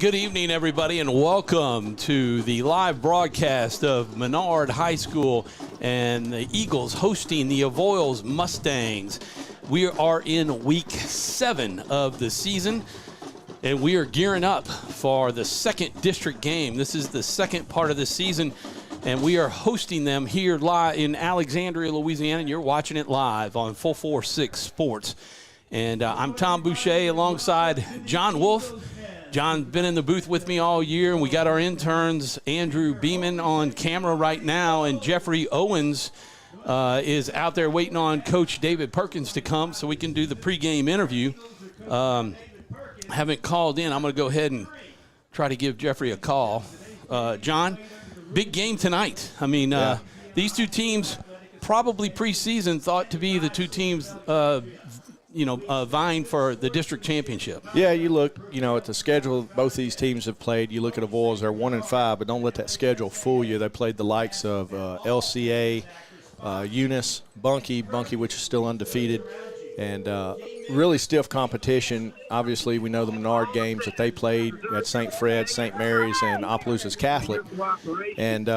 good evening, everybody, and welcome to the live broadcast of Menard High School and the Eagles hosting the Avoyelles Mustangs. We are in week 7 of the season, and we are gearing up for the second district game. This is the second part of the season, and we are hosting them here live in Alexandria, Louisiana, and you're watching it live on 446 Sports. And I'm Tom Boucher alongside John Wolf. John's been in the booth with me all year, and we got our interns, Andrew Beeman, on camera right now, and Jeffrey Owens is out there waiting on Coach David Perkins to come so we can do the pregame interview. Haven't called in. I'm going to go ahead and try to give Jeffrey a call. John, big game tonight. I mean, these two teams probably preseason thought to be the two teams vying for the district championship. Yeah, you look, at the schedule both these teams have played. You look at Avoyelles, they're 1-5, but don't let that schedule fool you. They played the likes of LCA, Eunice, Bunkie, which is still undefeated, and really stiff competition. Obviously, we know the Menard games that they played at St. Fred, St. Mary's, and Opelousas Catholic. And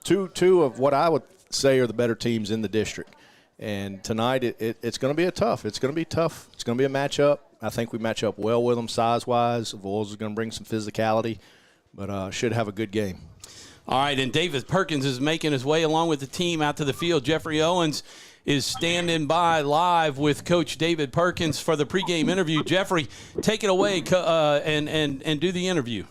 two of what I would say are the better teams in the district. And tonight, it's going to be tough. It's going to be tough. It's going to be a matchup. I think we match up well with them size-wise. Avoyelles is going to bring some physicality, but should have a good game. All right, and David Perkins is making his way along with the team out to the field. Jeffrey Owens is standing by live with Coach David Perkins for the pregame interview. Jeffrey, take it away and do the interview.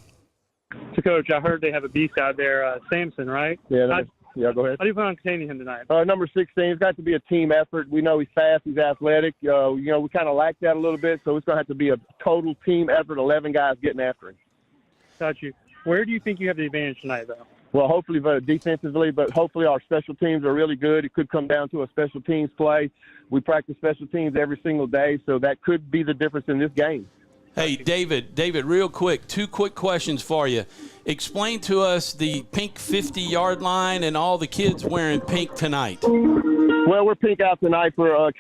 So, Coach, I heard they have a beast out there, Samson, right? Yeah, go ahead. How do you plan on containing him tonight? Number 16, it's got to be a team effort. We know he's fast, he's athletic. We kind of lack that a little bit, so it's going to have to be a total team effort, 11 guys getting after him. Got you. Where do you think you have the advantage tonight, though? Well, hopefully defensively, but hopefully our special teams are really good. It could come down to a special teams play. We practice special teams every single day, so that could be the difference in this game. Hey, David, real quick, 2 quick questions for you. Explain to us the pink 50-yard line and all the kids wearing pink tonight. Well, we're pink out tonight for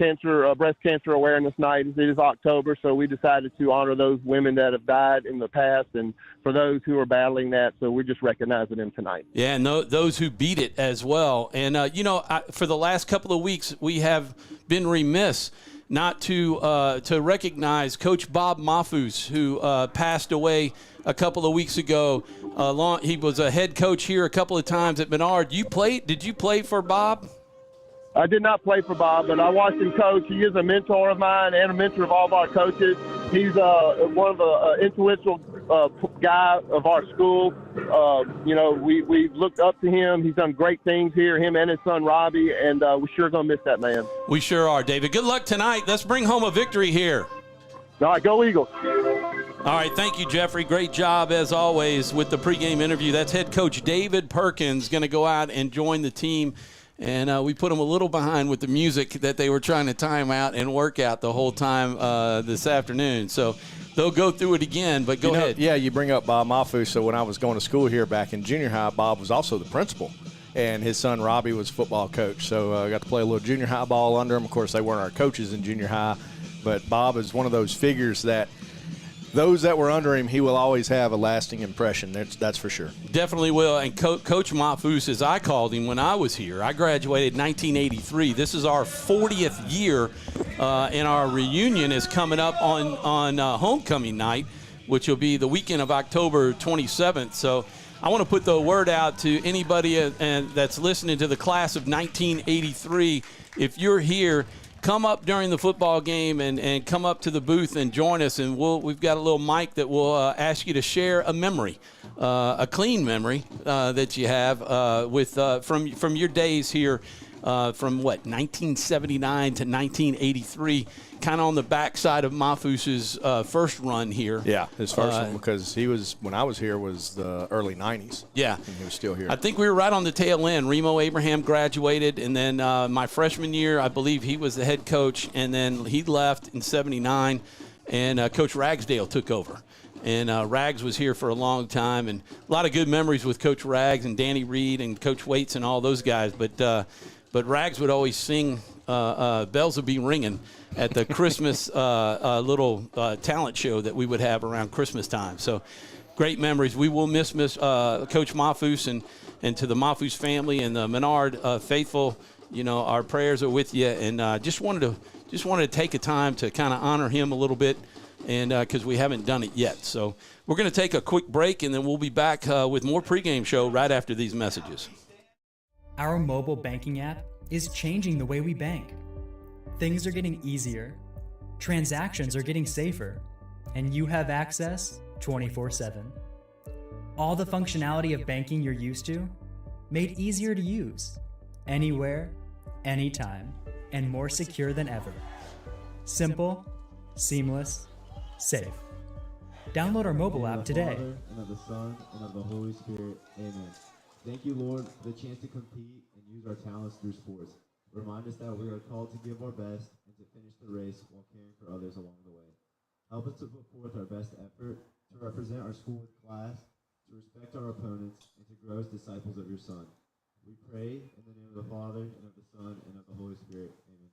breast cancer awareness night. It is October, so we decided to honor those women that have died in the past and for those who are battling that, so we're just recognizing them tonight. Yeah, and those who beat it as well. And, for the last couple of weeks, we have been remiss not to recognize Coach Bob Mafus, who passed away a couple of weeks ago. He was a head coach here a couple of times at Menard. Did you play for Bob? I did not play for Bob, but I watched him coach. He is a mentor of mine and a mentor of all of our coaches. He's one of the influential guy of our school. We've looked up to him. He's done great things here, him and his son Robbie, and we're sure going to miss that man. We sure are, David. Good luck tonight. Let's bring home a victory here. All right, go Eagles. All right, thank you, Jeffrey. Great job, as always, with the pregame interview. That's head coach David Perkins going to go out and join the team. And we put them a little behind with the music that they were trying to time out and work out the whole time this afternoon. So they'll go through it again, but go ahead. Yeah, you bring up Bob Mafus. So when I was going to school here back in junior high, Bob was also the principal, and his son Robbie was football coach. So I got to play a little junior high ball under him. Of course, they weren't our coaches in junior high, but Bob is one of those figures that those that were under him, he will always have a lasting impression. That's for sure. Definitely will. And Coach Mafus, as I called him when I was here, I graduated in 1983. This is our 40th year, and our reunion is coming up on homecoming night, which will be the weekend of October 27th. So I want to put the word out to anybody that's listening to the class of 1983. If you're here, come up during the football game and come up to the booth and join us. And we've got a little mic that will ask you to share a memory, a clean memory that you have from your days here from 1979 to 1983, kind of on the backside of Mafus's first run here. Yeah, his first one, because he was, when I was here, was the early 90s. Yeah. And he was still here. I think we were right on the tail end. Remo Abraham graduated, and then my freshman year, I believe he was the head coach, and then he left in 79, and Coach Ragsdale took over. And Rags was here for a long time, and a lot of good memories with Coach Rags and Danny Reed and Coach Waits and all those guys. But Rags would always sing bells will be ringing at the Christmas little talent show that we would have around Christmas time. So great memories. We will miss Coach Mahfouz, and to the Mahfouz family and the Menard faithful, our prayers are with you. And just wanted to take a time to kind of honor him a little bit, and because we haven't done it yet. So we're going to take a quick break, and then we'll be back with more pregame show right after these messages. Our mobile banking app is changing the way we bank. Things are getting easier, transactions are getting safer, and you have access 24/7. All the functionality of banking you're used to, made easier to use, anywhere, anytime, and more secure than ever. Simple, seamless, safe. Download our mobile app today. And of the Son, and of the Holy Spirit. Amen. Thank you, Lord, for the chance to compete and use our talents through sports. Remind us that we are called to give our best and to finish the race while caring for others along the way. Help us to put forth our best effort, to represent our school with class, to respect our opponents, and to grow as disciples of your Son. We pray in the name of the Father, and of the Son, and of the Holy Spirit. Amen.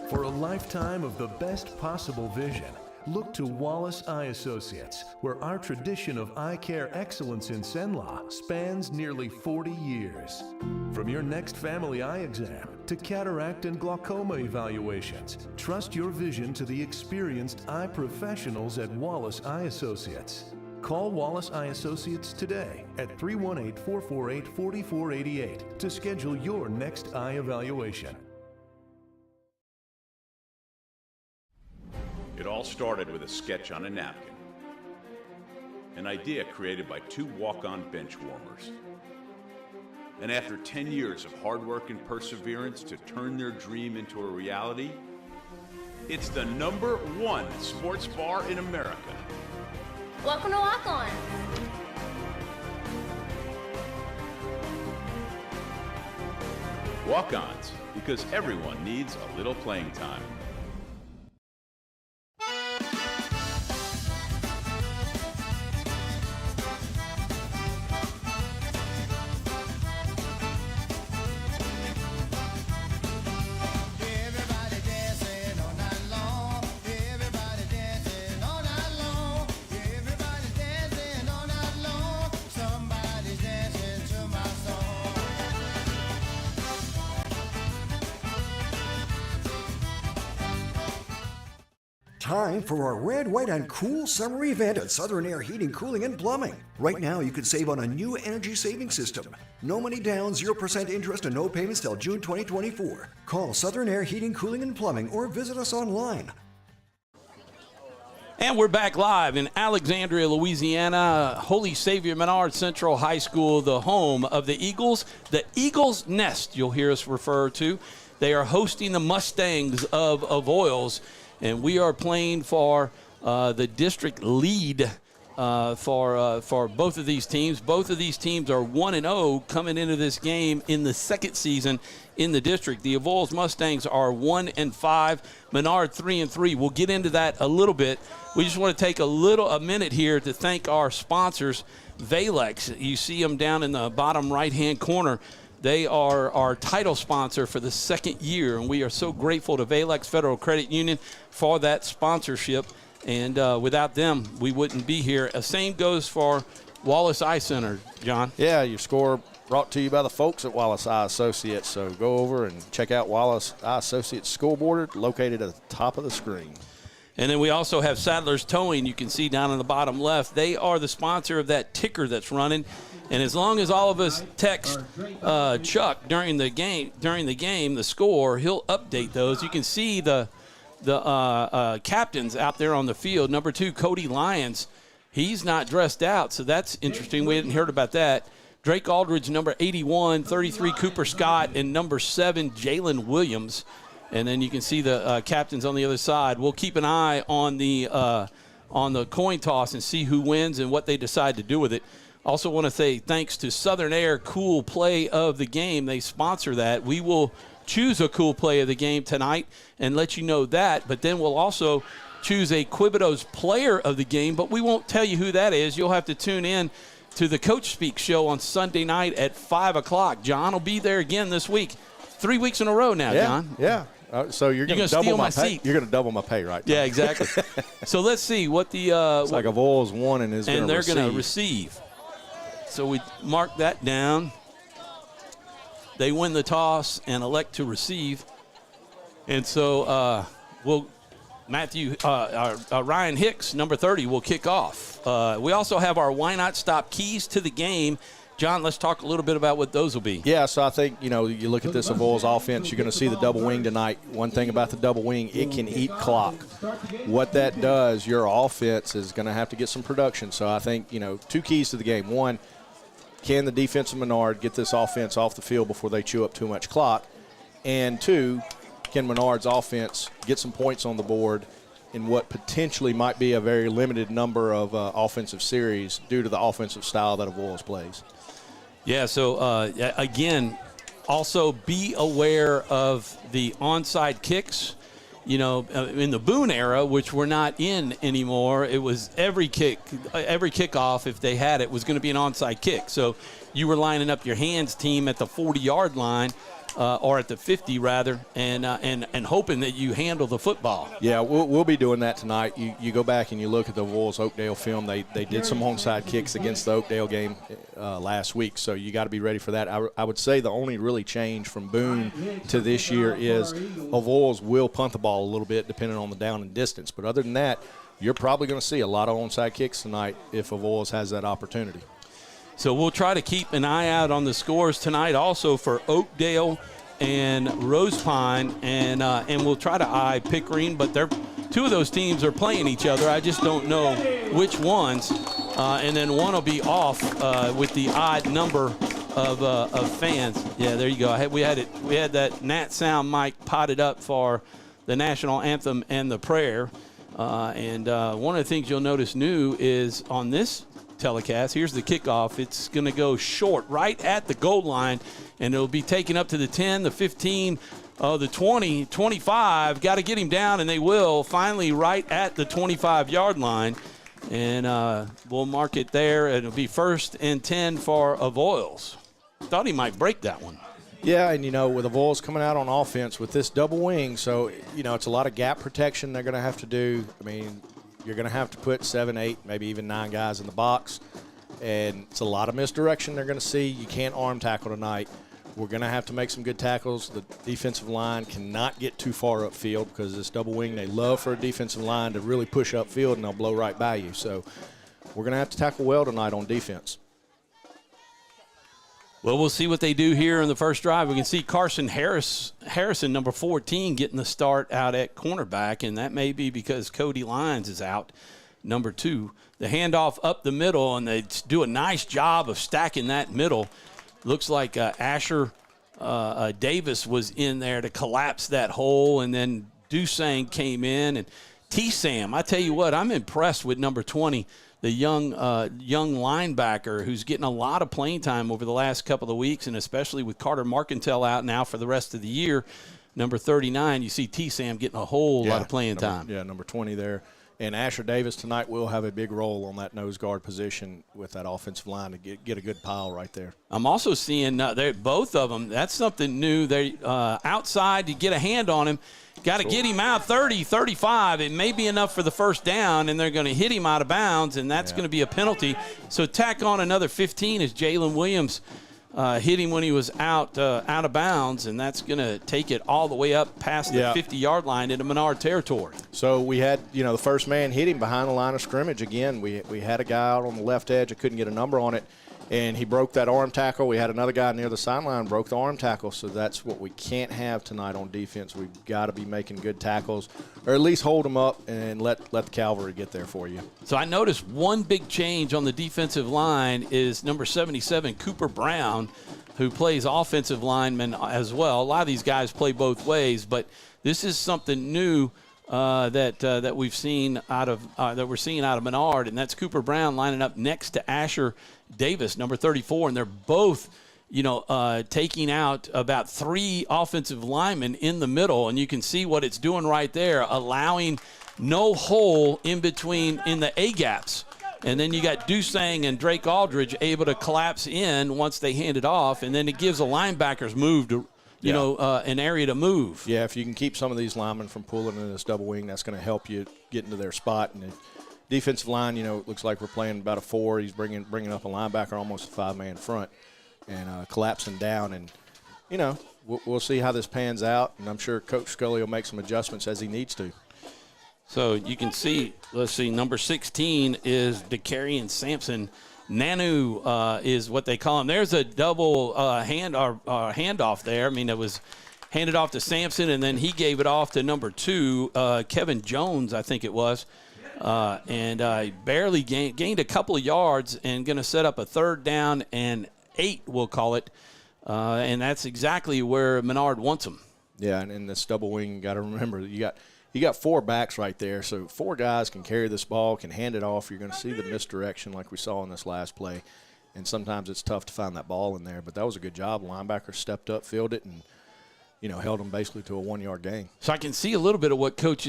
For a lifetime of the best possible vision, look to Wallace Eye Associates, where our tradition of eye care excellence in Cenla spans nearly 40 years. From your next family eye exam to cataract and glaucoma evaluations, trust your vision to the experienced eye professionals at Wallace Eye Associates. Call Wallace Eye Associates today at 318-448-4488 to schedule your next eye evaluation. It all started with a sketch on a napkin, an idea created by two walk-on bench warmers. And after 10 years of hard work and perseverance to turn their dream into a reality, it's the #1 sports bar in America. Welcome to Walk On. Walk-ons, because everyone needs a little playing time. Time for our red, white, and cool summer event at Southern Air Heating, Cooling, and Plumbing. Right now, you can save on a new energy saving system. No money down, 0% interest, and no payments till June 2024. Call Southern Air Heating, Cooling, and Plumbing or visit us online. And we're back live in Alexandria, Louisiana, Holy Savior Menard Central High School, the home of the Eagles. The Eagles' Nest, you'll hear us refer to. They are hosting the Mustangs of Avoyelles, and we are playing for the district lead for both of these teams. Both of these teams are 1-0 coming into this game in the second season in the district. The Avoyelles Mustangs are 1-5. Menard 3-3. We'll get into that a little bit. We just want to take a minute here to thank our sponsors, Valex. You see them down in the bottom right-hand corner. They are our title sponsor for the second year, and we are so grateful to Valex Federal Credit Union for that sponsorship. And without them, we wouldn't be here. Same goes for Wallace Eye Center, John. Yeah, your score brought to you by the folks at Wallace Eye Associates. So go over and check out Wallace Eye Associates scoreboard located at the top of the screen. And then we also have Sadler's Towing. You can see down on the bottom left. They are the sponsor of that ticker that's running. And as long as all of us text Chuck during the game, the score, he'll update those. You can see the captains out there on the field. Number 2, Cody Lyons. He's not dressed out, so that's interesting. We hadn't heard about that. Drake Aldridge, number 81, 33, Cooper Scott, and number 7, Jalen Williams. And then you can see the captains on the other side. We'll keep an eye on the coin toss and see who wins and what they decide to do with it. Also want to say thanks to Southern Air Cool Play of the Game. They sponsor that. We will choose a cool play of the game tonight and let you know that. But then we'll also choose a Quibido's player of the game, but we won't tell you who that is. You'll have to tune in to the Coach Speak show on Sunday night at 5 o'clock. John will be there again this week. 3 weeks in a row now, John. Yeah. So you're going to double my pay. Seat. You're going to double my pay, right? Yeah, exactly. So let's see what the it's like Avoyelles won and is going to receive. And they're going to receive. So we mark that down. They win the toss and elect to receive. And so Ryan Hicks, number 30, will kick off. We also have our Why Not Stop keys to the game. John, let's talk a little bit about what those will be. Yeah, so I think, you look at this Avoyelles offense, you're going to see the double wing tonight. One thing about the double wing, it can eat clock. What that does, your offense is going to have to get some production. So I think, 2 keys to the game. One, can the defense of Menard get this offense off the field before they chew up too much clock? And 2, can Menard's offense get some points on the board in what potentially might be a very limited number of offensive series due to the offensive style that Avoyelles plays? Yeah, so again, also be aware of the onside kicks. In the Boone era, which we're not in anymore, it was every kickoff, if they had it, was going to be an onside kick. So you were lining up your hands team at the 40-yard line, or at the 50 rather, and hoping that you handle the football. Yeah, we'll be doing that tonight. You go back and you look at the Avoyelles Oakdale film. They did some onside kicks against the Oakdale game last week, so you got to be ready for that. I would say the only really change from Boone to this year is Avoyelles will punt the ball a little bit depending on the down and distance. But other than that, you're probably going to see a lot of onside kicks tonight if Avoyelles has that opportunity. So we'll try to keep an eye out on the scores tonight also for Oakdale and Rose Pine, and we'll try to eye Pickering, but two of those teams are playing each other. I just don't know which ones. And then one will be off with the odd number of fans. Yeah, there you go. We had that Nat Sound mic potted up for the national anthem and the prayer. And one of the things you'll notice new is on this telecast, here's the kickoff. It's going to go short right at the goal line, and it'll be taken up to the 10, the 15, the 20, 25. Got to get him down, and they will finally right at the 25-yard line. And we'll mark it there. It'll be 1st and 10 for Avoyelles. Thought he might break that one. Yeah, and, with Avoyelles coming out on offense with this double wing, so, it's a lot of gap protection they're going to have to do. I mean, you're going to have to put 7, 8, maybe even 9 guys in the box, and it's a lot of misdirection they're going to see. You can't arm tackle tonight. We're going to have to make some good tackles. The defensive line cannot get too far upfield because this double wing, they love for a defensive line to really push upfield, and they'll blow right by you. So we're going to have to tackle well tonight on defense. Well, we'll see what they do here in the first drive. We can see Carson Harrison, number 14, getting the start out at cornerback, and that may be because Cody Lyons is out, number 2. The handoff up the middle, and they do a nice job of stacking that middle. Looks like Asher Davis was in there to collapse that hole, and then Dusang came in. And T-Sam, I tell you what, I'm impressed with number 20. the young linebacker who's getting a lot of playing time over the last couple of weeks, and especially with Carter Marcantel out now for the rest of the year. Number 39, you see T-Sam getting a whole lot of playing time. Yeah, number 20 there. And Asher Davis tonight will have a big role on that nose guard position with that offensive line to get a good pile right there. I'm also seeing both of them. That's something new. They outside, you get a hand on him. Got to get him out 30, 35. It may be enough for the first down, and they're going to hit him out of bounds, and that's going to be a penalty. So tack on another 15 as Jalen Williams hit him when he was out of bounds, and that's going to take it all the way up past the 50-yard line into Menard territory. So we had, the first man hit him behind the line of scrimmage again. We had a guy out on the left edge. I couldn't get a number on it, and he broke that arm tackle. We had another guy near the sideline broke the arm tackle, so that's what we can't have tonight on defense. We've got to be making good tackles, or at least hold them up and let the cavalry get there for you. So I noticed one big change on the defensive line is number 77, Cooper Brown, who plays offensive lineman as well. A lot of these guys play both ways, but this is something new that we've seen that we're seeing out of Menard, and that's Cooper Brown lining up next to Asher Davis, number 34, and they're both, taking out about 3 offensive linemen in the middle, and you can see what it's doing right there, allowing no hole in between in the A gaps. And then you got Dusang and Drake Aldridge able to collapse in once they hand it off, and then it gives the linebackers an area to move. Yeah, if you can keep some of these linemen from pulling in this double wing, that's going to help you get into their spot. And the defensive line, it looks like we're playing about a 4. He's bringing up a linebacker, almost a 5-man front, and collapsing down. And, we'll see how this pans out, and I'm sure Coach Scully will make some adjustments as he needs to. So you can see, number 16 is DeCarian Sampson. Nanu is what they call him. There's a double handoff there. I mean, it was handed off to Sampson, and then he gave it off to number 2, Kevin Jones, I think it was. And barely gained a couple of yards and going to set up a 3rd down and 8, we'll call it. And that's exactly where Menard wants him. Yeah, and in this double wing, you got to remember that you got 4 backs right there, so 4 guys can carry this ball, can hand it off. You're going to see the misdirection like we saw in this last play, and sometimes it's tough to find that ball in there. But that was a good job. Linebacker stepped up, fielded it, and held them basically to a 1-yard gain. So I can see a little bit of what Coach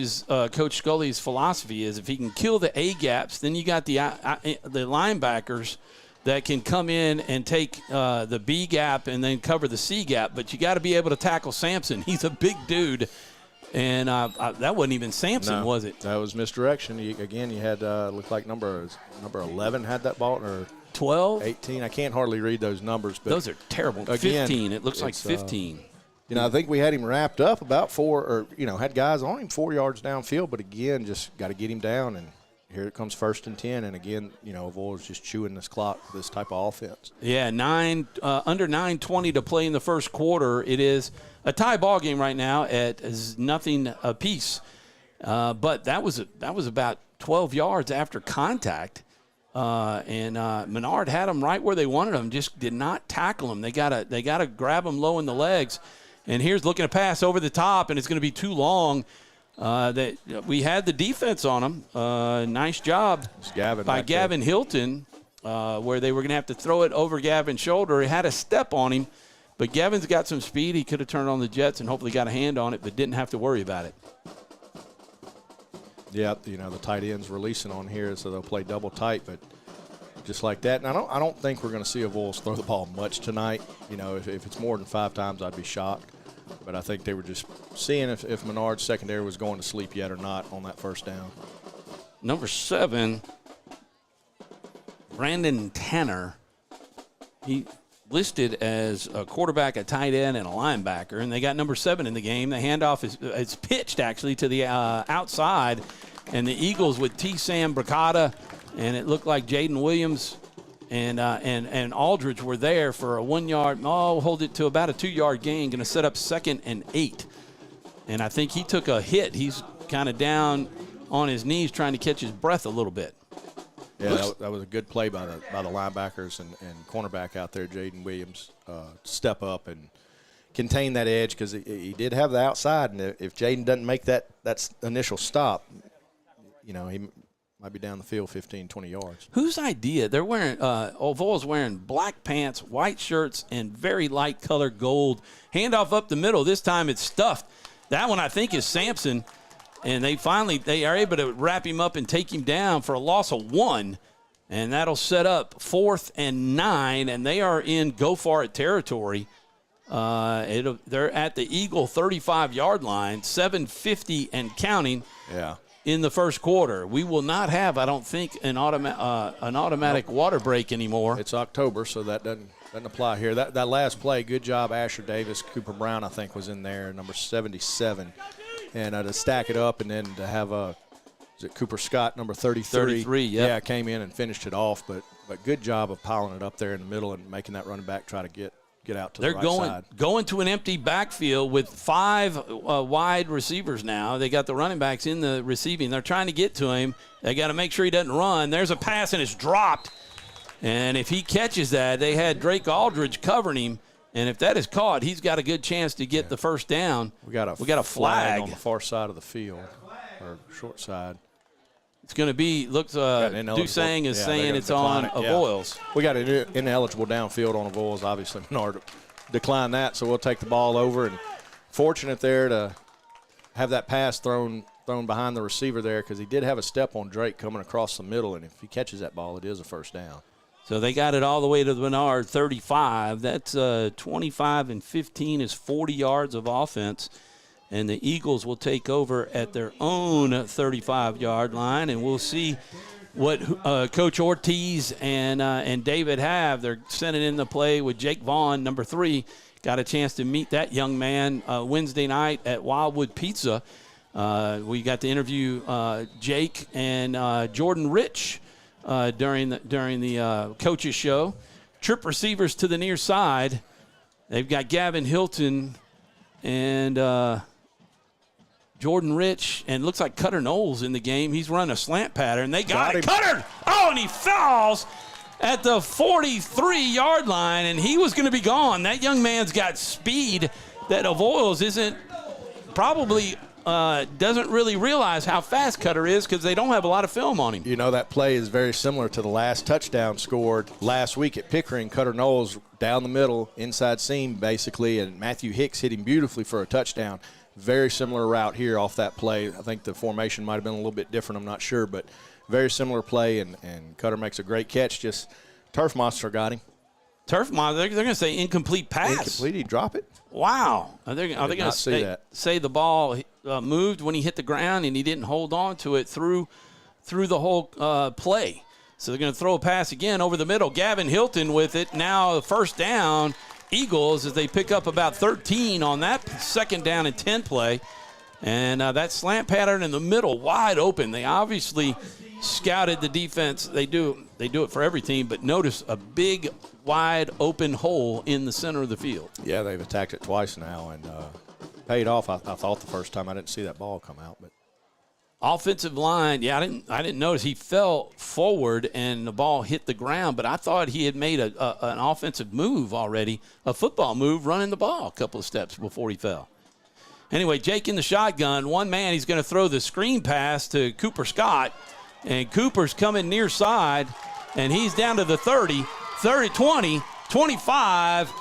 Scully's philosophy is. If he can kill the A gaps, then you got the linebackers that can come in and take the B gap and then cover the C gap. But you got to be able to tackle Sampson. He's a big dude. And that wasn't even Sampson, was it? That was misdirection. You had looked like number 11 had that ball, or 12, 18. I can't hardly read those numbers, but those are terrible. Again, 15. It looks like 15. I think we had him wrapped up about 4, or had guys on him 4 yards downfield. But again, just got to get him down, and here it comes 1st and 10. And again, Avoyelles just chewing this clock for this type of offense. Yeah, under 9:20 to play in the first quarter. It is a tie ball game right now at nothing apiece. But that was about 12 yards after contact. And Menard had them right where they wanted them, just did not tackle them. They gotta grab them low in the legs. And here's looking to pass over the top, and it's going to be too long. That we had the defense on them. Nice job by Gavin Hilton, where they were going to have to throw it over Gavin's shoulder. He had a step on him, but Gavin's got some speed. He could have turned on the jets and hopefully got a hand on it, but didn't have to worry about it. Yeah, the tight end's releasing on here, so they'll play double tight, but just like that. And I don't think we're going to see Avoyelles throw the ball much tonight. If it's more than 5 times, I'd be shocked. But I think they were just seeing if Menard's secondary was going to sleep yet or not on that first down. Number 7, Brandon Tanner. He listed as a quarterback, a tight end, and a linebacker, and they got number 7 in the game. The handoff is pitched, actually, to the outside, and the Eagles with T-Sam Bracata, and it looked like Jaden Williams and Aldridge were there for a 1-yard. Hold it to about a 2-yard gain. Going to set up 2nd and 8. And I think he took a hit. He's kind of down on his knees trying to catch his breath a little bit. Yeah, that was a good play by the linebackers and cornerback out there, Jaden Williams, step up and contain that edge because he did have the outside. And if Jaden doesn't make that initial stop, he might be down the field 15, 20 yards. Whose idea? They're wearing Avoyelles wearing black pants, white shirts, and very light colored gold. Handoff up the middle. This time it's stuffed. That one I think is Sampson, and they are able to wrap him up and take him down for a loss of 1, and that'll set up 4th and 9, and they are in go for it territory. They're at the Eagle 35-yard line, 7:50 and counting. Yeah. In the first quarter. We will not have, I don't think, an automatic water break anymore. It's October, so that doesn't apply here. That last play, good job, Asher Davis. Cooper Brown, I think, was in there, number 77. And to stack it up and then to have is it Cooper Scott, number 33? 33, yep. Yeah, came in and finished it off. But good job of piling it up there in the middle and making that running back try to get out to the right side. They're going to an empty backfield with 5 wide receivers now. They got the running backs in the receiving. They're trying to get to him. They got to make sure he doesn't run. There's a pass, and it's dropped. And if he catches that, they had Drake Aldridge covering him. And if that is caught, he's got a good chance to get the first down. We got a flag on the far side of the field, or short side. It's going to be, Dusang is saying it's on Avoyelles. Yeah. We got an ineligible downfield on Avoyelles. Obviously, Menard declined that, so we'll take the ball over. And fortunate there to have that pass thrown behind the receiver there, because he did have a step on Drake coming across the middle, and if he catches that ball, it is a first down. So they got it all the way to the Menard 35. That's 25 and 15 is 40 yards of offense. And the Eagles will take over at their own 35-yard line, and we'll see what Coach Ortiz and David have. They're sending in the play with Jake Vaughn, number 3. Got a chance to meet that young man Wednesday night at Wildwood Pizza. We got to interview Jake and Jordan Rich during the coaches show. Trip receivers to the near side. They've got Gavin Hilton and Jordan Rich, and looks like Cutter Knowles in the game. He's running a slant pattern. They got it. Cutter! Oh, and he falls at the 43-yard line, and he was going to be gone. That young man's got speed that Avoyelles doesn't really realize how fast Cutter is, because they don't have a lot of film on him. You know, that play is very similar to the last touchdown scored last week at Pickering. Cutter Knowles down the middle, inside seam basically, and Matthew Hicks hit him beautifully for a touchdown. Very similar route here off that play. I think the formation might have been a little bit different. I'm not sure, but very similar play, and Cutter makes a great catch. Just Turf Monster got him. Turf Monster, they're going to say incomplete pass. Incomplete, he drop it? Wow. Are they going to say the ball moved when he hit the ground and he didn't hold on to it through the whole play? So they're going to throw a pass again over the middle. Gavin Hilton with it. Now first down. Eagles, as they pick up about 13 on that second down and 10 play. And that slant pattern in the middle, wide open. They obviously scouted the defense. They do it for every team, but notice a big, wide open hole in the center of the field. Yeah, they've attacked it twice now and paid off. I thought the first time I didn't see that ball come out, but offensive line, I didn't notice. He fell forward and the ball hit the ground, but I thought he had made an offensive move already, a football move, running the ball a couple of steps before he fell. Anyway, Jake in the shotgun. One man, he's going to throw the screen pass to Cooper Scott, and Cooper's coming near side, and he's down to the 30, 20, 25.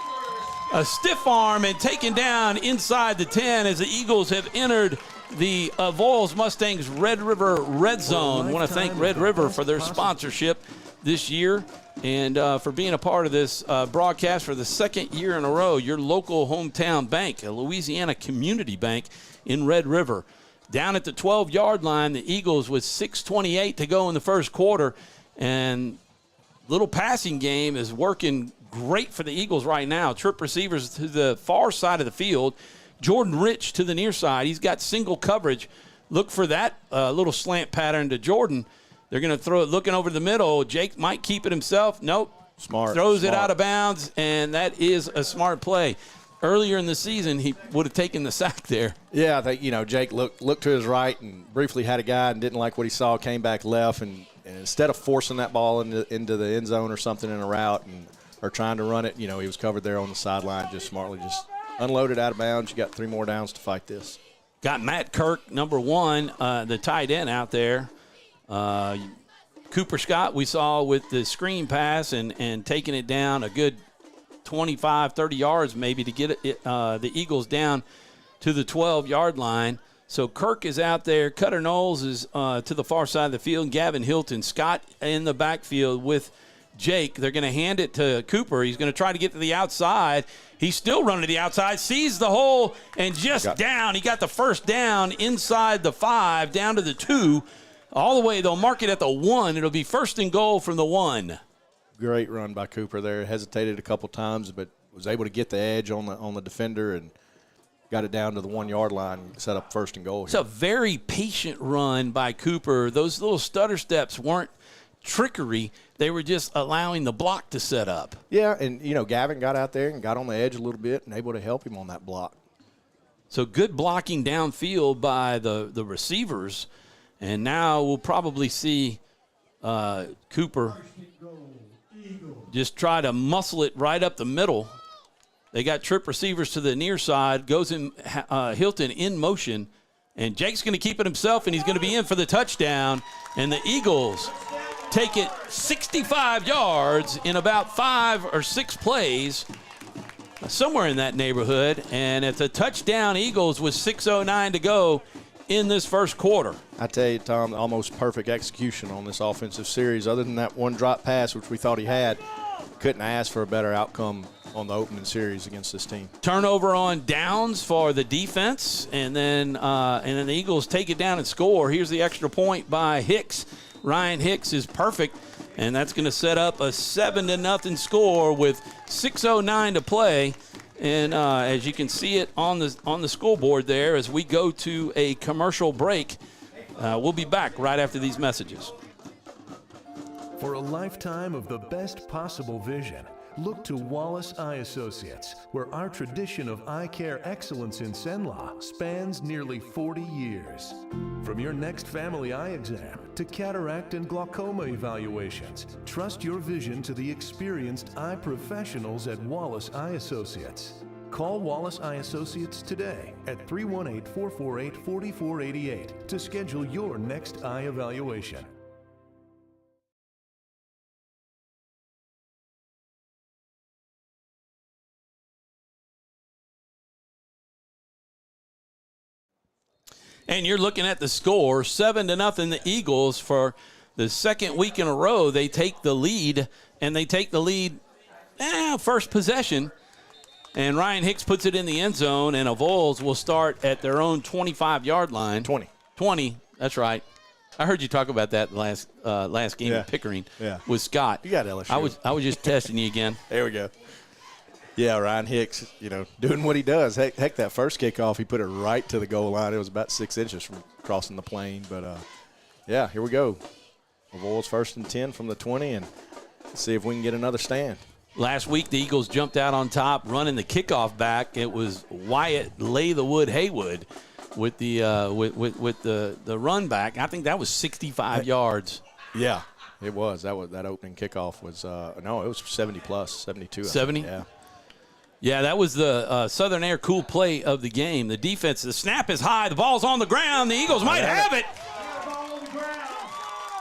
A stiff arm and taken down inside the 10 as the Eagles have entered the Avoyelles Mustangs Red River Red Zone. I want to thank Red River for their sponsorship this year and for being a part of this broadcast for the second year in a row. Your local hometown bank, a Louisiana community bank in Red River. Down at the 12-yard line, the Eagles with 6:28 to go in the first quarter, and little passing game is working great for the Eagles right now. Trip receivers to the far side of the field. Jordan Rich to the near side. He's got single coverage. Look for that little slant pattern to Jordan. They're going to throw it looking over the middle. Jake might keep it himself. Nope. Smart. Throws it out of bounds, and that is a smart play. Earlier in the season, he would have taken the sack there. Yeah, I think, Jake looked to his right and briefly had a guy and didn't like what he saw, came back left, and instead of forcing that ball into the end zone or something in a route or trying to run it, he was covered there on the sideline, just smartly just unloaded out of bounds. You got 3 more downs to fight this. Got Matt Kirk, number 1, the tight end out there. Cooper Scott, we saw with the screen pass and taking it down a good 25, 30 yards maybe to get the Eagles down to the 12-yard line. So Kirk is out there. Cutter Knowles is to the far side of the field. Gavin Hilton, Scott in the backfield with Jake. They're going to hand it to Cooper. He's going to try to get to the outside. He's still running to the outside, sees the hole, and just down. He got the first down inside the 5, down to the 2. All the way, they'll mark it at the 1. It'll be first and goal from the 1. Great run by Cooper there. Hesitated a couple times, but was able to get the edge on the defender and got it down to the 1-yard line, set up first and goal. It's a very patient run by Cooper. Those little stutter steps weren't trickery. They were just allowing the block to set up. Yeah, and, Gavin got out there and got on the edge a little bit and able to help him on that block. So good blocking downfield by the receivers. And now we'll probably see Cooper just try to muscle it right up the middle. They got trip receivers to the near side. Goes in Hilton in motion. And Jake's going to keep it himself, and he's going to be in for the touchdown. And the Eagles take it 65 yards in about 5 or 6 plays, somewhere in that neighborhood. And it's a touchdown Eagles with 6:09 to go in this first quarter. I tell you, Tom, almost perfect execution on this offensive series. Other than that one drop pass, which we thought he had, couldn't ask for a better outcome on the opening series against this team. Turnover on downs for the defense, and then the Eagles take it down and score. Here's the extra point by Hicks. Ryan Hicks is perfect, and that's going to set up a 7-0 score with 6:09 to play. And as you can see it on the scoreboard there, as we go to a commercial break, we'll be back right after these messages. For a lifetime of the best possible vision, look to Wallace Eye Associates, where our tradition of eye care excellence in Cenla spans nearly 40 years. From your next family eye exam to cataract and glaucoma evaluations, trust your vision to the experienced eye professionals at Wallace Eye Associates. Call Wallace Eye Associates today at 318-448-4488 to schedule your next eye evaluation. And you're looking at the score, 7-0 the Eagles. For the second week in a row, they take the lead, and they take the lead first possession. And Ryan Hicks puts it in the end zone, and Avoyelles will start at their own 25-yard line. 20, that's right. I heard you talk about that last game in Pickering with Scott. You got LSU. I was just testing you again. There we go. Yeah, Ryan Hicks, doing what he does. Heck, that first kickoff, he put it right to the goal line. It was about 6 inches from crossing the plane. But, here we go. Avoyelles 1st and 10 from the 20, and let's see if we can get another stand. Last week, the Eagles jumped out on top, running the kickoff back. It was Wyatt Haywood with the run back. I think that was 65 yards. Yeah, it was. That opening kickoff was it was 70+, 72. 70? Yeah. Yeah, that was the Southern Air cool play of the game. The defense, the snap is high. The ball's on the ground. The Eagles might have it.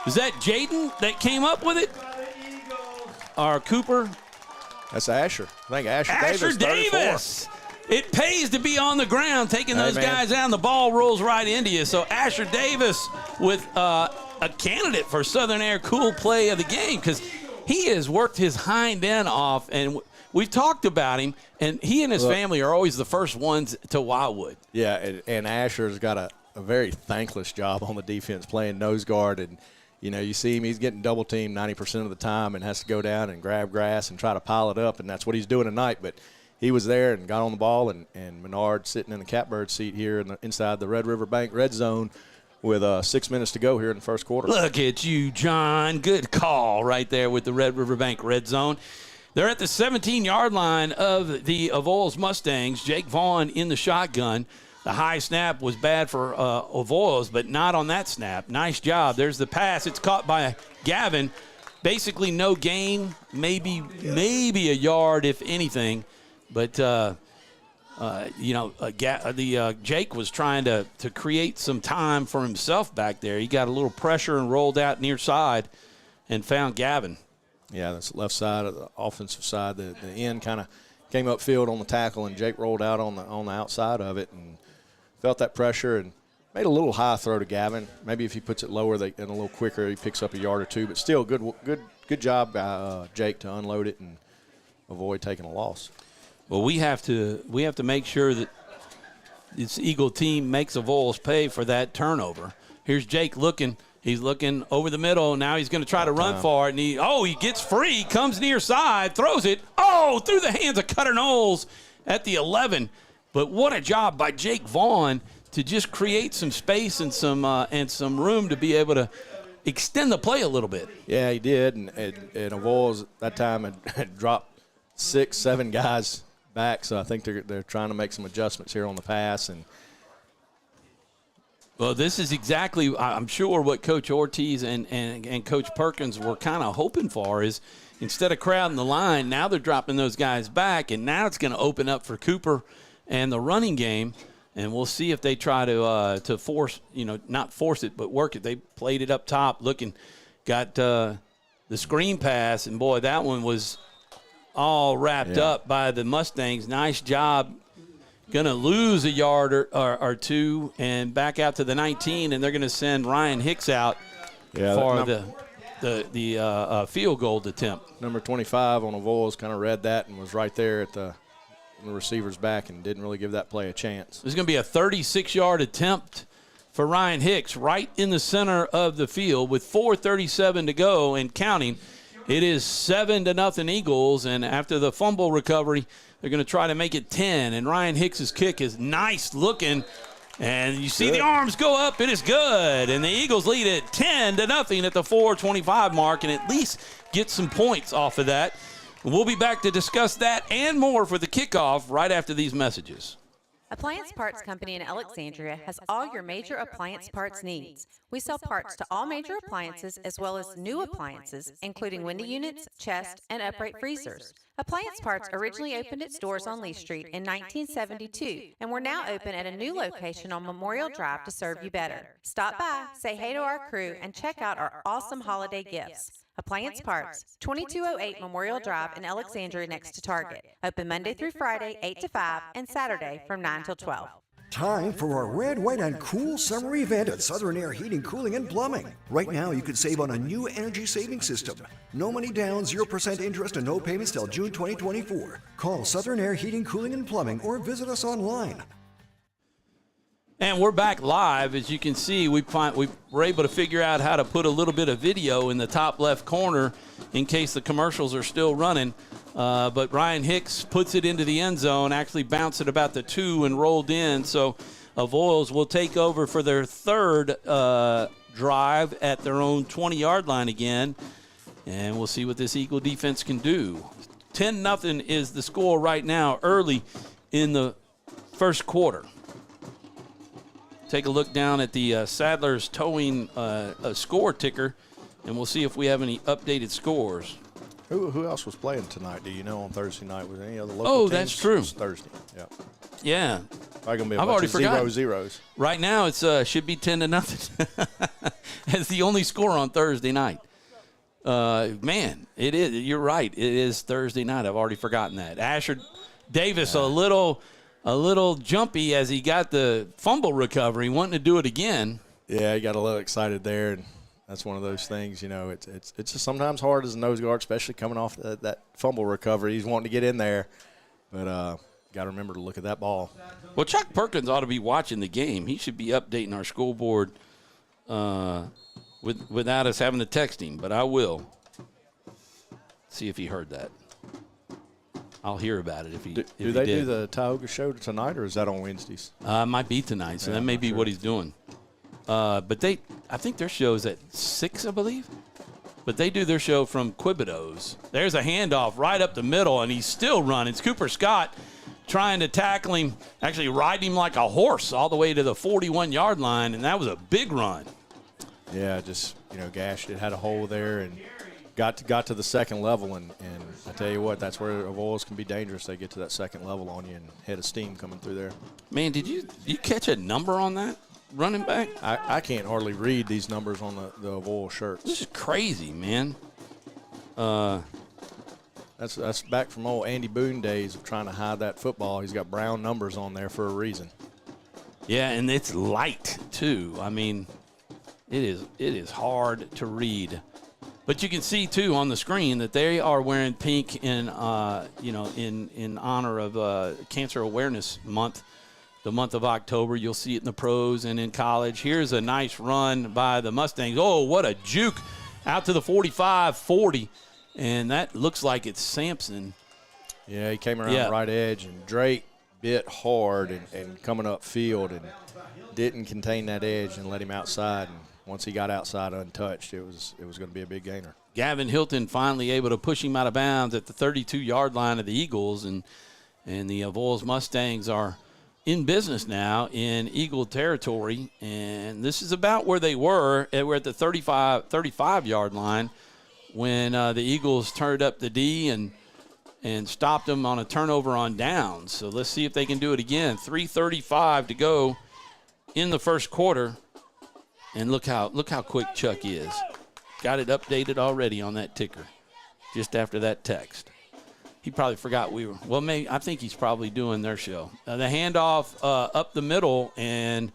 Is that Jaden that came up with it? Or Cooper? That's Asher. I think Asher Davis. It pays to be on the ground, taking those guys down. The ball rolls right into you. So Asher Davis with a candidate for Southern Air cool play of the game, because he has worked his hind end off, and we've talked about him, and he and his family are always the first ones to Wildwood. Yeah, and Asher's got a very thankless job on the defense playing nose guard. And, you see him, he's getting double teamed 90% of the time and has to go down and grab grass and try to pile it up, and that's what he's doing tonight. But he was there and got on the ball, and Menard sitting in the catbird seat here inside the Red River Bank red zone with 6 minutes to go here in the first quarter. Look at you, John. Good call right there with the Red River Bank red zone. They're at the 17-yard line of the Avoyelles Mustangs. Jake Vaughn in the shotgun. The high snap was bad for Avoyelles, but not on that snap. Nice job. There's the pass. It's caught by Gavin. Basically no gain, maybe a yard if anything. But Jake was trying to create some time for himself back there. He got a little pressure and rolled out near side and found Gavin. Yeah, that's the left side of the offensive side. The end kind of came upfield on the tackle, and Jake rolled out on the outside of it and felt that pressure and made a little high throw to Gavin. Maybe if he puts it lower and a little quicker, he picks up a yard or two. But still, good job by Jake to unload it and avoid taking a loss. Well, we have to make sure that this Eagle team makes Avoyelles pay for that turnover. Here's Jake looking. He's looking over the middle. Now he's going to try to run for it. And he gets free, comes near side, throws it. Through the hands of Cutter Knowles at the 11. But what a job by Jake Vaughn to just create some space and some room to be able to extend the play a little bit. Yeah, he did. And Avoyelles that time had dropped 6-7 guys back. So I think they're trying to make some adjustments here on the pass. And well, this is exactly, I'm sure, what Coach Ortiz and Coach Perkins were kind of hoping for is instead of crowding the line, now they're dropping those guys back, and now it's going to open up for Cooper and the running game, and we'll see if they try to force, not force it, but work it. They played it up top, got the screen pass, and, boy, that one was all wrapped up by the Mustangs. Nice job. Going to lose a yard or two and back out to the 19, and they're going to send Ryan Hicks out for the field goal attempt. Number 25 on Avoyelles kind of read that and was right there at the receiver's back and didn't really give that play a chance. There's going to be a 36-yard attempt for Ryan Hicks right in the center of the field with 4:37 to go and counting. It is 7-0 Eagles, and after the fumble recovery, they're going to try to make it 10. And Ryan Hicks's kick is nice looking, and you see the arms go up. It is good, and the Eagles lead it 10-0 at the 4:25 mark, and at least get some points off of that. We'll be back to discuss that and more for the kickoff right after these messages. Appliance Parts Company in Alexandria has all your major appliance parts needs. We sell parts to all major appliances as well as new appliances, including window units, chest, and upright freezers. Appliance Parts originally opened its doors on Lee Street in 1972, and we're now open at a new location on Memorial Drive to serve you better. Stop by, say hey to our crew, and check out our awesome holiday gifts. Appliance Parts, 2208 Memorial Drive in Alexandria next to Target. Open Monday through Friday, 8 to 5, and Saturday from 9 till 12. Time for a red, white, and cool summer event at Southern Air Heating, Cooling, and Plumbing. Right now, you can save on a new energy saving system. No money down, 0% interest, and no payments till June 2024. Call Southern Air Heating, Cooling, and Plumbing or visit us online. And we're back live. As you can see, we were able to figure out how to put a little bit of video in the top left corner in case the commercials are still running. But Ryan Hicks puts it into the end zone, actually bounced it about the 2 and rolled in. So Avoyelles will take over for their third drive at their own 20-yard line again. And we'll see what this Eagle defense can do. 10-0 is the score right now early in the first quarter. Take a look down at the Sadler's Towing score ticker, and we'll see if we have any updated scores. Who else was playing tonight? Do you know on Thursday night? Was there any other local teams? That's true. It's Thursday. Yeah. Yeah. Probably gonna be a I've bunch already of forgotten. zeros. Right now, it's should be 10-0. It's the only score on Thursday night. Man, it is. You're right. It is Thursday night. I've already forgotten that. Asher Davis a little jumpy as he got the fumble recovery, wanting to do it again. Yeah, he got a little excited there, and that's one of those things. It's just sometimes hard as a nose guard, especially coming off that fumble recovery. He's wanting to get in there, but got to remember to look at that ball. Well, Chuck Perkins ought to be watching the game. He should be updating our school board without us having to text him, but I will see if he heard that. I'll hear about it if he did. Do they do the Tioga show tonight, or is that on Wednesdays? Might be tonight, so that may be what he's doing. But I think their show is at 6, I believe. But they do their show from Quibido's. There's a handoff right up the middle, and he's still running. It's Cooper Scott trying to tackle him, actually riding him like a horse all the way to the 41-yard line, and that was a big run. Yeah, just, gashed it, had a hole there, and got to the second level, and I tell you what, that's where Avoyelles can be dangerous. They get to that second level on you and head of steam coming through there. Man, did you catch a number on that running back? I can't hardly read these numbers on the Avoyelles shirts. This is crazy, man. That's back from old Andy Boone days of trying to hide that football. He's got brown numbers on there for a reason. Yeah, and it's light too. I mean, it is hard to read. But you can see too on the screen that they are wearing pink in in honor of Cancer Awareness Month, the month of October. You'll see it in the pros and in college. Here's a nice run by the Mustangs. Oh, what a juke out to the 45-40, and that looks like it's Sampson. Yeah, he came around the right edge, and Drake bit hard and coming up field and didn't contain that edge and let him outside. And once he got outside untouched, it was going to be a big gainer. Gavin Hilton finally able to push him out of bounds at the 32-yard line of the Eagles, and the Avoyelles Mustangs are in business now in Eagle territory, and this is about where they were. We're at the 35-yard line when the Eagles turned up the D and stopped them on a turnover on downs. So let's see if they can do it again. 3:35 to go in the first quarter. And look how quick Chuck is. Got it updated already on that ticker just after that text. He probably forgot we were. Well, I think he's probably doing their show. The handoff up the middle, and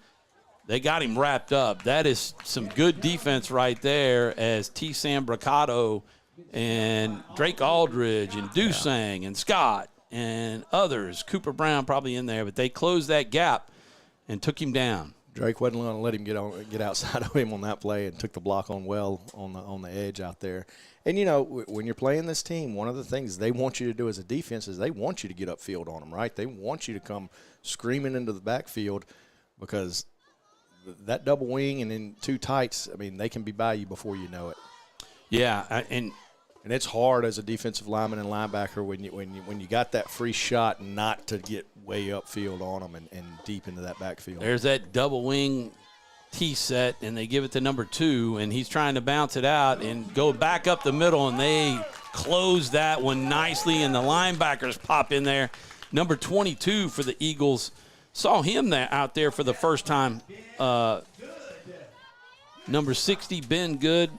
they got him wrapped up. That is some good defense right there as T. Sam Bricado and Drake Aldridge and Dusang and Scott and others. Cooper Brown probably in there, but they closed that gap and took him down. Drake wasn't going to let him get outside of him on that play and took the block on well on the edge out there. And, when you're playing this team, one of the things they want you to do as a defense is they want you to get upfield on them, right? They want you to come screaming into the backfield because that double wing and then two tights, I mean, they can be by you before you know it. Yeah, and it's hard as a defensive lineman and linebacker when you got that free shot not to get way upfield on them and deep into that backfield. There's that double wing T set, and they give it to number 2, and he's trying to bounce it out and go back up the middle, and they close that one nicely, and the linebackers pop in there. Number 22 for the Eagles. Saw him out there for the first time. Number 60, Ben Good,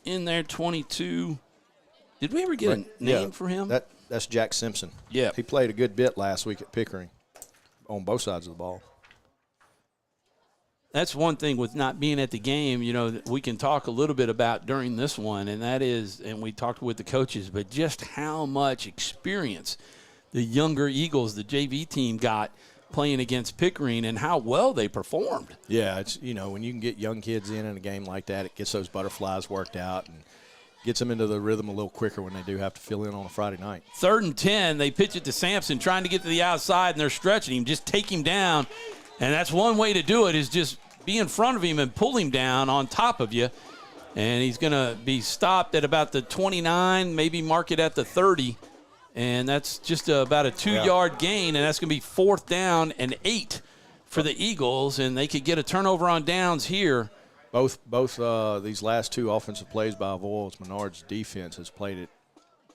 in there, 22. Did we ever get a name for him? That's Jack Simpson. Yeah. He played a good bit last week at Pickering on both sides of the ball. That's one thing with not being at the game, we can talk a little bit about during this one, and that is, and we talked with the coaches, but just how much experience the younger Eagles, the JV team, got playing against Pickering and how well they performed. Yeah, it's when you can get young kids in a game like that, it gets those butterflies worked out and gets them into the rhythm a little quicker when they do have to fill in on a Friday night. 3rd and 10, they pitch it to Sampson, trying to get to the outside, and they're stretching him. Just take him down, and that's one way to do it, is just be in front of him and pull him down on top of you. And he's going to be stopped at about the 29, maybe mark it at the 30, and that's just about a 2-yard gain, and that's going to be 4th down and 8 for the Eagles, and they could get a turnover on downs here. Both these last 2 offensive plays by Avoyelles, Menard's defense has played it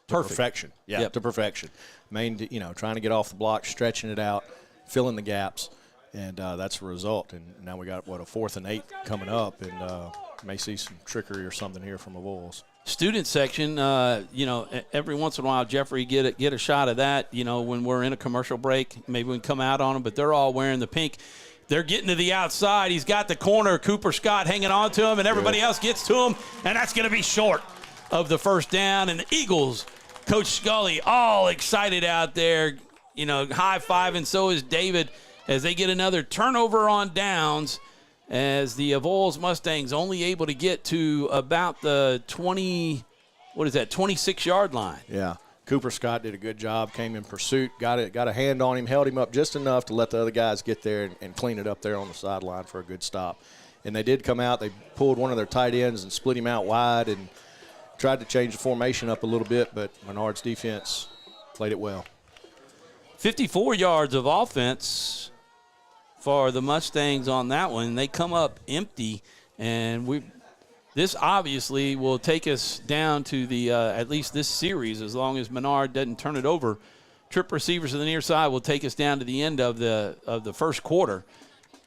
to perfection. Yeah, to perfection. Trying to get off the block, stretching it out, filling the gaps, and that's a result. And now we got, a 4th and 8 coming up, and may see some trickery or something here from Avoyelles. Student section, every once in a while, Jeffrey, get a shot of that, when we're in a commercial break. Maybe we can come out on them, but they're all wearing the pink. They're getting to the outside. He's got the corner, Cooper Scott hanging on to him, and everybody else gets to him, and that's going to be short of the first down. And the Eagles, Coach Scully, all excited out there, high-fiving. So is David as they get another turnover on downs, as the Avoyelles Mustangs only able to get to about the 26-yard line. Yeah. Cooper Scott did a good job, came in pursuit, got a hand on him, held him up just enough to let the other guys get there and clean it up there on the sideline for a good stop. And they did come out. They pulled one of their tight ends and split him out wide and tried to change the formation up a little bit, but Menard's defense played it well. 54 yards of offense for the Mustangs on that one. They come up empty, and this obviously will take us down to the at least this series, as long as Menard doesn't turn it over. Trip receivers to the near side will take us down to the end of the first quarter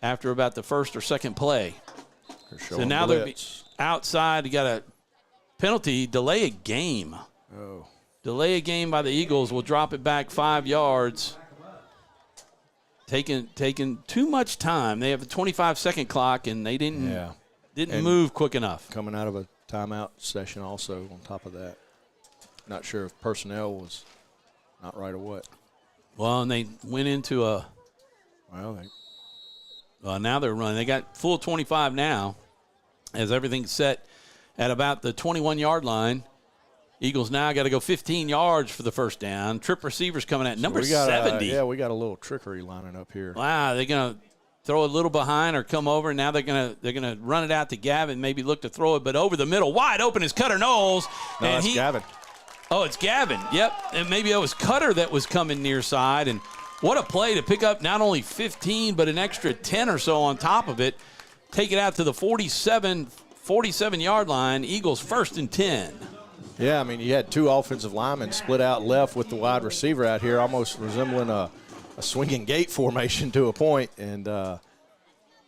after about the first or second play. So now they'll be outside. You got a penalty, delay a game. Oh. Delay a game by the Eagles will drop it back 5 yards. Taking too much time. They have a 25-second clock, and they didn't move quick enough. Coming out of a timeout session also on top of that. Not sure if personnel was not right or what. Well, and they went into a – now they're running. They got full 25 now as everything's set at about the 21-yard line. Eagles now got to go 15 yards for the first down. Trip receivers coming at number 70. We got a little trickery lining up here. Wow, they're going to throw a little behind or come over. Now they're gonna run it out to Gavin, maybe look to throw it, but over the middle. Wide open is Cutter Knowles. No, and that's Gavin. Oh, it's Gavin. Yep, and maybe it was Cutter that was coming near side. And what a play to pick up not only 15, but an extra 10 or so on top of it. Take it out to the 47-yard line. Eagles 1st and 10. Yeah, I mean, you had two offensive linemen split out left with the wide receiver out here, almost resembling a swinging gate formation to a point. And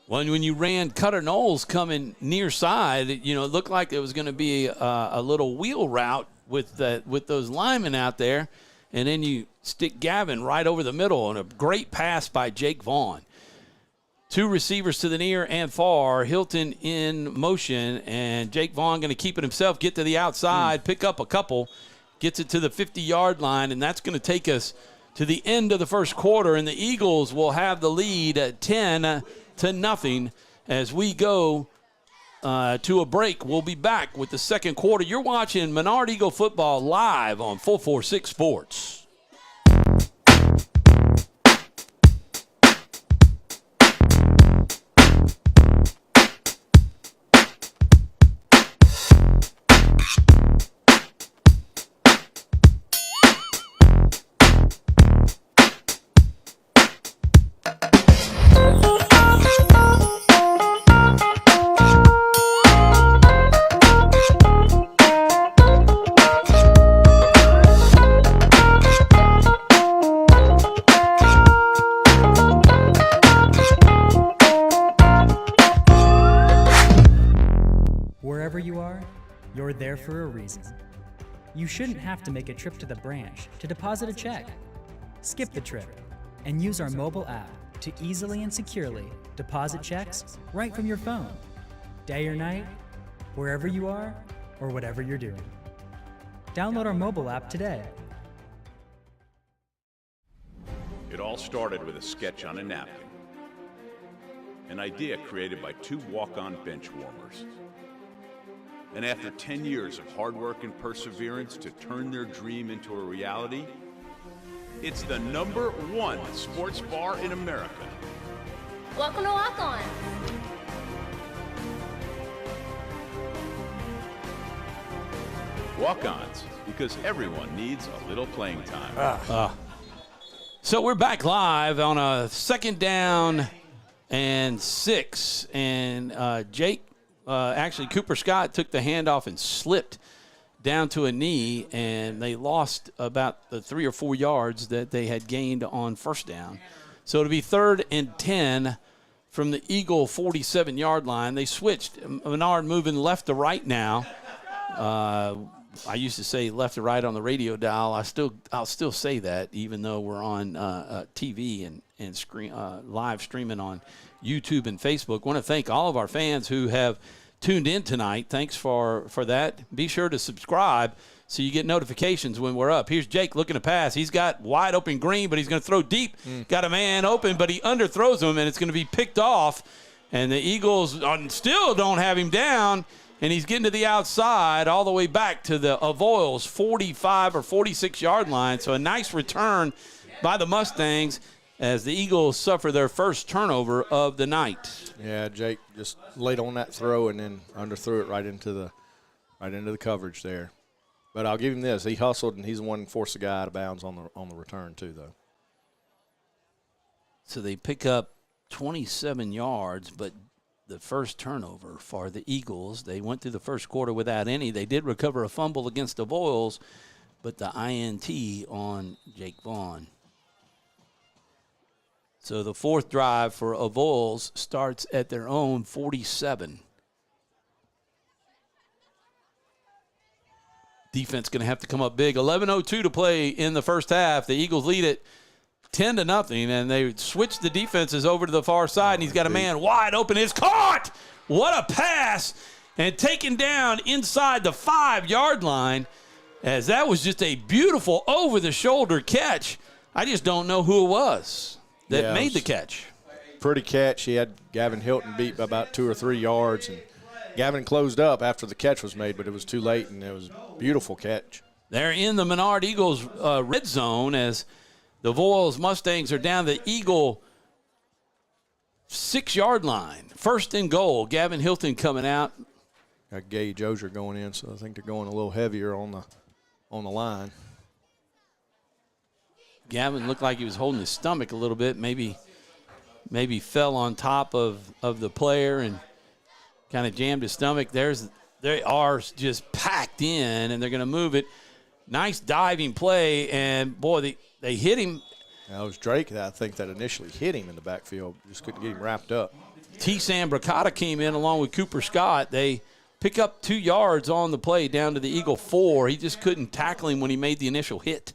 when you ran Cutter Knowles coming near side, it looked like it was going to be a little wheel route with those linemen out there. And then you stick Gavin right over the middle, and a great pass by Jake Vaughn. Two receivers to the near and far. Hilton in motion, and Jake Vaughn going to keep it himself, get to the outside, pick up a couple, gets it to the 50-yard line, and that's going to take us to the end of the first quarter, and the Eagles will have the lead at 10-0 as we go to a break. We'll be back with the second quarter. You're watching Menard Eagle football live on 446 Sports. There for a reason. You shouldn't have to make a trip to the branch to deposit a check. Skip the trip and use our mobile app to easily and securely deposit checks right from your phone, day or night, wherever you are or whatever you're doing. Download our mobile app today. It all started with a sketch on a napkin, an idea created by two walk-on bench warmers. And after 10 years of hard work and perseverance to turn their dream into a reality, it's the #1 sports bar in America. Welcome to Walk On. Walk-ons, because everyone needs a little playing time. So we're back live on a 2nd down and 6, and Jake. Actually, Cooper Scott took the handoff and slipped down to a knee, and they lost about the 3 or 4 yards that they had gained on first down. So it'll be 3rd and 10 from the Eagle 47-yard line. They switched. Menard moving left to right now. I used to say left to right on the radio dial. I'll still say that, even though we're on TV and screen live streaming on YouTube and Facebook. Want to thank all of our fans who have tuned in tonight. Thanks for that. Be sure to subscribe so you get notifications when we're up. Here's Jake looking to pass. He's got wide open green, but he's going to throw deep. Got a man open, but he underthrows him, and it's going to be picked off. And the Eagles still don't have him down, and he's getting to the outside all the way back to the Avoyelles 45 or 46-yard line. So a nice return by the Mustangs as the Eagles suffer their first turnover of the night. Yeah, Jake just laid on that throw and then underthrew it right into the coverage there. But I'll give him this: he hustled, and he's the one who forced the guy out of bounds on the return too, though. So they pick up 27 yards, but the first turnover for the Eagles. They went through the first quarter without any. They did recover a fumble against the Avoyelles, but the INT on Jake Vaughn. So the fourth drive for Avoyelles starts at their own 47. Defense going to have to come up big. 11:02 to play in the first half. The Eagles lead it 10-0, and they switch the defenses over to the far side, and he's got a man wide open. It's caught! What a pass! And taken down inside the 5-yard line, as that was just a beautiful over-the-shoulder catch. I just don't know who it was that made the catch. Pretty catch. He had Gavin Hilton beat by about 2 or 3 yards, and Gavin closed up after the catch was made, but it was too late, and it was a beautiful catch. They're in the Menard Eagles red zone as the Avoyelles Mustangs are down the Eagle 6-yard line. First and goal. Gavin Hilton coming out. Got Gage Ozier going in, so I think they're going a little heavier on the line. Gavin looked like he was holding his stomach a little bit. Maybe fell on top of the player and kind of jammed his stomach. They are just packed in, and they're going to move it. Nice diving play, and, boy, they hit him. That was Drake, I think, that initially hit him in the backfield. Just couldn't get him wrapped up. T. Sam Bracata came in along with Cooper Scott. They pick up 2 yards on the play down to the Eagle 4. He just couldn't tackle him when he made the initial hit.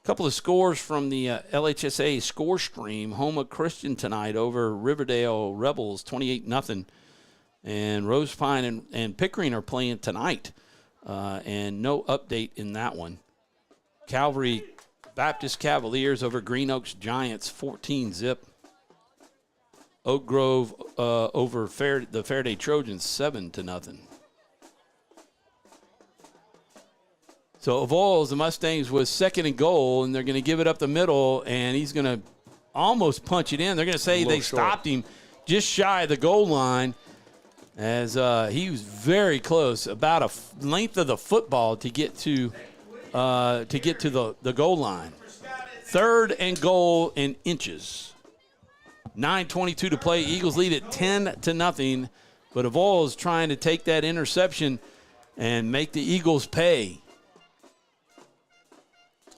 A couple of scores from the LHSA score stream. Houma Christian tonight over Riverdale Rebels, 28-0. And Rose Pine and Pickering are playing tonight. And no update in that one. Calvary Baptist Cavaliers over Green Oaks Giants, 14-0. Oak Grove over the Faraday Trojans, 7-0. So Avoyelles, the Mustangs, was second and goal, and they're going to give it up the middle, and he's going to almost punch it in. They're going to say they stopped him just shy of the goal line, as he was very close, about a length of the football to get to the goal line. Third and goal in inches. 9:22 to play. Eagles lead it 10-0, but Avoyelles trying to take that interception and make the Eagles pay.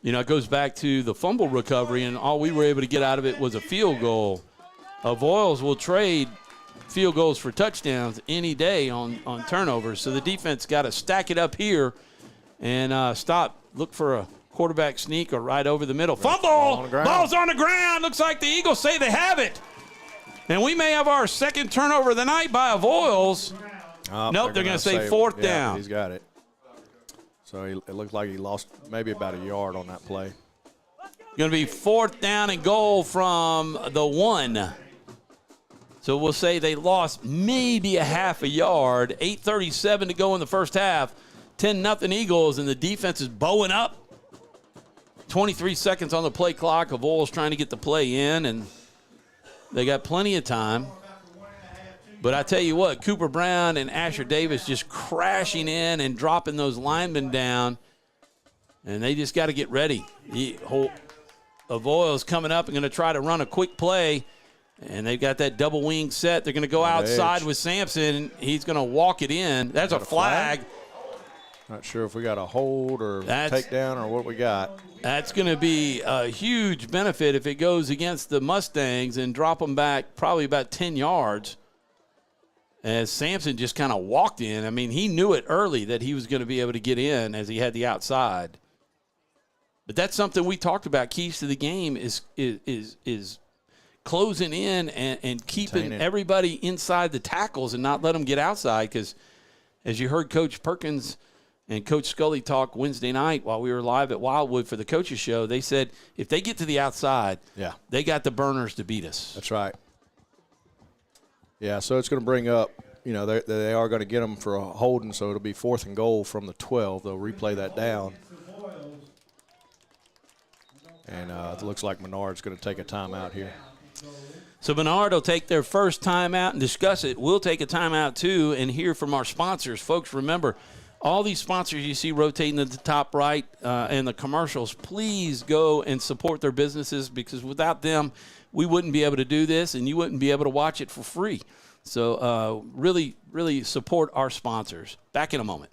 You know, it goes back to the fumble recovery, and all we were able to get out of it was a field goal. Avoyelles will trade field goals for touchdowns any day on turnovers, so the defense got to stack it up here and look for a quarterback sneak or right over the middle. Fumble! Ball's on the ground. Looks like the Eagles say they have it. And we may have our second turnover of the night by Avoyelles. Nope, they're going to say fourth down. He's got it. So it looked like he lost maybe about a yard on that play. Going to be fourth down and goal from the 1. So we'll say they lost maybe a half a yard. 8:37 to go in the first half. 10-0 Eagles, and the defense is bowing up. 23 seconds on the play clock. Avoyelles trying to get the play in, and they got plenty of time. But I tell you what, Cooper Brown and Asher Davis just crashing in and dropping those linemen down, and they just got to get ready. Avoyelles coming up and going to try to run a quick play, and they've got that double wing set. They're going to go outside with Sampson. He's going to walk it in. That's a flag. Not sure if we got a hold or takedown or what we got. That's going to be a huge benefit if it goes against the Mustangs and drop them back probably about 10 yards. As Sampson just kind of walked in. I mean, he knew it early that he was going to be able to get in as he had the outside. But that's something we talked about. Keys to the game is closing in and keeping everybody inside the tackles and not let them get outside. Because as you heard Coach Perkins and Coach Scully talk Wednesday night while we were live at Wildwood for the coaches show, they said if they get to the outside, they got the burners to beat us. That's right. Yeah, so it's going to bring up, they are going to get them for a holding, so it'll be fourth and goal from the 12. They'll replay that down. And it looks like Menard's going to take a timeout here. So Menard will take their first timeout and discuss it. We'll take a timeout, too, and hear from our sponsors. Folks, remember, all these sponsors you see rotating at the top right and the commercials, please go and support their businesses, because without them, we wouldn't be able to do this, and you wouldn't be able to watch it for free. So really, really support our sponsors. Back in a moment.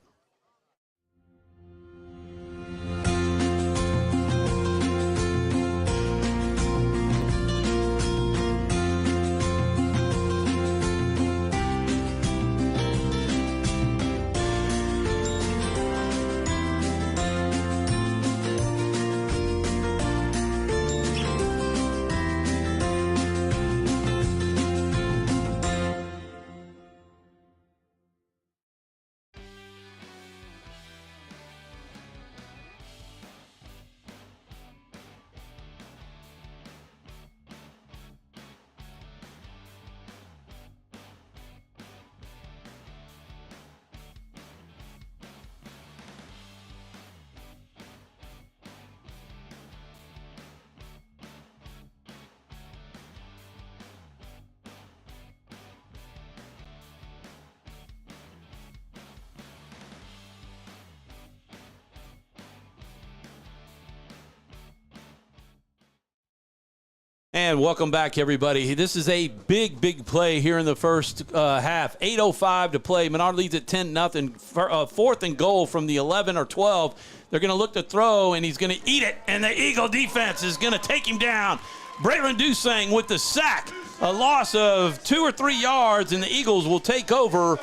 And welcome back, everybody. This is a big, big play here in the first half. 8:05 to play. Menard leads at 10-0. Fourth and goal from the 11 or 12. They're going to look to throw, and he's going to eat it. And the Eagle defense is going to take him down. Braylon Dusang with the sack. A loss of 2 or 3 yards, and the Eagles will take over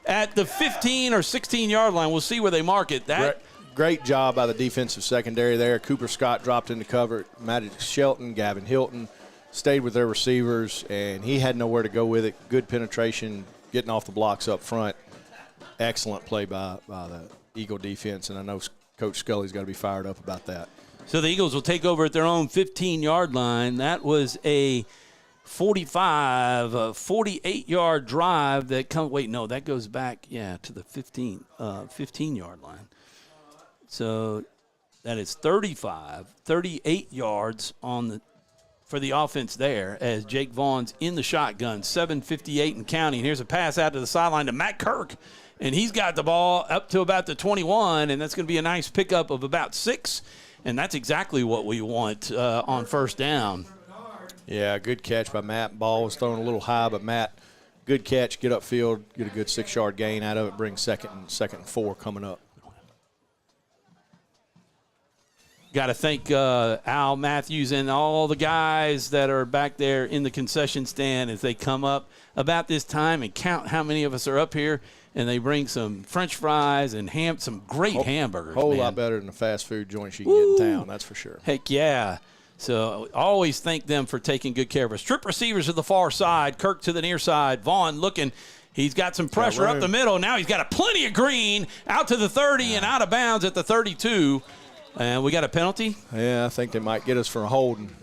at the 15 or 16-yard line. We'll see where they mark it. Great job by the defensive secondary there. Cooper Scott dropped into cover. Matty Shelton, Gavin Hilton stayed with their receivers, and he had nowhere to go with it. Good penetration, getting off the blocks up front. Excellent play by the Eagle defense, and I know Coach Scully's got to be fired up about that. So the Eagles will take over at their own 15-yard line. That was a 48-yard drive that comes – wait, no, that goes back, to the 15-yard line. So that is 38 yards for the offense there as Jake Vaughn's in the shotgun, 7:58 and counting. Here's a pass out to the sideline to Matt Kirk, and he's got the ball up to about the 21, and that's going to be a nice pickup of about 6, and that's exactly what we want on first down. Yeah, good catch by Matt. Ball was thrown a little high, but Matt, good catch, get upfield, get a good 6-yard gain out of it, bring second and 4 coming up. Got to thank Al Matthews and all the guys that are back there in the concession stand as they come up about this time and count how many of us are up here, and they bring some French fries and some great hamburgers. Whole lot better than the fast food joints you can get in town, that's for sure. Heck yeah. So always thank them for taking good care of us. Strip receivers to the far side, Kirk to the near side, Vaughn looking. He's got some pressure up the middle. Now he's got plenty of green out to the 30 and out of bounds at the 32. And we got a penalty? Yeah, I think they might get us for a holding.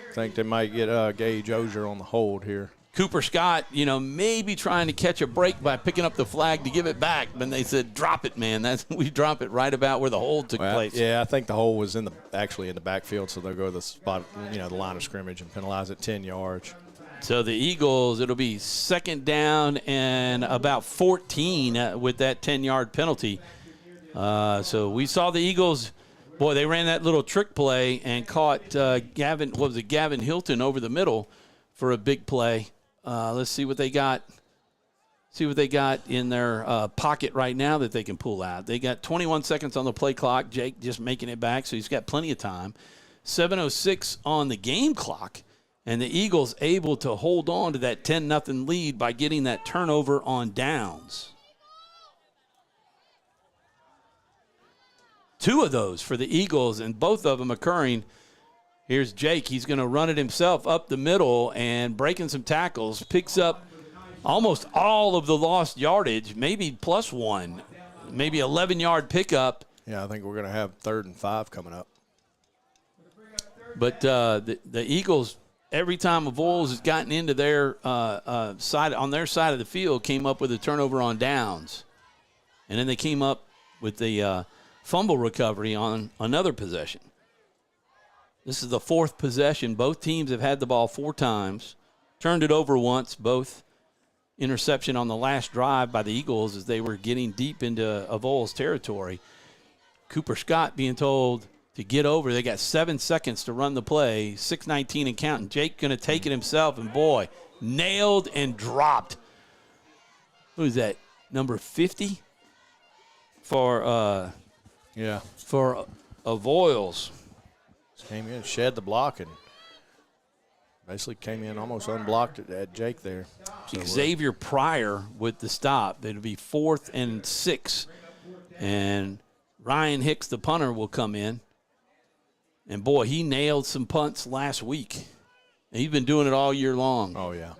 I think they might get Gage Ozier on the hold here. Cooper Scott, maybe trying to catch a break by picking up the flag to give it back. But they said, drop it, man. We drop it right about where the hold took place. Yeah, I think the hold was actually in the backfield, so they'll go to the spot, the line of scrimmage and penalize it 10 yards. So the Eagles, it'll be second down and about 14 with that 10-yard penalty. So we saw the Eagles. Boy, they ran that little trick play and caught Gavin Hilton over the middle for a big play. Let's see what they got. See what they got in their pocket right now that they can pull out. They got 21 seconds on the play clock. Jake just making it back, so he's got plenty of time. 7:06 on the game clock, and the Eagles able to hold on to that 10-0 lead by getting that turnover on downs. 2 of those for the Eagles, and both of them occurring. Here's Jake. He's going to run it himself up the middle and breaking some tackles. Picks up almost all of the lost yardage, maybe plus 1, maybe 11-yard pickup. Yeah, I think we're going to have 3rd and 5 coming up. But the Eagles, every time Avoyelles has gotten into their side on their side of the field, came up with a turnover on downs. And then they came up with the fumble recovery on another possession. This is the 4th possession. Both teams have had the ball 4 times, turned it over once, both interception on the last drive by the Eagles as they were getting deep into Avoyelles territory. Cooper Scott being told to get over. They got 7 seconds to run the play, 6:19 and counting. Jake going to take it himself, and, boy, nailed and dropped. Who's that, number 50 for Avoyelles? Came in, shed the block, and basically came in almost unblocked at Jake there. So Xavier Pryor with the stop. It'll be 4th and 6. And Ryan Hicks, the punter, will come in. And, boy, he nailed some punts last week. And he's been doing it all year long. Oh, yeah.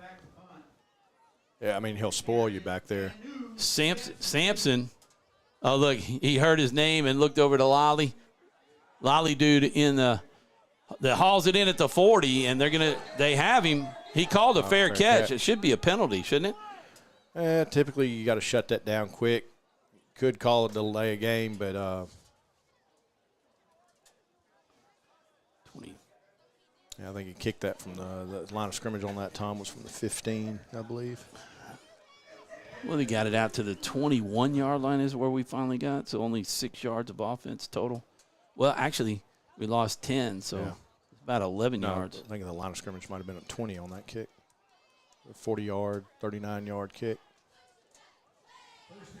Yeah, I mean, he'll spoil you back there. Sampson, oh, look, he heard his name and looked over to Lolly. Lolly dude in the hauls it in at the 40, and they have him. He called a fair catch. It should be a penalty, shouldn't it? Typically, you got to shut that down quick. Could call it delay a game, but 20. Yeah, I think he kicked that from the line of scrimmage on that time was from the 15, I believe. Well, they got it out to the 21-yard line is where we finally got, so only 6 yards of offense total. Well, actually, we lost 10, so it's about 11 yards. I think the line of scrimmage might have been a 20 on that kick. A 40-yard, 39-yard kick.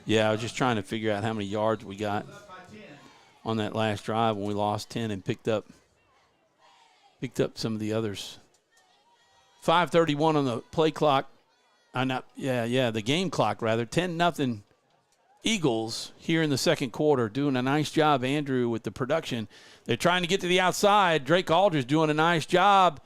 Yeah, I was just trying to figure out how many yards we got on that last drive when we lost 10 and picked up some of the others. 5:31 on the play clock. The game clock, rather. 10-0 Eagles here in the second quarter, doing a nice job, Andrew, with the production. They're trying to get to the outside. Drake Aldridge doing a nice job.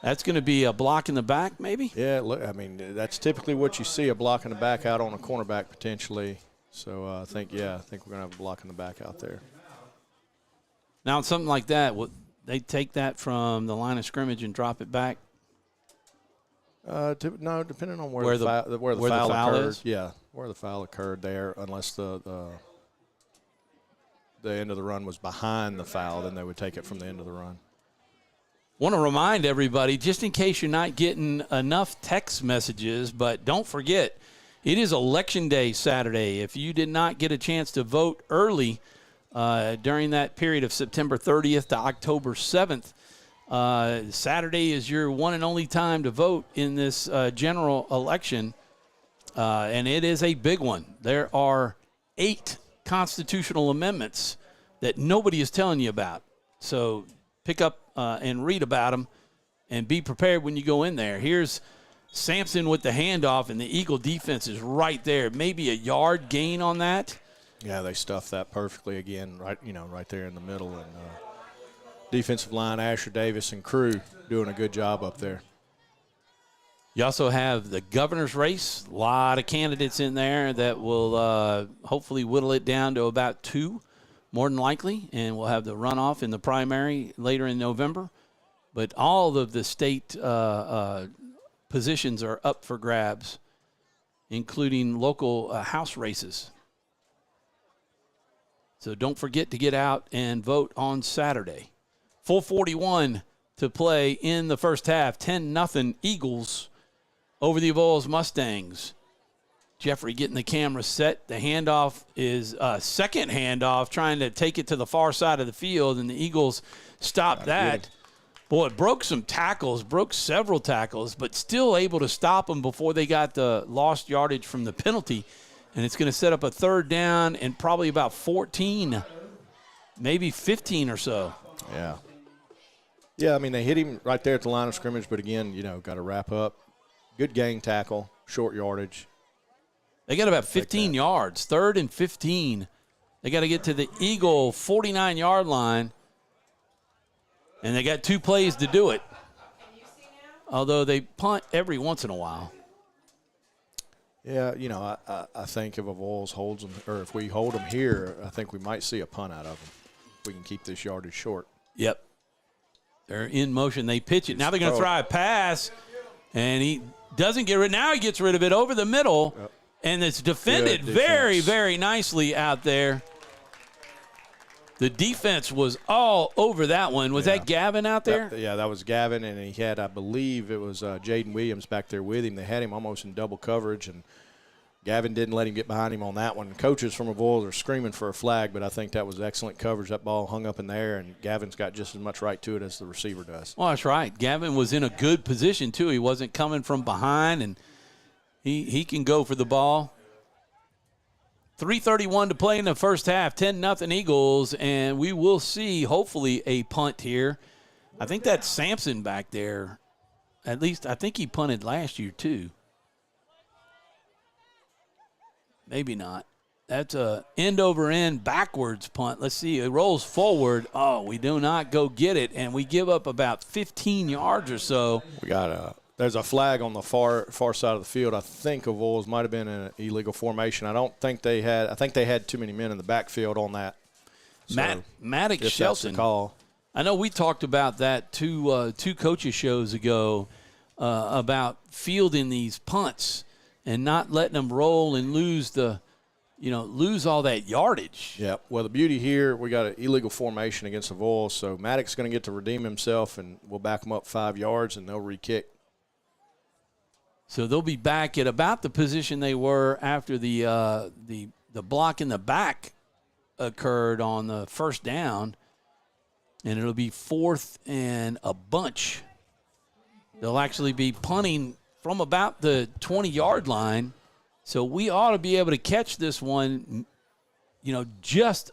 That's going to be a block in the back, maybe? Yeah, look, I mean, that's typically what you see, a block in the back out on a cornerback potentially. So I think we're going to have a block in the back out there. Now, something like that, they take that from the line of scrimmage and drop it back? No, depending on where the foul occurred. Is? Yeah, where the foul occurred there, unless the end of the run was behind the foul, then they would take it from the end of the run. Want to remind everybody, just in case you're not getting enough text messages, but don't forget, it is Election Day Saturday. If you did not get a chance to vote early during that period of September 30th to October 7th, Saturday is your one and only time to vote in this general election, and it is a big one. There are 8 constitutional amendments that nobody is telling you about. So pick up and read about them and be prepared when you go in there. Here's Sampson with the handoff, and the Eagle defense is right there. Maybe a yard gain on that. Yeah, they stuffed that perfectly again, right there in the middle. And defensive line, Asher Davis and crew doing a good job up there. You also have the governor's race. A lot of candidates in there that will hopefully whittle it down to about 2, more than likely, and we'll have the runoff in the primary later in November. But all of the state positions are up for grabs, including local House races. So don't forget to get out and vote on Saturday. 4:41 to play in the first half. 10-0 Eagles over the Avoyelles Mustangs. Jeffrey getting the camera set. The handoff is a second handoff, trying to take it to the far side of the field, and the Eagles stopped that. Boy, it broke some tackles, broke several tackles, but still able to stop them before they got the lost yardage from the penalty. And it's going to set up a third down and probably about 14, maybe 15 or so. Yeah. Yeah, I mean, they hit him right there at the line of scrimmage, but again, got to wrap up. Good gang tackle, short yardage. They got about 15 yards, 3rd and 15. They got to get to the Eagle 49-yard line, and they got 2 plays to do it. Although they punt every once in a while. Yeah, I think if Avoyelles holds them, or if we hold them here, I think we might see a punt out of them. If we can keep this yardage short. Yep. They're in motion. They pitch it. Now they're going to try a pass, and he doesn't get rid. Now he gets rid of it over the middle, and it's defended very, very nicely out there. The defense was all over that one. Was that Gavin out there? That was Gavin, and he had, I believe it was Jaden Williams back there with him. They had him almost in double coverage, and Gavin didn't let him get behind him on that one. Coaches from Avoyelles are screaming for a flag, but I think that was excellent coverage. That ball hung up in the air, and Gavin's got just as much right to it as the receiver does. Well, that's right. Gavin was in a good position, too. He wasn't coming from behind, and he can go for the ball. 3:31 to play in the first half, 10-0 Eagles, and we will see, hopefully, a punt here. I think that's Sampson back there. At least I think he punted last year, too. Maybe not. That's a end-over-end backwards punt. Let's see. It rolls forward. Oh, we do not go get it, and we give up about 15 yards or so. We got there's a flag on the far side of the field. I think Avoyelles might have been in an illegal formation. I think they had too many men in the backfield on that. So Maddox Shelton. That's the call. I know we talked about that two coaches shows ago about fielding these punts and not letting them roll and lose all that yardage. Yeah. Well, the beauty here, we got an illegal formation against Avoyelles, so Maddox is going to get to redeem himself, and we'll back them up 5 yards, and they'll re-kick. So they'll be back at about the position they were after the block in the back occurred on the first down, and it'll be 4th and a bunch. They'll actually be punting from about the 20-yard line, so we ought to be able to catch this one, just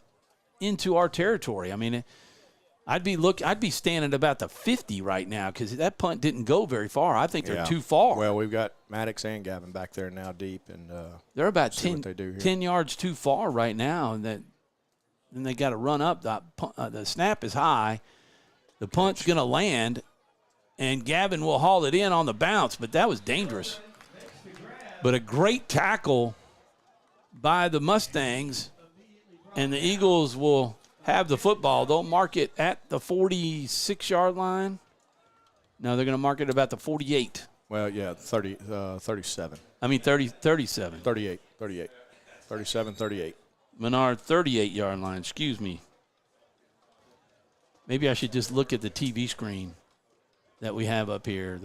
into our territory. I mean, I'd be standing at about the 50 right now because that punt didn't go very far. I think they're too far. Well, we've got Maddox and Gavin back there now deep, and they're about 10 yards too far right now, and then they got to run up. The snap is high. The punt's going to land, and Gavin will haul it in on the bounce, but that was dangerous. But a great tackle by the Mustangs, and the Eagles will have the football. They'll mark it at the 46-yard line. No, they're going to mark it about the 48. Well, yeah, 37. I mean 37. 38. 37, 38. Menard, 38-yard line. Excuse me. Maybe I should just look at the TV screen that we have up here,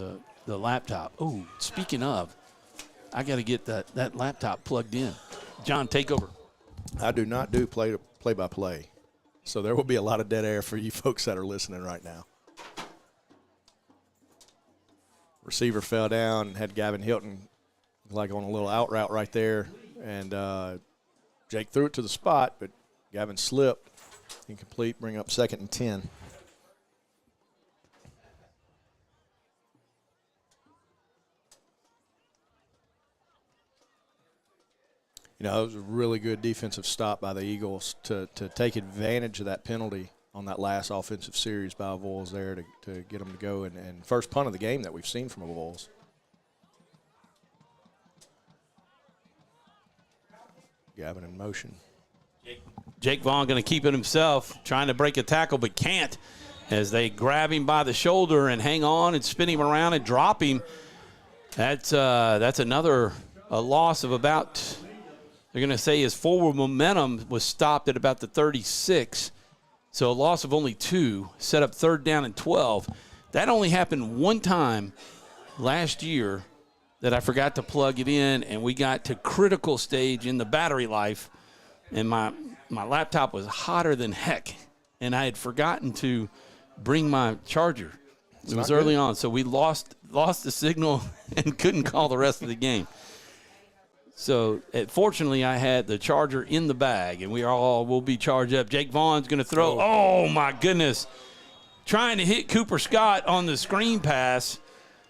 the laptop. Oh, speaking of, I got to get that laptop plugged in. John, take over. I do not do play-by-play, so there will be a lot of dead air for you folks that are listening right now. Receiver fell down and had Gavin Hilton like on a little out route right there, and Jake threw it to the spot, but Gavin slipped. Incomplete, bring up 2nd and 10. It was a really good defensive stop by the Eagles to take advantage of that penalty on that last offensive series by Avoyelles there to get them to go. And first punt of the game that we've seen from Avoyelles. Gavin in motion. Jake Vaughn going to keep it himself, trying to break a tackle, but can't as they grab him by the shoulder and hang on and spin him around and drop him. That's another loss of about – they're going to say his forward momentum was stopped at about the 36. So a loss of only 2, set up 3rd down and 12. That only happened one time last year that I forgot to plug it in, and we got to critical stage in the battery life, and my laptop was hotter than heck, and I had forgotten to bring my charger. It was early on, so we lost the signal and couldn't call the rest of the game. So, fortunately, I had the charger in the bag, and we all will be charged up. Jake Vaughn's going to throw. Oh, my goodness. Trying to hit Cooper Scott on the screen pass,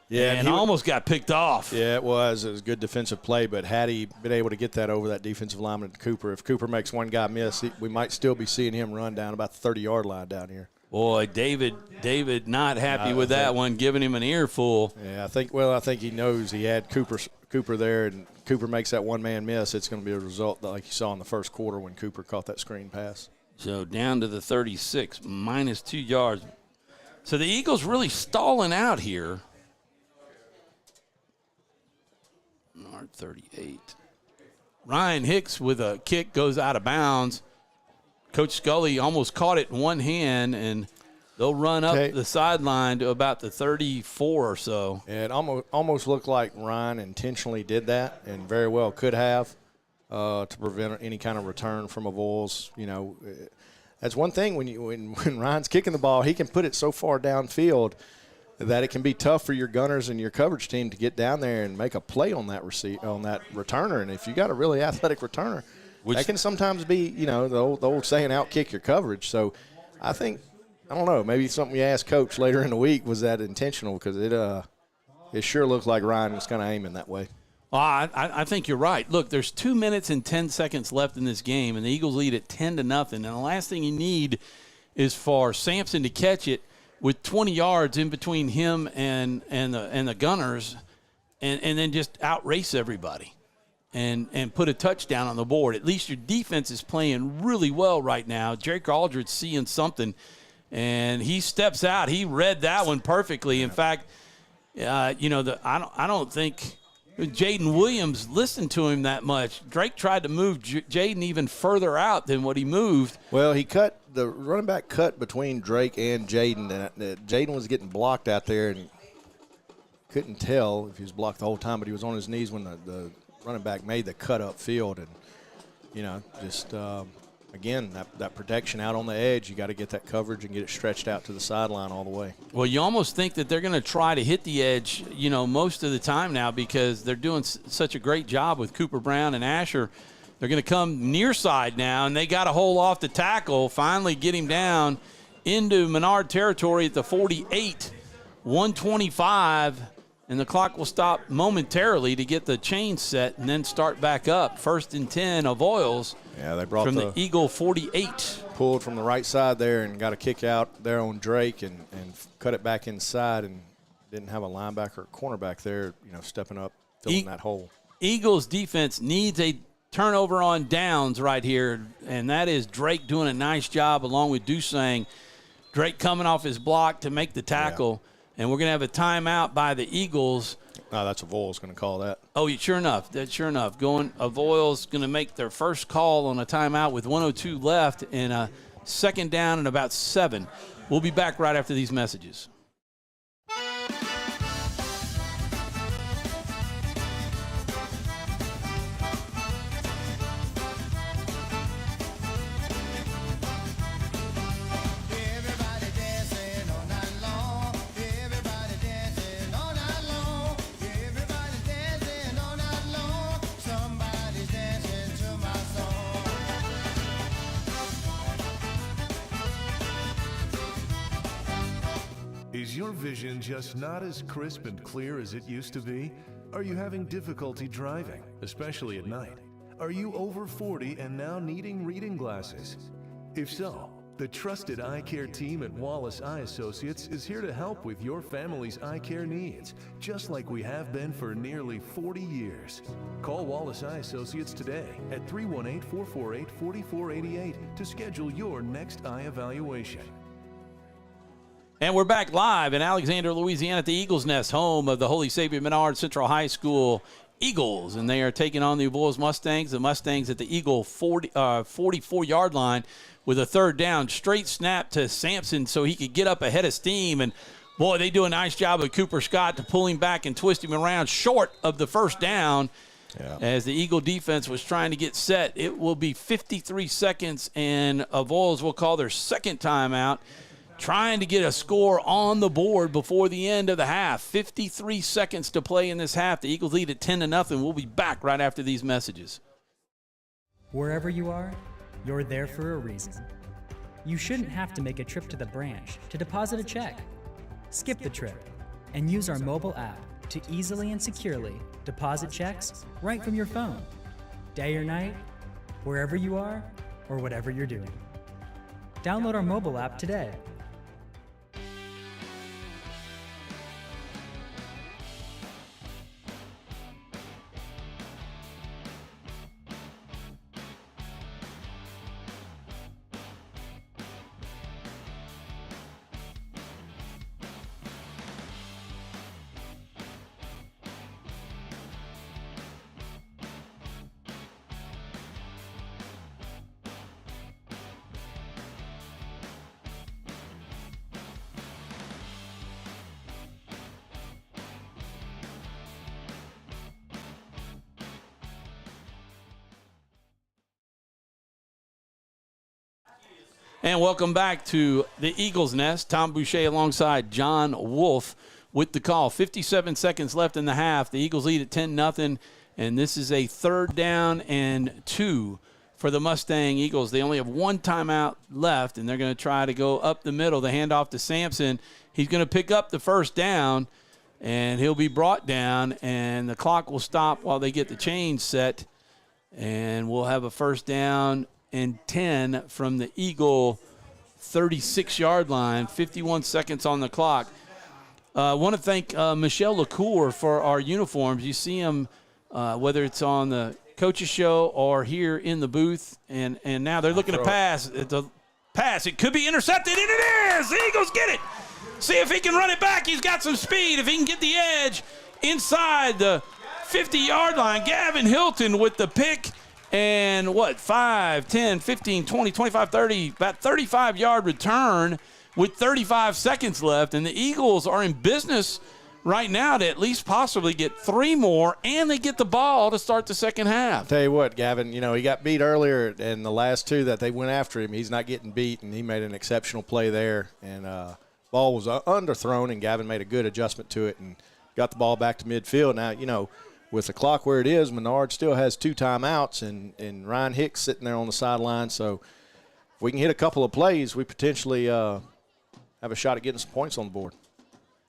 and almost got picked off. Yeah, it was. It was a good defensive play, but had he been able to get that over that defensive lineman to Cooper, if Cooper makes one guy miss, we might still be seeing him run down about the 30-yard line down here. Boy, David not happy with that one, giving him an earful. Yeah, I think he knows he had Cooper there, and Cooper makes that one-man miss. It's going to be a result like you saw in the first quarter when Cooper caught that screen pass. So down to the 36, minus 2 yards. So the Eagles really stalling out here. 38. Ryan Hicks with a kick goes out of bounds. Coach Scully almost caught it in one hand, and They'll run up the sideline to about the 34 or so. It almost looked like Ryan intentionally did that, and very well could have, to prevent any kind of return from Avoyelles. You know, that's one thing when Ryan's kicking the ball, he can put it so far downfield that it can be tough for your gunners and your coverage team to get down there and make a play on that returner. And if you got a really athletic returner, that can sometimes be, you know, the old saying, outkick your coverage. So I think, I don't know, maybe something you ask Coach later in the week, was that intentional? Because it sure looked like Ryan was kind of aiming that way. Well, I think you're right. Look, there's 2 minutes and 10 seconds left in this game, and the Eagles lead at 10-0. And the last thing you need is for Sampson to catch it with 20 yards in between him and the gunners, and then just outrace everybody and put a touchdown on the board. At least your defense is playing really well right now. Jake Aldridge seeing something, and he steps out. He read that one perfectly. In fact, I don't think Jaden Williams listened to him that much. Drake tried to move Jaden even further out than what he moved. Well, the running back cut between Drake and Jaden, and Jaden was getting blocked out there and couldn't tell if he was blocked the whole time, but he was on his knees when the running back made the cut up field. And, you know, just, again, that protection out on the edge, you got to get that coverage and get it stretched out to the sideline all the way. Well, you almost think that they're going to try to hit the edge, you know, most of the time now, because they're doing such a great job with Cooper Brown and Asher. They're going to come near side now, and they got to hold off the tackle, finally get him down into Menard territory at the 48, 125, and the clock will stop momentarily to get the chain set and then start back up. 1st and 10 of Avoyelles. Yeah, they brought from the Eagle 48. Pulled from the right side there and got a kick out there on Drake and cut it back inside, and didn't have a linebacker or cornerback there, you know, stepping up, filling that hole. Eagles defense needs a turnover on downs right here, and that is Drake doing a nice job along with Dusang. Drake coming off his block to make the tackle, and we're going to have a timeout by the Eagles. No, that's Avoyelles going to call that. Oh, sure enough. Avoyelles going to make their first call on a timeout with 1:02 left and a 2nd down and about 7. We'll be back right after these messages. Is your vision just not as crisp and clear as it used to be? Are you having difficulty driving, especially at night? Are you over 40 and now needing reading glasses? If so, the trusted eye care team at Wallace Eye Associates is here to help with your family's eye care needs, just like we have been for nearly 40 years. Call Wallace Eye Associates today at 318-448-4488 to schedule your next eye evaluation. And we're back live in Alexander, Louisiana at the Eagles Nest, home of the Holy Savior Menard Central High School Eagles. And they are taking on the Avoyelles Mustangs. The Mustangs at the Eagle 44-yard line with a 3rd down. Straight snap to Sampson so he could get up ahead of steam. And, boy, they do a nice job with Cooper Scott to pull him back and twist him around short of the 1st down. Yeah. As the Eagle defense was trying to get set. It will be 53 seconds, and Avoyelles will call their 2nd timeout, trying to get a score on the board before the end of the half. 53 seconds to play in this half. The Eagles lead at 10-0. We'll be back right after these messages. Wherever you are, you're there for a reason. You shouldn't have to make a trip to the branch to deposit a check. Skip the trip and use our mobile app to easily and securely deposit checks right from your phone. Day or night, wherever you are, or whatever you're doing. Download our mobile app today. And welcome back to the Eagles Nest. Tom Boucher alongside John Wolf with the call. 57 seconds left in the half. The Eagles lead at 10-0, and this is a 3rd down and 2 for the Mustang Eagles. They only have 1 timeout left, and they're going to try to go up the middle. The handoff to Sampson. He's going to pick up the 1st down, and he'll be brought down, and the clock will stop while they get the chains set, and we'll have a 1st down and 10 from the Eagle 36-yard line, 51 seconds on the clock. I want to thank Michelle LaCour for our uniforms. You see them whether it's on the coach's show or here in the booth, and now they're looking to pass. It's a pass. It could be intercepted, and it is! The Eagles get it! See if he can run it back. He's got some speed. If he can get the edge inside the 50-yard line, Gavin Hilton with the pick. And 5, 10, 15, 20, 25, 30, about 35-yard return with 35 seconds left. And the Eagles are in business right now to at least possibly get 3 more, and they get the ball to start the second half. Tell you what, Gavin, he got beat earlier, and the last 2 that they went after him, he's not getting beat, and he made an exceptional play there. And ball was underthrown, and Gavin made a good adjustment to it and got the ball back to midfield. Now, with the clock where it is, Menard still has 2 timeouts, and Ryan Hicks sitting there on the sideline. So if we can hit a couple of plays, we potentially have a shot at getting some points on the board.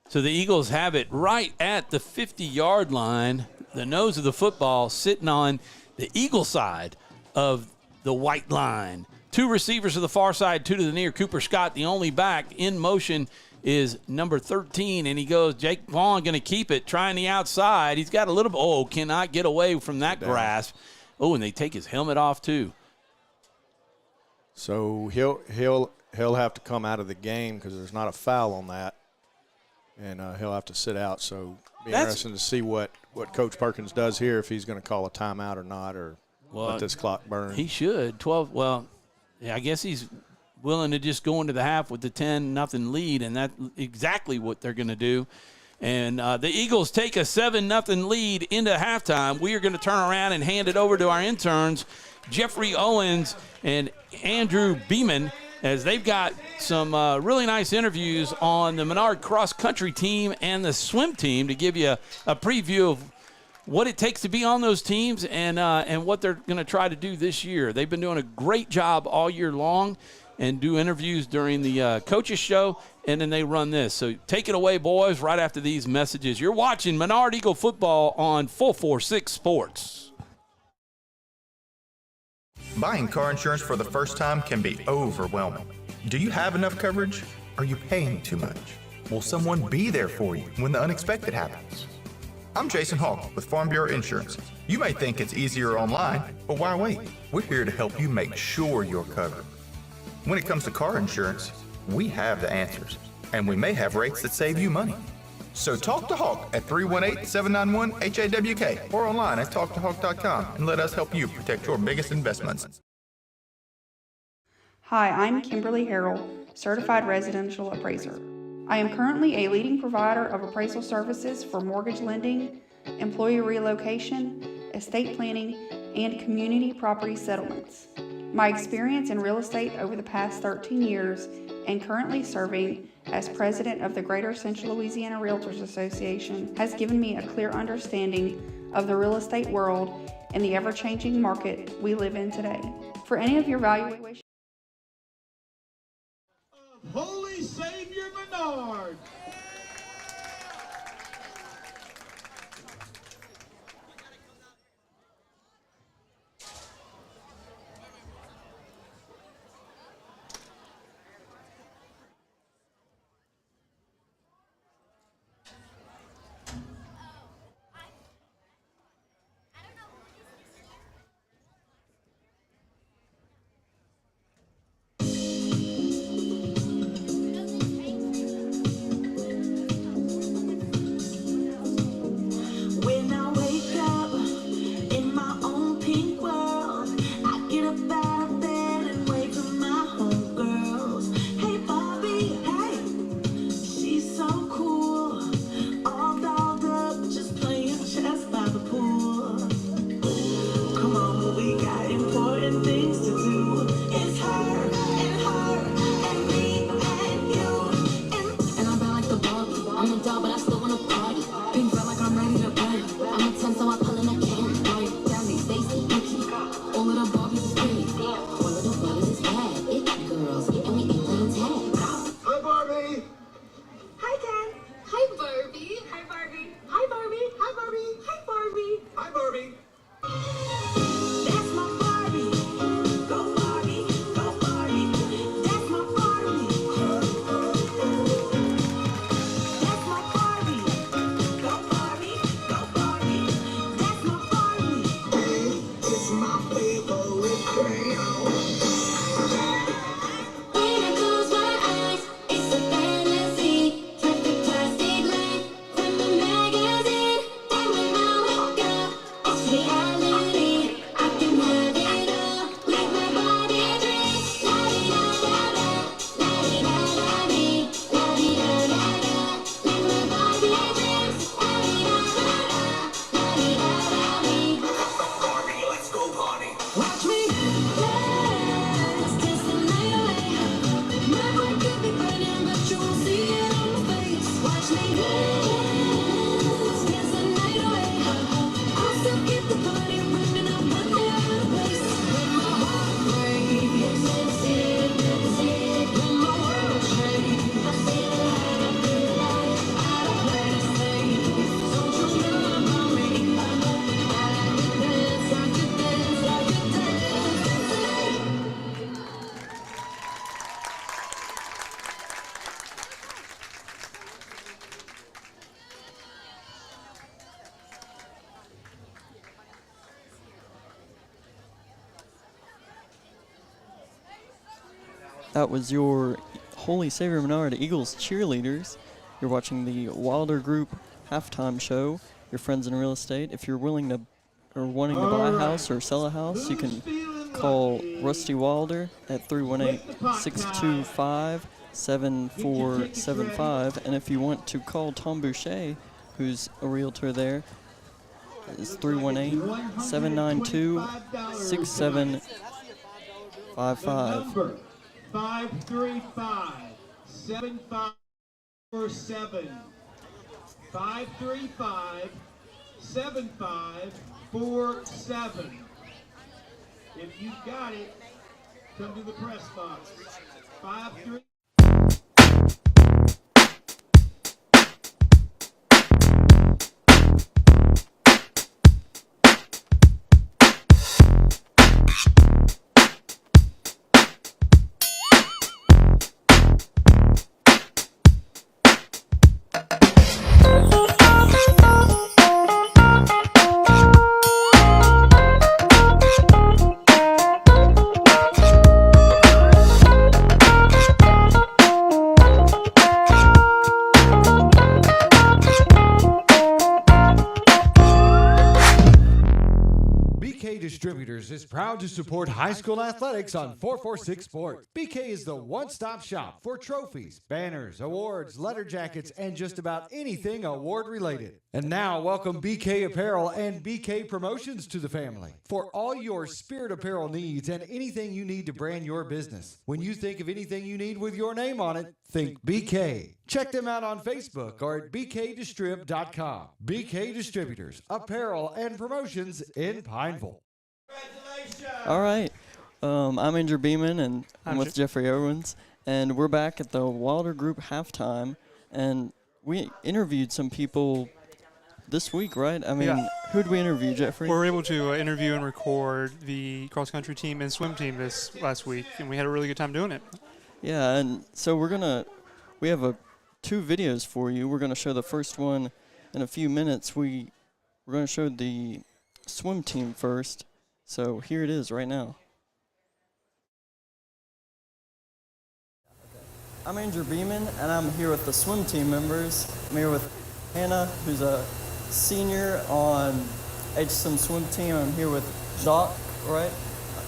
So the Eagles have it right at the 50-yard line, the nose of the football sitting on the Eagle side of the white line. 2 receivers to the far side, 2 to the near. Cooper Scott, the only back in motion, is number 13, and he goes, Jake Vaughn going to keep it, trying the outside. He's got a little, cannot get away from that grasp. Oh, and they take his helmet off too. So he'll have to come out of the game because there's not a foul on that, and he'll have to sit out. So be interesting to see what Coach Perkins does here, if he's going to call a timeout or not, or let this clock burn. He should. 12. Well, yeah, I guess he's willing to just go into the half with the 10-0 lead, and that's exactly what they're going to do. And the Eagles take a 7-0 lead into halftime. We are going to turn around and hand it over to our interns, Jeffrey Owens and Andrew Beeman, as they've got some really nice interviews on the Menard cross-country team and the swim team to give you a preview of what it takes to be on those teams and what they're going to try to do this year. They've been doing a great job all year long, and do interviews during the coaches show, and then they run this. So take it away, boys, right after these messages. You're watching Menard Eagle football on 446 Sports. Buying car insurance for the first time can be overwhelming. Do you have enough coverage? Are you paying too much? Will someone be there for you when the unexpected happens? I'm Jason Hall with Farm Bureau Insurance. You may think it's easier online, but why wait? We're here to help you make sure you're covered. When it comes to car insurance, we have the answers, and we may have rates that save you money. So talk to Hawk at 318-791-HAWK or online at talktohawk.com and let us help you protect your biggest investments. Hi, I'm Kimberly Harrell, Certified Residential Appraiser. I am currently a leading provider of appraisal services for mortgage lending, employee relocation, estate planning, and community property settlements. My experience in real estate over the past 13 years and currently serving as president of the Greater Central Louisiana Realtors Association has given me a clear understanding of the real estate world and the ever-changing market we live in today. For any of your valuation Holy Savior Menard. That was your Holy Savior Menard Eagles cheerleaders. You're watching the Wilder Group halftime show. Your friends in real estate. If you're willing to or wanting to buy a house or sell a house, you can call Rusty Wilder at 318-625-7475. And if you want to call Tom Boucher, who's a realtor there, it's 318-792-6755. Number 535-7547. 535-7547. If you got it, come to the press box. 53. Distributors is proud to support high school athletics on 446 Sports. BK is the one-stop shop for trophies, banners, awards, letter jackets, and just about anything award-related. And now, welcome BK Apparel and BK Promotions to the family for all your spirit apparel needs and anything you need to brand your business. When you think of anything you need with your name on it, think BK. Check them out on Facebook or at bkdistrib.com. BK Distributors, Apparel and Promotions in Pineville. All right. I'm Andrew Beeman, and I'm with Jeffrey Owens, and we're back at the Wilder Group halftime, and we interviewed some people this week, right? I mean, who did we interview, Jeffrey? We were able to interview and record the cross-country team and swim team this last week, and we had a really good time doing it. Yeah, and so we have two videos for you. We're going to show the first one in a few minutes. We're going to show the swim team first. So here it is right now. I'm Andrew Beeman, and I'm here with the swim team members. I'm here with Hannah, who's a senior on HSM swim team. I'm here with Doc, right,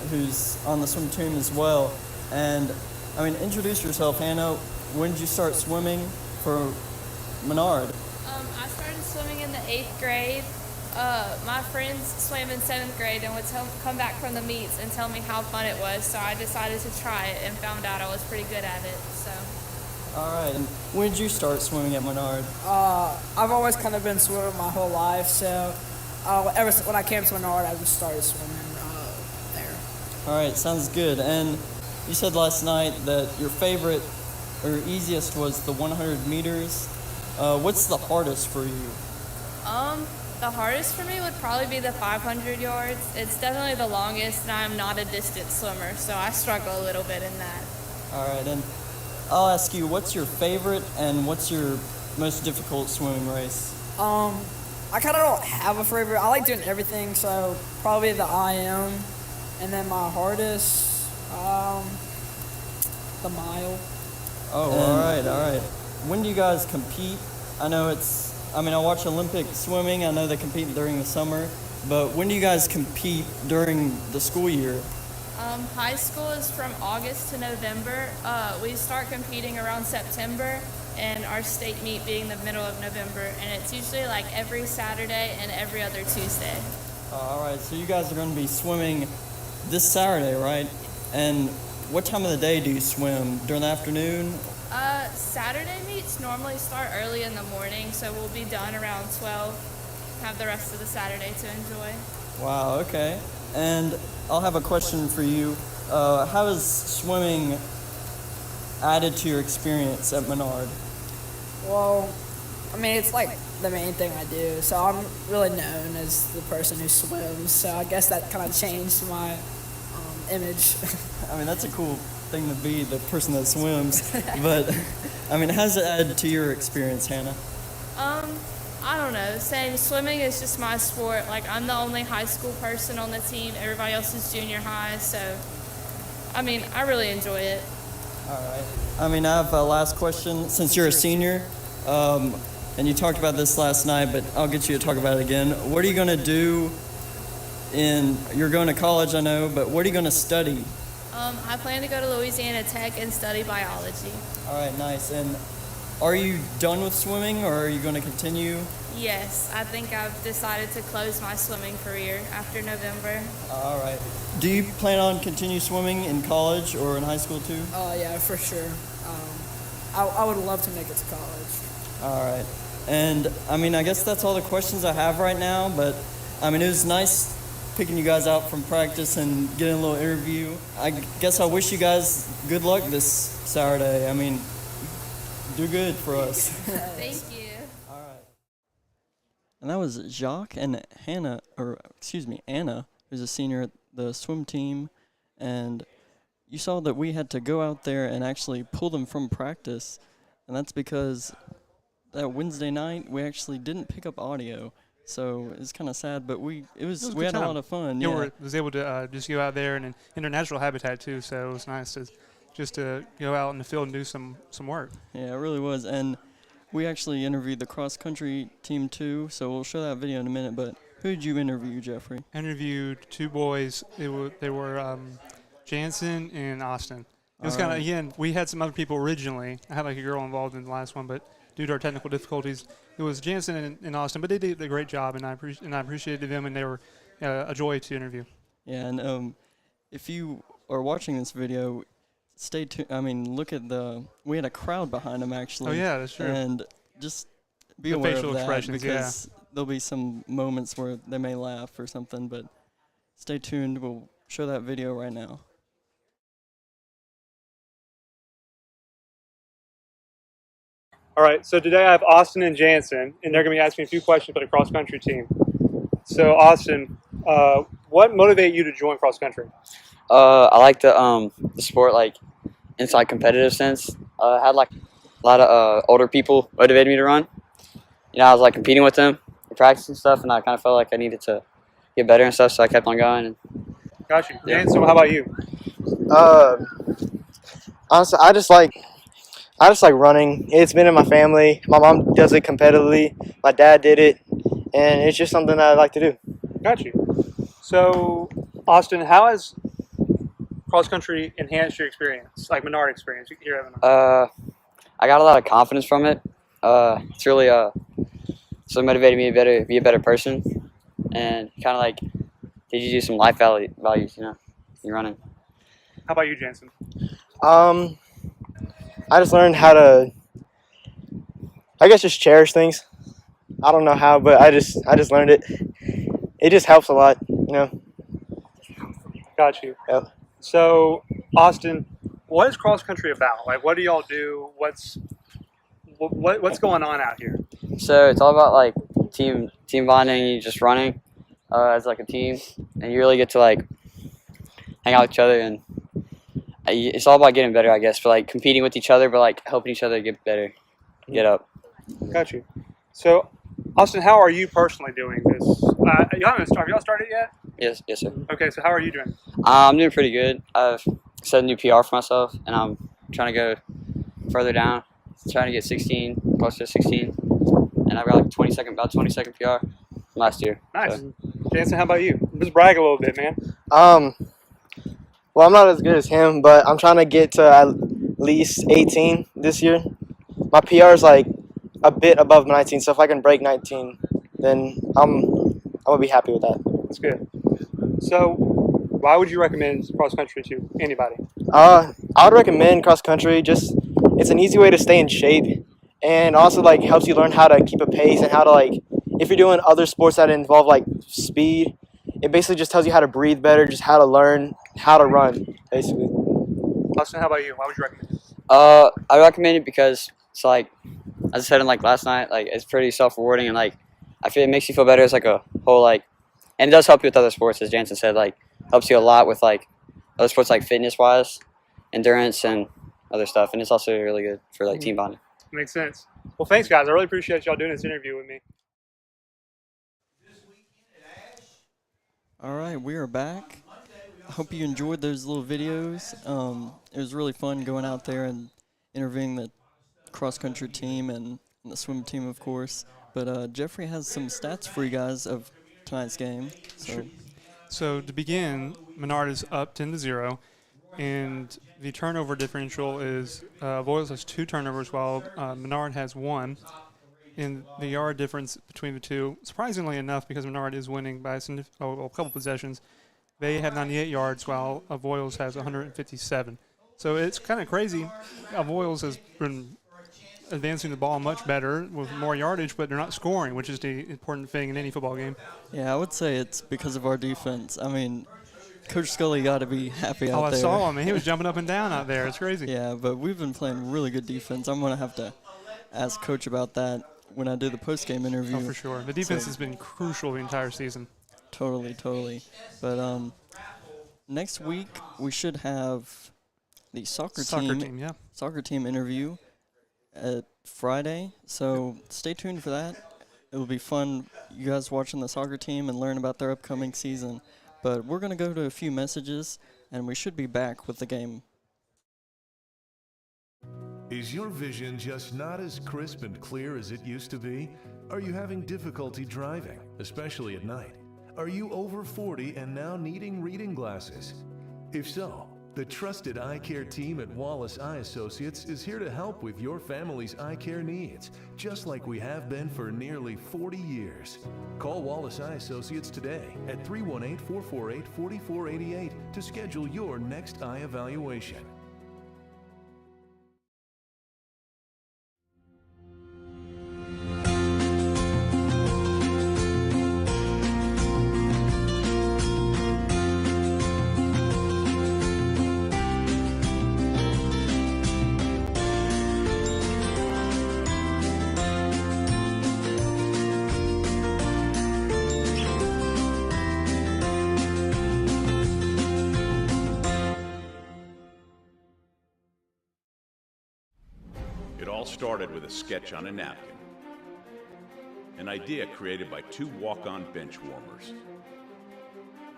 who's on the swim team as well. And, I mean, introduce yourself, Hannah. When did you start swimming for Menard? I started swimming in the 8th grade. My friends swam in 7th grade and would come back from the meets and tell me how fun it was, so I decided to try it and found out I was pretty good at it. So. All right, and when did you start swimming at Menard? I've always kind of been swimming my whole life, so when I came to Menard, I just started swimming there. All right, sounds good. And you said last night that your favorite or easiest was the 100 meters. What's the hardest for you? The hardest for me would probably be the 500 yards. It's definitely the longest, and I'm not a distance swimmer, so I struggle a little bit in that. All right, and I'll ask you, what's your favorite and what's your most difficult swimming race? I kind of don't have a favorite. I like doing everything, so probably the IM, and then my hardest, the mile. Oh, all right. When do you guys compete? I watch Olympic swimming. I know they compete during the summer, but when do you guys compete during the school year? High school is from August to November. We start competing around September, and our state meet being the middle of November, and it's usually like every Saturday and every other Tuesday. All right, so you guys are going to be swimming this Saturday, right? And what time of the day do you swim? During the afternoon? Saturday meets normally start early in the morning, so we'll be done around 12, have the rest of the Saturday to enjoy. Wow, okay. And I'll have a question for you. How has swimming added to your experience at Menard? Well, it's like the main thing I do, so I'm really known as the person who swims, so I guess that kind of changed my image. That's a cool thing to be, the person that swims, but how does it add to your experience, Hannah? I don't know. Swimming is just my sport. Like, I'm the only high school person on the team. Everybody else is junior high, so I really enjoy it. All right. I mean, I have a last question. Since you're a senior, and you talked about this last night, but I'll get you to talk about it again. What are you going to do you're going to college, I know, but what are you going to study? I plan to go to Louisiana Tech and study biology. All right, nice. And are you done with swimming, or are you going to continue? Yes, I think I've decided to close my swimming career after November. All right. Do you plan on continue swimming in college or in high school too? Yeah, for sure. I would love to make it to college. All right. And I mean, I guess that's all the questions I have right now, but I mean, it was nice picking you guys out from practice and getting a little interview. I guess I wish you guys good luck this Saturday. I mean, do good for us. Thank you. All right. And that was Jacques and Anna, who's a senior at the swim team. And you saw that we had to go out there and actually pull them from practice. And that's because that Wednesday night we actually didn't pick up audio. So it's kind of sad, but we had a lot of fun. Yeah, we was able to just go out there and in their natural habitat too. So it was nice to go out in the field and do some work. Yeah, it really was. And we actually interviewed the cross country team too. So we'll show that video in a minute. But who did you interview, Jeffrey? I interviewed two boys. They were Jansen and Austin. It was kind of again. We had some other people originally. I had like a girl involved in the last one, but due to our technical difficulties, it was Jansen and Austin, but they did a great job, and I appreciated them, and they were a joy to interview. Yeah, and if you are watching this video, stay tuned. I mean, look at we had a crowd behind them actually. Oh yeah, that's true. And just be the aware facial of that expressions, because there'll be some moments where they may laugh or something. But stay tuned. We'll show that video right now. All right, so today I have Austin and Jansen, and they're going to be asking a few questions about the cross-country team. So, Austin, what motivated you to join cross-country? I like the sport, like, inside competitive sense. I had, like, a lot of older people motivated me to run. You know, I was, like, competing with them, practicing stuff, and I kind of felt like I needed to get better and stuff, so I kept on going. Got you. Jansen, how about you? Honestly, I just like running. It's been in my family. My mom does it competitively. My dad did it, and it's just something that I like to do. Got you. So, Austin, how has cross country enhanced your experience, like Menard experience here at Menard? I got a lot of confidence from it. It's really so motivated me to be a better person, and kind of like did you do some life values, you know, in running. How about you, Jansen? I just learned how to, I guess, just cherish things. I don't know how, but I just learned it. It just helps a lot, you know. Got you. Yep. So, Austin, what is cross country about? Like, what do y'all do? What's going on out here? So it's all about like team bonding. You just running as like a team, and you really get to like hang out with each other, and it's all about getting better, I guess, for like competing with each other, but like helping each other get better, get up. Got you. So, Austin, how are you personally doing this? Have y'all started yet? Yes, sir. Okay, so how are you doing? I'm doing pretty good. I've set a new PR for myself, and I'm trying to go further down, trying to get 16, close to 16, and I've got like about 20-second PR from last year. Nice. So. Jansen, how about you? Just brag a little bit, man. Well, I'm not as good as him, but I'm trying to get to at least 18 this year. My PR is like a bit above 19, so if I can break 19, then I'm gonna be happy with that. That's good. So, why would you recommend cross country to anybody? I would recommend cross country. Just it's an easy way to stay in shape, and also like helps you learn how to keep a pace and how to like if you're doing other sports that involve like speed. It basically just tells you how to breathe better, just how to learn how to run, basically. Austin, how about you? Why would you recommend it? I recommend it because it's like, as I said in like last night, like it's pretty self-rewarding, and like I feel it makes you feel better as like a whole like, and it does help you with other sports, as Jansen said, like helps you a lot with like other sports like fitness-wise, endurance, and other stuff, and it's also really good for like team bonding. Makes sense. Well, thanks guys. I really appreciate y'all doing this interview with me. All right, we are back. hope you enjoyed those little videos. It was really fun going out there and interviewing the cross-country team and the swim team, of course. But Jeffrey has some stats for you guys of tonight's game. So to begin, Menard is up 10-0, and the turnover differential is Avoyelles has 2 turnovers while Menard has 1. And the yard difference between the two, surprisingly enough, because Menard is winning by a couple possessions, they have 98 yards while Avoyelles has 157. So it's kind of crazy. Avoyelles has been advancing the ball much better with more yardage, but they're not scoring, which is the important thing in any football game. Yeah, I would say it's because of our defense. I mean, Coach Scully got to be happy out there. I saw him, and he was jumping up and down out there. It's crazy. Yeah, but we've been playing really good defense. I'm going to have to ask Coach about that when I do the post-game interview. Oh, for sure. The defense has been crucial the entire season. Totally. But next week we should have the soccer team interview at Friday. So stay tuned for that. It will be fun, you guys watching the soccer team and learn about their upcoming season. But we're going to go to a few messages, and we should be back with the game. Is your vision just not as crisp and clear as it used to be? Are you having difficulty driving, especially at night? Are you over 40 and now needing reading glasses? If so, the trusted eye care team at Wallace Eye Associates is here to help with your family's eye care needs, just like we have been for nearly 40 years. Call Wallace Eye Associates today at 318-448-4488 to schedule your next eye evaluation. It all started with a sketch on a napkin. An idea created by 2 walk-on bench warmers.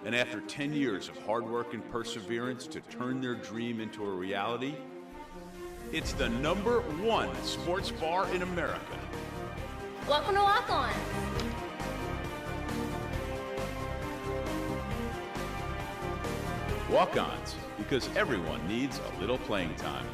And after 10 years of hard work and perseverance to turn their dream into a reality, it's the #1 sports bar in America. Welcome to Walk On. Walk-ons, because everyone needs a little playing time.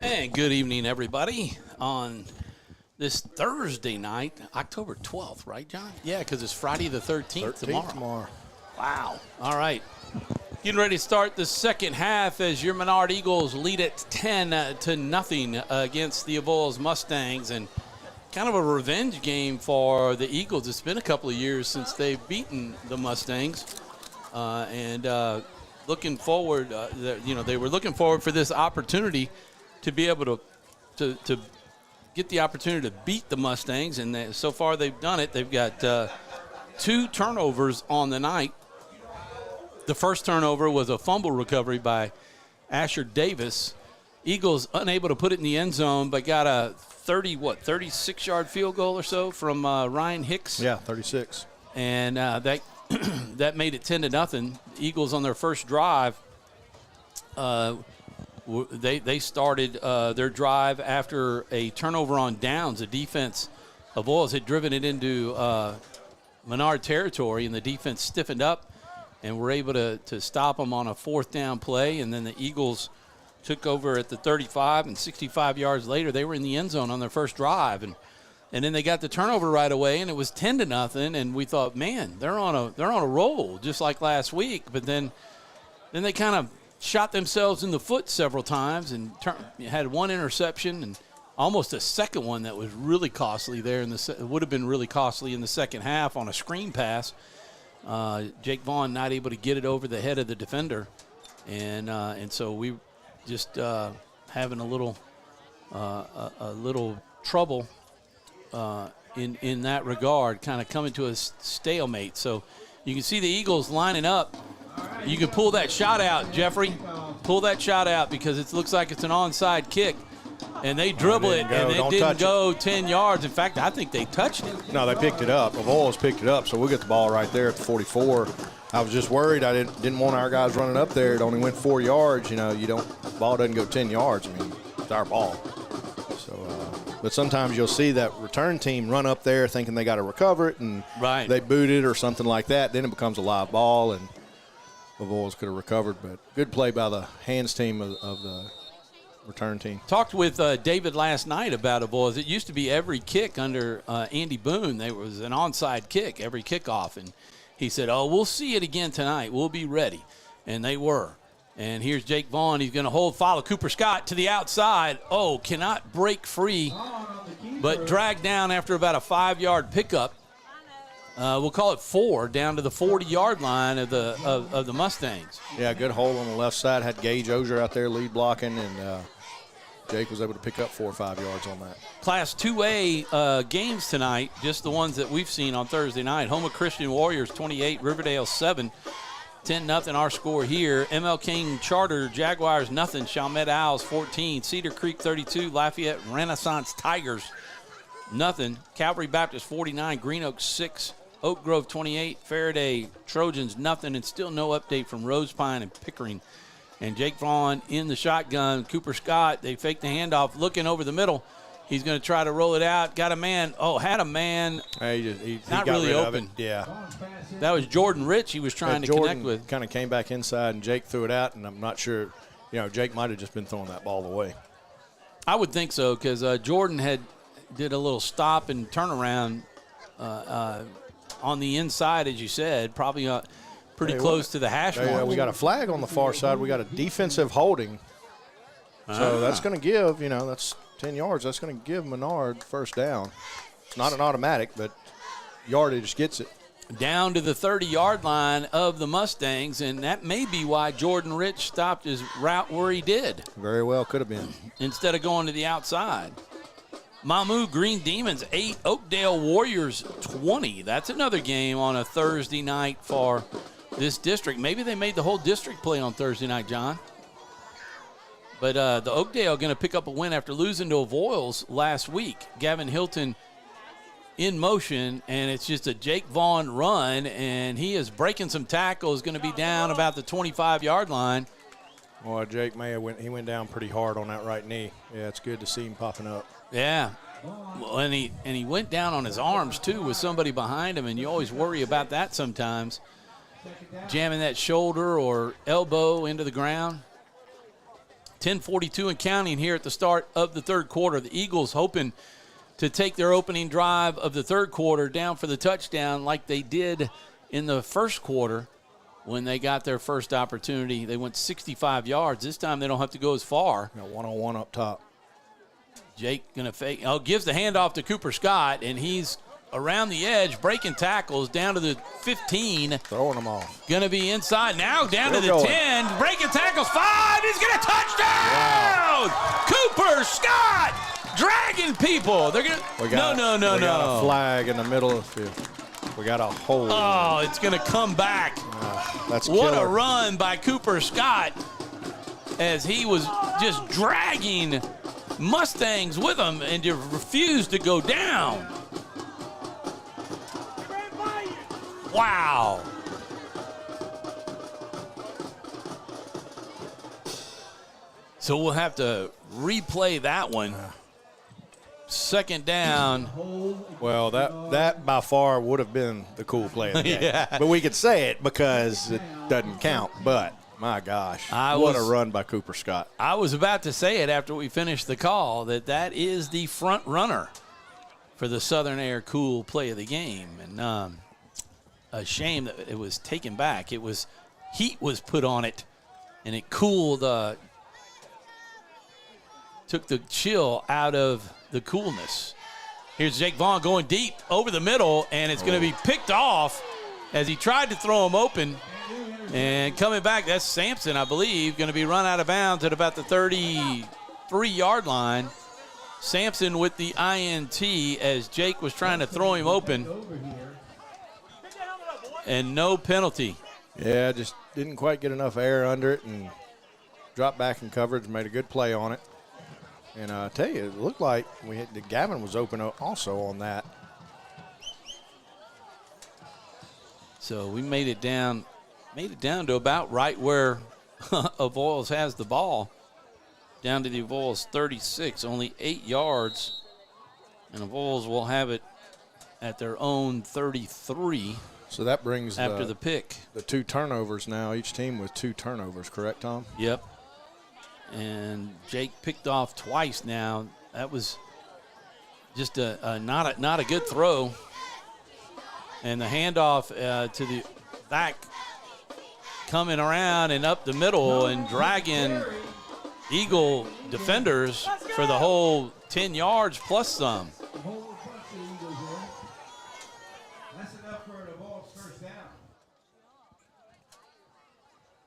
And good evening, everybody, on this Thursday night, October 12th, right, John? Yeah, because it's Friday the 13th tomorrow. Wow. All right. Getting ready to start the second half as your Menard Eagles lead it 10-0 against the Avoyelles Mustangs, and kind of a revenge game for the Eagles. It's been a couple of years since they've beaten the Mustangs, and looking forward. They were looking forward for this opportunity to be able to get the opportunity to beat the Mustangs, and so far they've done it. They've got 2 turnovers on the night. The first turnover was a fumble recovery by Asher Davis. Eagles unable to put it in the end zone, but got a 36-yard field goal or so from Ryan Hicks. Yeah, 36. And that that made it 10-0. Eagles on their first drive, they started their drive after a turnover on downs. The defense of Avoyelles had driven it into Menard territory, and the defense stiffened up and were able to stop them on a 4th down play. And then the Eagles took over at the 35, and 65 yards later, they were in the end zone on their first drive. And then they got the turnover right away, and it was 10-0. And we thought, man, they're on a roll, just like last week. But then they kind of shot themselves in the foot several times and had one interception and almost a second one that was really costly there. It would have been really costly in the second half on a screen pass. Jake Vaughn not able to get it over the head of the defender, and so we just having a little trouble in that regard, kind of coming to a stalemate. So you can see the Eagles lining up. You can pull that shot out, Jeffrey. Pull that shot out because it looks like it's an onside kick. And they dribble it, and it didn't go 10 yards. In fact, I think they touched it. No, they picked it up. Avoyelles picked it up, so we'll get the ball right there at the 44. I was just worried. I didn't want our guys running up there. It only went 4 yards. Ball doesn't go 10 yards. I mean, it's our ball. So, but sometimes you'll see that return team run up there thinking they got to recover it, and they boot it or something like that. Then it becomes a live ball, and Avoyelles could have recovered. But good play by the hands team of the return team. Talked with David last night about Avoyelles. It used to be every kick under Andy Boone, there was an onside kick every kickoff, and he said, we'll see it again tonight. We'll be ready. And they were. And here's Jake Vaughn. He's going to follow Cooper Scott to the outside. Cannot break free, but dragged down after about a 5-yard pickup. We'll call it 4, down to the 40-yard line of the Mustangs. Yeah, good hole on the left side. Had Gage Ozier out there lead blocking, and Jake was able to pick up 4 or 5 yards on that. Class 2A games tonight, just the ones that we've seen on Thursday night. Houma Christian Warriors 28, Riverdale 7, 10-0 our score here. ML King Charter Jaguars nothing, Chalmette Owls 14, Cedar Creek 32, Lafayette Renaissance Tigers nothing, Calvary Baptist 49, Green Oak 6, Oak Grove 28, Faraday Trojans nothing, and still no update from Rose Pine and Pickering. And Jake Vaughn in the shotgun. Cooper Scott, they fake the handoff, looking over the middle. He's going to try to roll it out. Got a man. Had a man. He not got really rid of open. it. Yeah. That was Jordan Rich he was trying to connect with. Kind of came back inside, and Jake threw it out, and I'm not sure. Jake might have just been throwing that ball away. I would think so, because Jordan did a little stop and turnaround on the inside, as you said, probably pretty close to the hash mark. We got a flag on the far side. We got a defensive holding. So that's going to give, that's 10 yards. That's going to give Menard first down. It's not an automatic, but yardage gets it. Down to the 30-yard line of the Mustangs, and that may be why Jordan Rich stopped his route where he did. Very well could have been. Instead of going to the outside. Mamu Green Demons 8, Oakdale Warriors 20. That's another game on a Thursday night for this district. Maybe they made the whole district play on Thursday night, John. But the Oakdale going to pick up a win after losing to Avoyelles last week. Gavin Hilton in motion, and it's just a Jake Vaughn run, and he is breaking some tackles, going to be down about the 25-yard line. Well, Jake he went down pretty hard on that right knee. Yeah, it's good to see him popping up. Yeah. Well, and he went down on his arms, too, with somebody behind him, and you always worry about that sometimes, jamming that shoulder or elbow into the ground. 10:42 and counting here at the start of the third quarter. The Eagles hoping to take their opening drive of the third quarter down for the touchdown like they did in the first quarter. when they got their first opportunity. They went 65 yards. This time they don't have to go as far. Got one-on-one up top. Jake going to fake. Oh, gives the handoff to Cooper Scott, and he's around the edge, breaking tackles down to the 15. Throwing them off. Going to be inside now, down to the going. 10. Breaking tackles, 5. He's going to touchdown! Wow. Cooper Scott dragging people. They're going to. No. We got a flag in the middle of the field. We got a hold. Oh, it's going to come back. That's what killer. A run by Cooper Scott as he was just dragging Mustangs with him and just refused to go down. Wow. So we'll have to replay that one. Second down. Well, that by far would have been the cool play of the game. Yeah. But we could say it because it doesn't count. But, my gosh, what a run by Cooper Scott. I was about to say it after we finished the call that is the front runner for the Southern Air Cool play of the game. And a shame that it was taken back. It was heat was put on it, and it cooled, took the chill out of the coolness. Here's Jake Vaughn going deep over the middle, and it's going to be picked off as he tried to throw him open. And coming back, that's Sampson, I believe, going to be run out of bounds at about the 33-yard line. Sampson with the INT as Jake was trying to throw him open. And no penalty. Yeah, just didn't quite get enough air under it and dropped back in coverage, made a good play on it. And I tell you, it looked like Gavin was open also on that. So we made it down to about right where Avoyelles has the ball, down to the Avoyelles 36, only 8 yards. And Avoyelles will have it at their own 33. So that brings after the pick. The 2 turnovers now, each team with 2 turnovers, correct, Tom? Yep. And Jake picked off twice now. That was just not a good throw. And the handoff to the back coming around and up the middle and dragging Eagle defenders for the whole 10 yards plus some.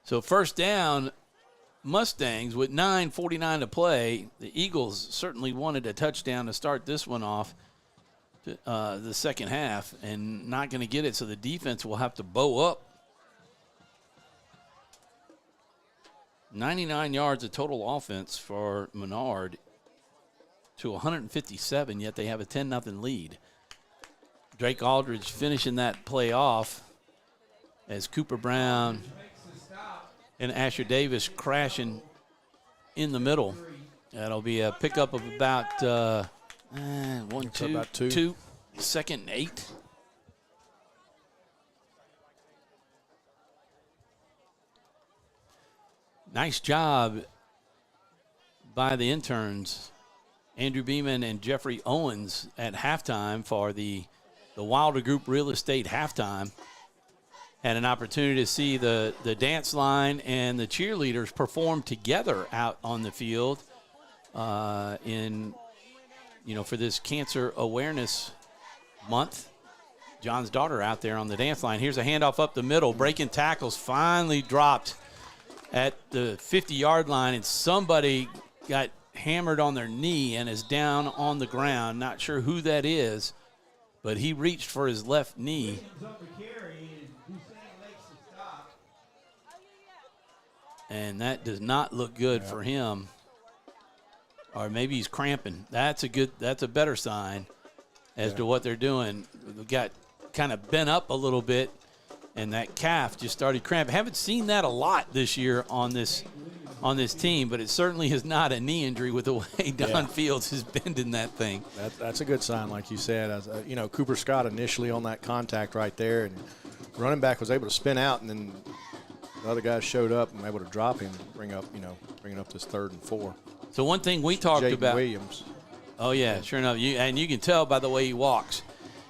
So first down, Mustangs with 9:49 to play. The Eagles certainly wanted a touchdown to start this one off, the second half, and not going to get it, so the defense will have to bow up. 99 yards of total offense for Menard to 157, yet they have a 10-0 lead. Drake Aldridge finishing that play off as Cooper Brown and Asher Davis crashing in the middle. That'll be a pickup of about 2, second and 8. Nice job by the interns, Andrew Beeman and Jeffrey Owens at halftime for the Wilder Group Real Estate halftime. Had an opportunity to see the dance line and the cheerleaders perform together out on the field for this Cancer Awareness Month. John's daughter out there on the dance line. Here's a handoff up the middle. Breaking tackles finally dropped at the 50-yard line, and somebody got hammered on their knee and is down on the ground. Not sure who that is, but he reached for his left knee. And that does not look good for him. Or maybe he's cramping. That's a better sign as to what they're doing. We got kind of bent up a little bit, and that calf just started cramping. Haven't seen that a lot this year on this team, but it certainly is not a knee injury with the way Don Fields is bending that thing. That's a good sign, like you said. As Cooper Scott initially on that contact right there, and running back was able to spin out, and then the other guys showed up and were able to drop him, bringing up this 3rd and 4. So one thing we talked Jaden about. Williams. Oh yeah, sure enough. You can tell by the way he walks.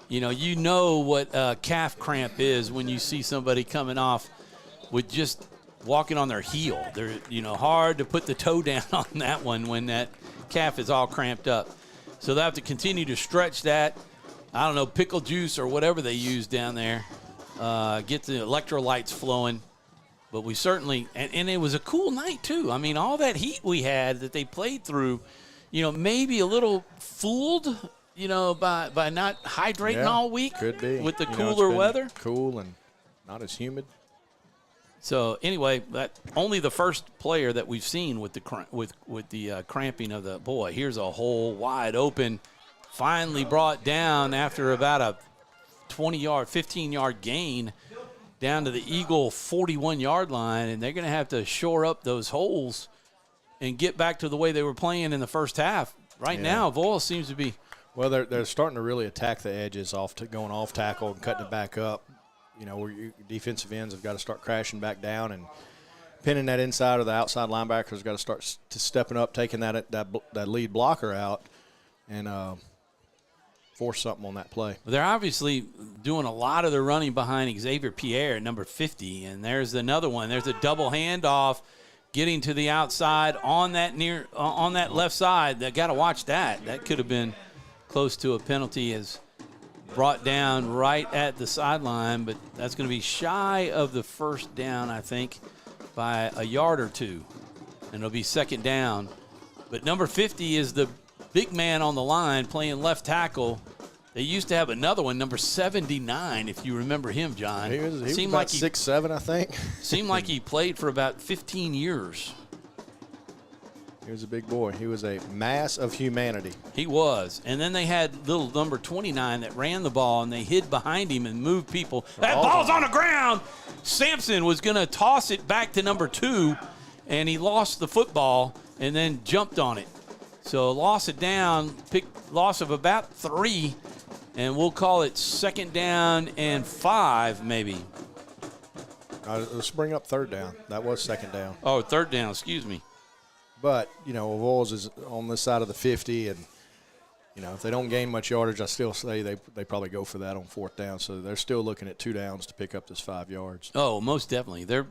You know what calf cramp is when you see somebody coming off with just walking on their heel. They're, hard to put the toe down on that one when that calf is all cramped up. So they'll have to continue to stretch that. I don't know, pickle juice or whatever they use down there. Get the electrolytes flowing. But we certainly, and it was a cool night too. I mean, all that heat we had that they played through, maybe a little fooled, by not hydrating all week. Could be. With the It's cooler been weather. Cool and not as humid. So anyway, that only the first player that we've seen with the cramping of the boy. Here's a hole wide open, finally brought down after about a 20-yard, 15-yard gain down to the Eagle 41-yard line, and they're going to have to shore up those holes and get back to the way they were playing in the first half. Right now, Avoyelles seems to be. Well, they're starting to really attack the edges going off tackle and cutting it back up. Where defensive ends have got to start crashing back down and pinning that inside or the outside linebackers got to start stepping up, taking that lead blocker out, and force something on that play. They're obviously doing a lot of their running behind Xavier Pierre at number 50, and there's another one. There's a double handoff getting to the outside on that left side. They got to watch that. That could have been close to a penalty as brought down right at the sideline, but that's going to be shy of the first down, I think, by a yard or two, and it'll be second down. But number 50 is the big man on the line playing left tackle. They used to have another one, number 79, if you remember him, John. He was about 6'7", I think. Seemed like he played for about 15 years. He was a big boy. He was a mass of humanity. He was. And then they had little number 29 that ran the ball, and they hid behind him and moved people. That ball's on the ground. Sampson was going to toss it back to number 2, and he lost the football and then jumped on it. So loss of about 3, and we'll call it second down and 5 maybe. Let's bring up third down. That was second down. Oh, third down, excuse me. But, Avoyelles is on this side of the 50, and, if they don't gain much yardage, I still say they probably go for that on fourth down. So they're still looking at 2 downs to pick up this 5 yards. Oh, most definitely. They're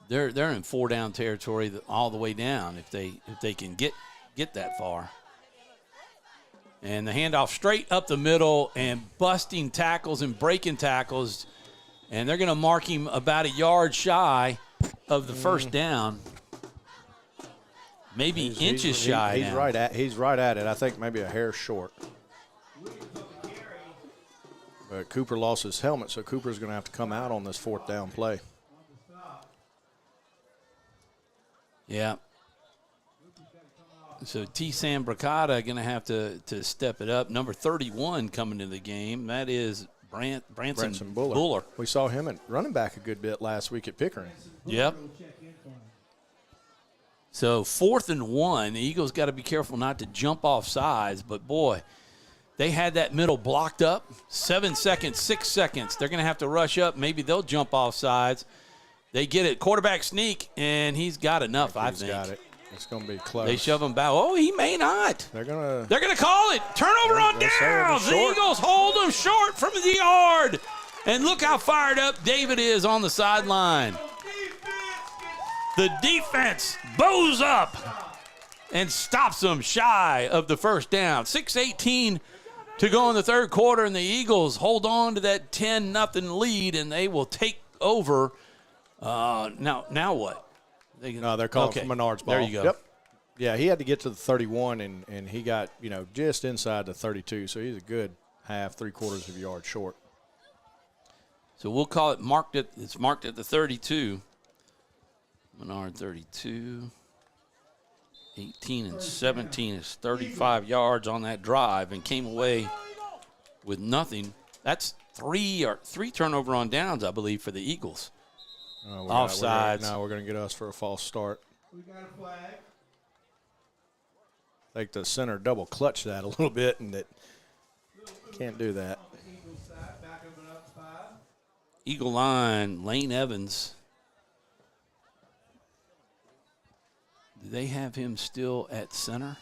in 4-down territory all the way down if they can get that far. And the handoff straight up the middle and busting tackles and breaking tackles. And they're going to mark him about a yard shy of the first down. Maybe inches shy he's now. He's right at it. I think maybe a hair short. But Cooper lost his helmet, so Cooper's going to have to come out on this fourth down play. Yeah. So T. Sam Bracata going to have to step it up. Number 31 coming into the game. That is Branson Buller. We saw him at running back a good bit last week at Pickering. Yep. So 4th and 1. The Eagles got to be careful not to jump off sides. But, boy, they had that middle blocked up. 7 seconds, 6 seconds. They're going to have to rush up. Maybe they'll jump off sides. They get it. Quarterback sneak, and he's got enough, I think. He's got it. It's going to be close. They shove him back. Oh, he may not. They're going to call it. Turnover on downs. The Eagles hold them short from the yard. And look how fired up David is on the sideline. The defense bows up and stops them shy of the first down. 6:18 to go in the third quarter, and the Eagles hold on to that 10-0 lead, and they will take over. Now what? They're calling for Menard's ball. There you go. Yep. Yeah, he had to get to the 31, and he got, just inside the 32, so he's a good half, 3/4 of a yard short. So we'll call it it's marked at the 32. Menard 32. 18 and 17 is 35 yards on that drive and came away with nothing. That's three turnover on downs, I believe, for the Eagles. Offsides. Now we're going to get us for a false start. We got a flag. I think the center double clutched that a little bit, and it can't do that. Eagle line, Lane Evans. Do they have him still at center?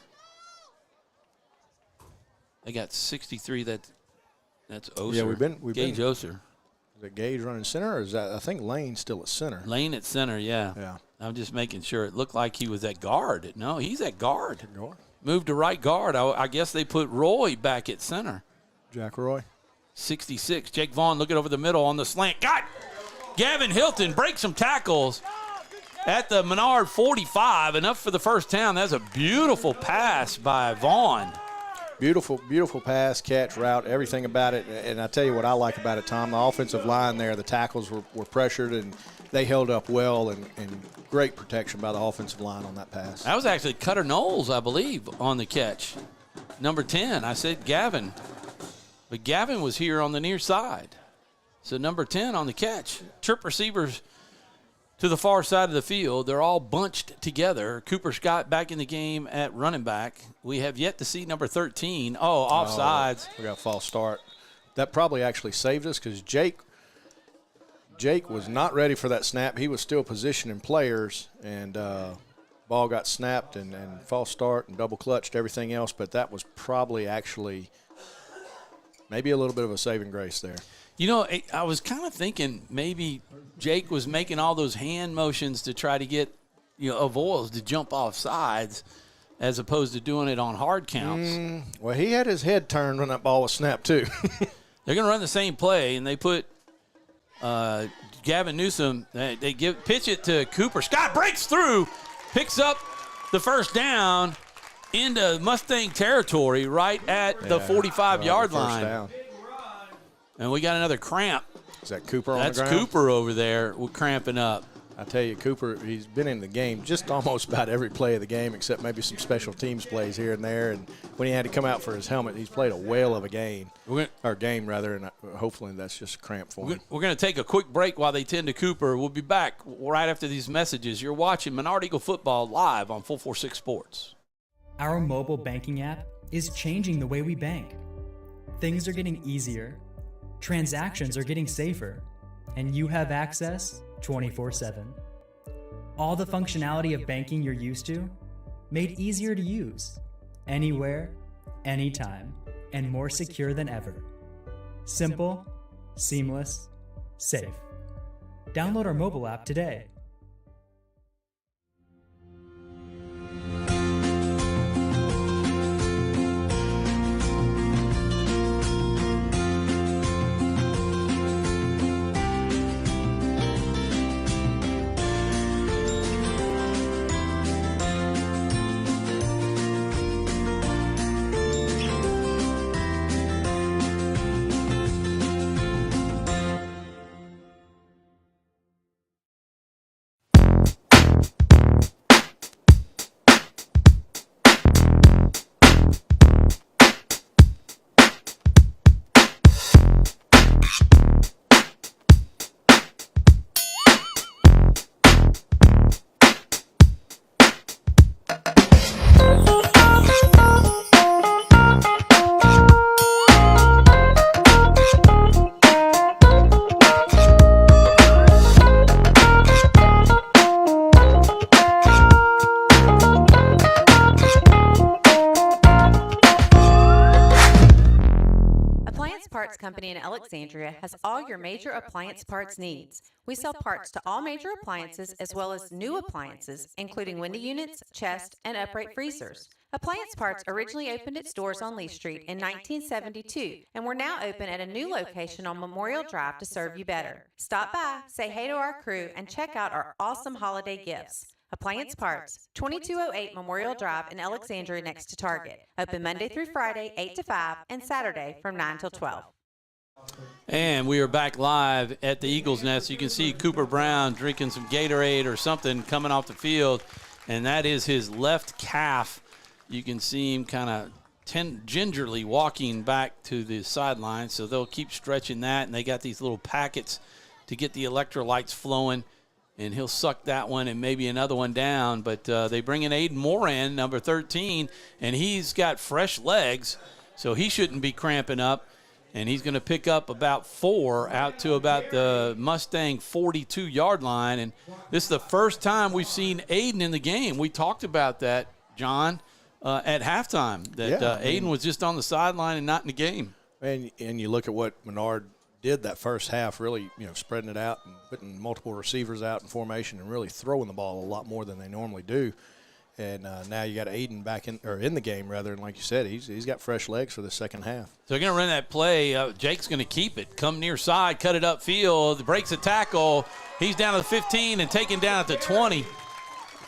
They got 63. That's Oser. Yeah, we've been Gage Oser. Is it Gage running center, or is that, I think Lane's still at center? Lane at center, yeah. Yeah. I'm just making sure. It looked like he was at guard. No, he's at guard. Moved to right guard. I guess they put Roy back at center. Jack Roy. 66. Jake Vaughn looking over the middle on the slant. Got Gavin Hilton breaks some tackles at the Menard 45. Enough for the first down. That's a beautiful pass by Vaughn. Beautiful, beautiful pass, catch, route, everything about it. And I tell you what I like about it, Tom, the offensive line there, the tackles were pressured, and they held up well, and great protection by the offensive line on that pass. That was actually Cutter Knowles, I believe, on the catch. Number 10. I said Gavin. But Gavin was here on the near side. So number 10 on the catch. Trip receivers to the far side of the field. They're all bunched together. Cooper Scott back in the game at running back. We have yet to see number 13. Oh, offsides. We got a false start. That probably actually saved us because Jake was not ready for that snap. He was still positioning players, and ball got snapped and false start and double clutched, everything else. But that was probably actually maybe a little bit of a saving grace there. You know, I was kind of thinking maybe Jake was making all those hand motions to try to get, Avoyelles to jump off sides as opposed to doing it on hard counts. Well, he had his head turned when that ball was snapped, too. They're going to run the same play, and they put Gavin Newsom. They pitch it to Cooper. Scott breaks through, picks up the first down into Mustang territory right at the 45-yard line. Down. And we got another cramp. Is that Cooper on the ground? That's Cooper over there cramping up. I tell you, Cooper, he's been in the game just almost about every play of the game except maybe some special teams plays here and there. And when he had to come out for his helmet, he's played a whale of a game. And hopefully that's just a cramp for him. We're going to take a quick break while they tend to Cooper. We'll be back right after these messages. You're watching Menard Eagle Football live on 446 Sports. Our mobile banking app is changing the way we bank. Things are getting easier, transactions are getting safer, and you have access 24/7. All the functionality of banking you're used to, made easier to use, anywhere, anytime, and more secure than ever. Simple, seamless, safe. Download our mobile app today. Company in Alexandria has all your major appliance parts needs. We sell parts to all major appliances as well as new appliances, including window units, chest, and upright freezers. Appliance Parts originally opened its doors on Lee Street in 1972, and we're now open at a new location on Memorial Drive to serve you better. Stop by, say hey to our crew, and check out our awesome holiday gifts. Appliance Parts, 2208 Memorial Drive in Alexandria next to Target. Open Monday through Friday, 8 to 5, and Saturday from 9 till 12. And we are back live at the Eagles Nest. You can see Cooper Brown drinking some Gatorade or something coming off the field, and that is his left calf. You can see him kind of gingerly walking back to the sideline, so they'll keep stretching that, and they got these little packets to get the electrolytes flowing, and he'll suck that one and maybe another one down. But they bring in Aiden Moran, number 13, and he's got fresh legs, so he shouldn't be cramping up. And he's going to pick up about 4 out to about the Mustang 42-yard line. And this is the first time we've seen Aiden in the game. We talked about that, John, at halftime, that Aiden was just on the sideline and not in the game. And you look at what Menard did that first half, really, spreading it out and putting multiple receivers out in formation and really throwing the ball a lot more than they normally do. And now you got Aiden back in the game, rather. And like you said, he's got fresh legs for the second half. So they're going to run that play. Jake's going to keep it. Come near side, cut it upfield, breaks a tackle. He's down to the 15 and taken down at the 20.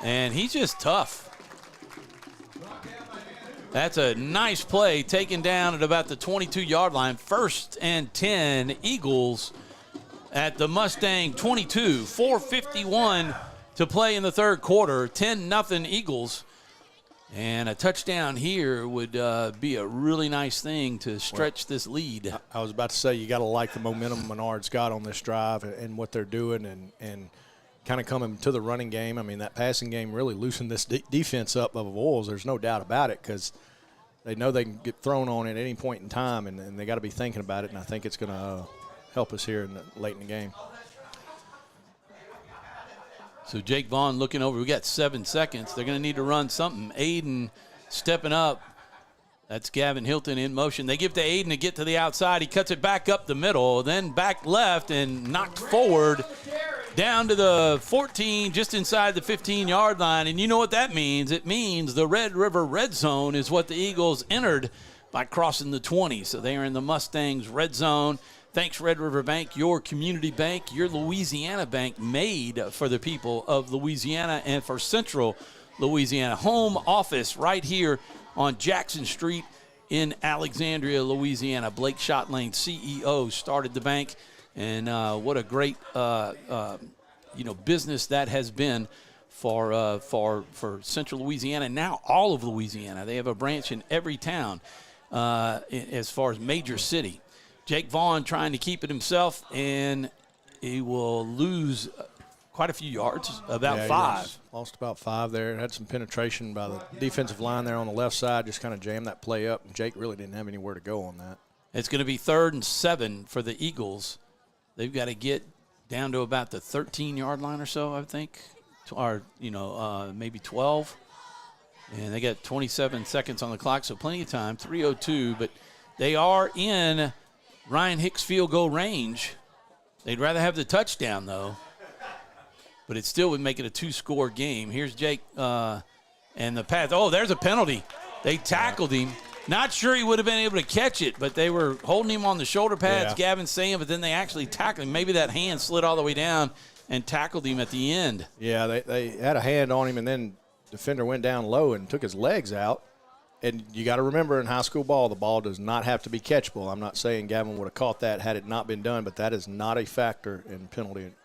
And he's just tough. That's a nice play, taken down at about the 22-yard line. 1st and 10, Eagles at the Mustang 22. 4:51 to play in the third quarter. 10-0 Eagles. And a touchdown here would be a really nice thing to stretch this lead. I was about to say, you got to like the momentum Menard's got on this drive and what they're doing and kind of coming to the running game. I mean, that passing game really loosened this defense up of Avoyelles. There's no doubt about it, because they know they can get thrown on at any point in time, and they got to be thinking about it, and I think it's going to help us here late in the game. So Jake Vaughn looking over. We got 7 seconds. They're going to need to run something. Aiden stepping up. That's Gavin Hilton in motion. They give to Aiden to get to the outside. He cuts it back up the middle, then back left and knocked forward down to the 14, just inside the 15-yard line. And you know what that means. It means the Red River red zone is what the Eagles entered by crossing the 20. So they are in the Mustangs red zone. Thanks, Red River Bank, your community bank, your Louisiana bank, made for the people of Louisiana and for Central Louisiana. Home office right here on Jackson Street in Alexandria, Louisiana. Blake Shotlane, CEO, started the bank, and what a great business that has been for Central Louisiana. Now all of Louisiana. They have a branch in every town as far as major city. Jake Vaughn trying to keep it himself, and he will lose quite a few yards, about 5. Lost about 5 there. Had some penetration by the defensive line there on the left side, just kind of jammed that play up, and Jake really didn't have anywhere to go on that. It's going to be 3rd and 7 for the Eagles. They've got to get down to about the 13-yard line or so, I think, or, maybe 12. And they got 27 seconds on the clock, so plenty of time, 3:02, but they are in Ryan Hicks field goal range. They'd rather have the touchdown, though. But it still would make it a 2-score game. Here's Jake and the pass. Oh, there's a penalty. They tackled him. Not sure he would have been able to catch it, but they were holding him on the shoulder pads, Gavin's saying, but then they actually tackled him. Maybe that hand slid all the way down and tackled him at the end. Yeah, they had a hand on him, and then defender went down low and took his legs out. And you got to remember, in high school ball, the ball does not have to be catchable. I'm not saying Gavin would have caught that had it not been done, but that is not a factor in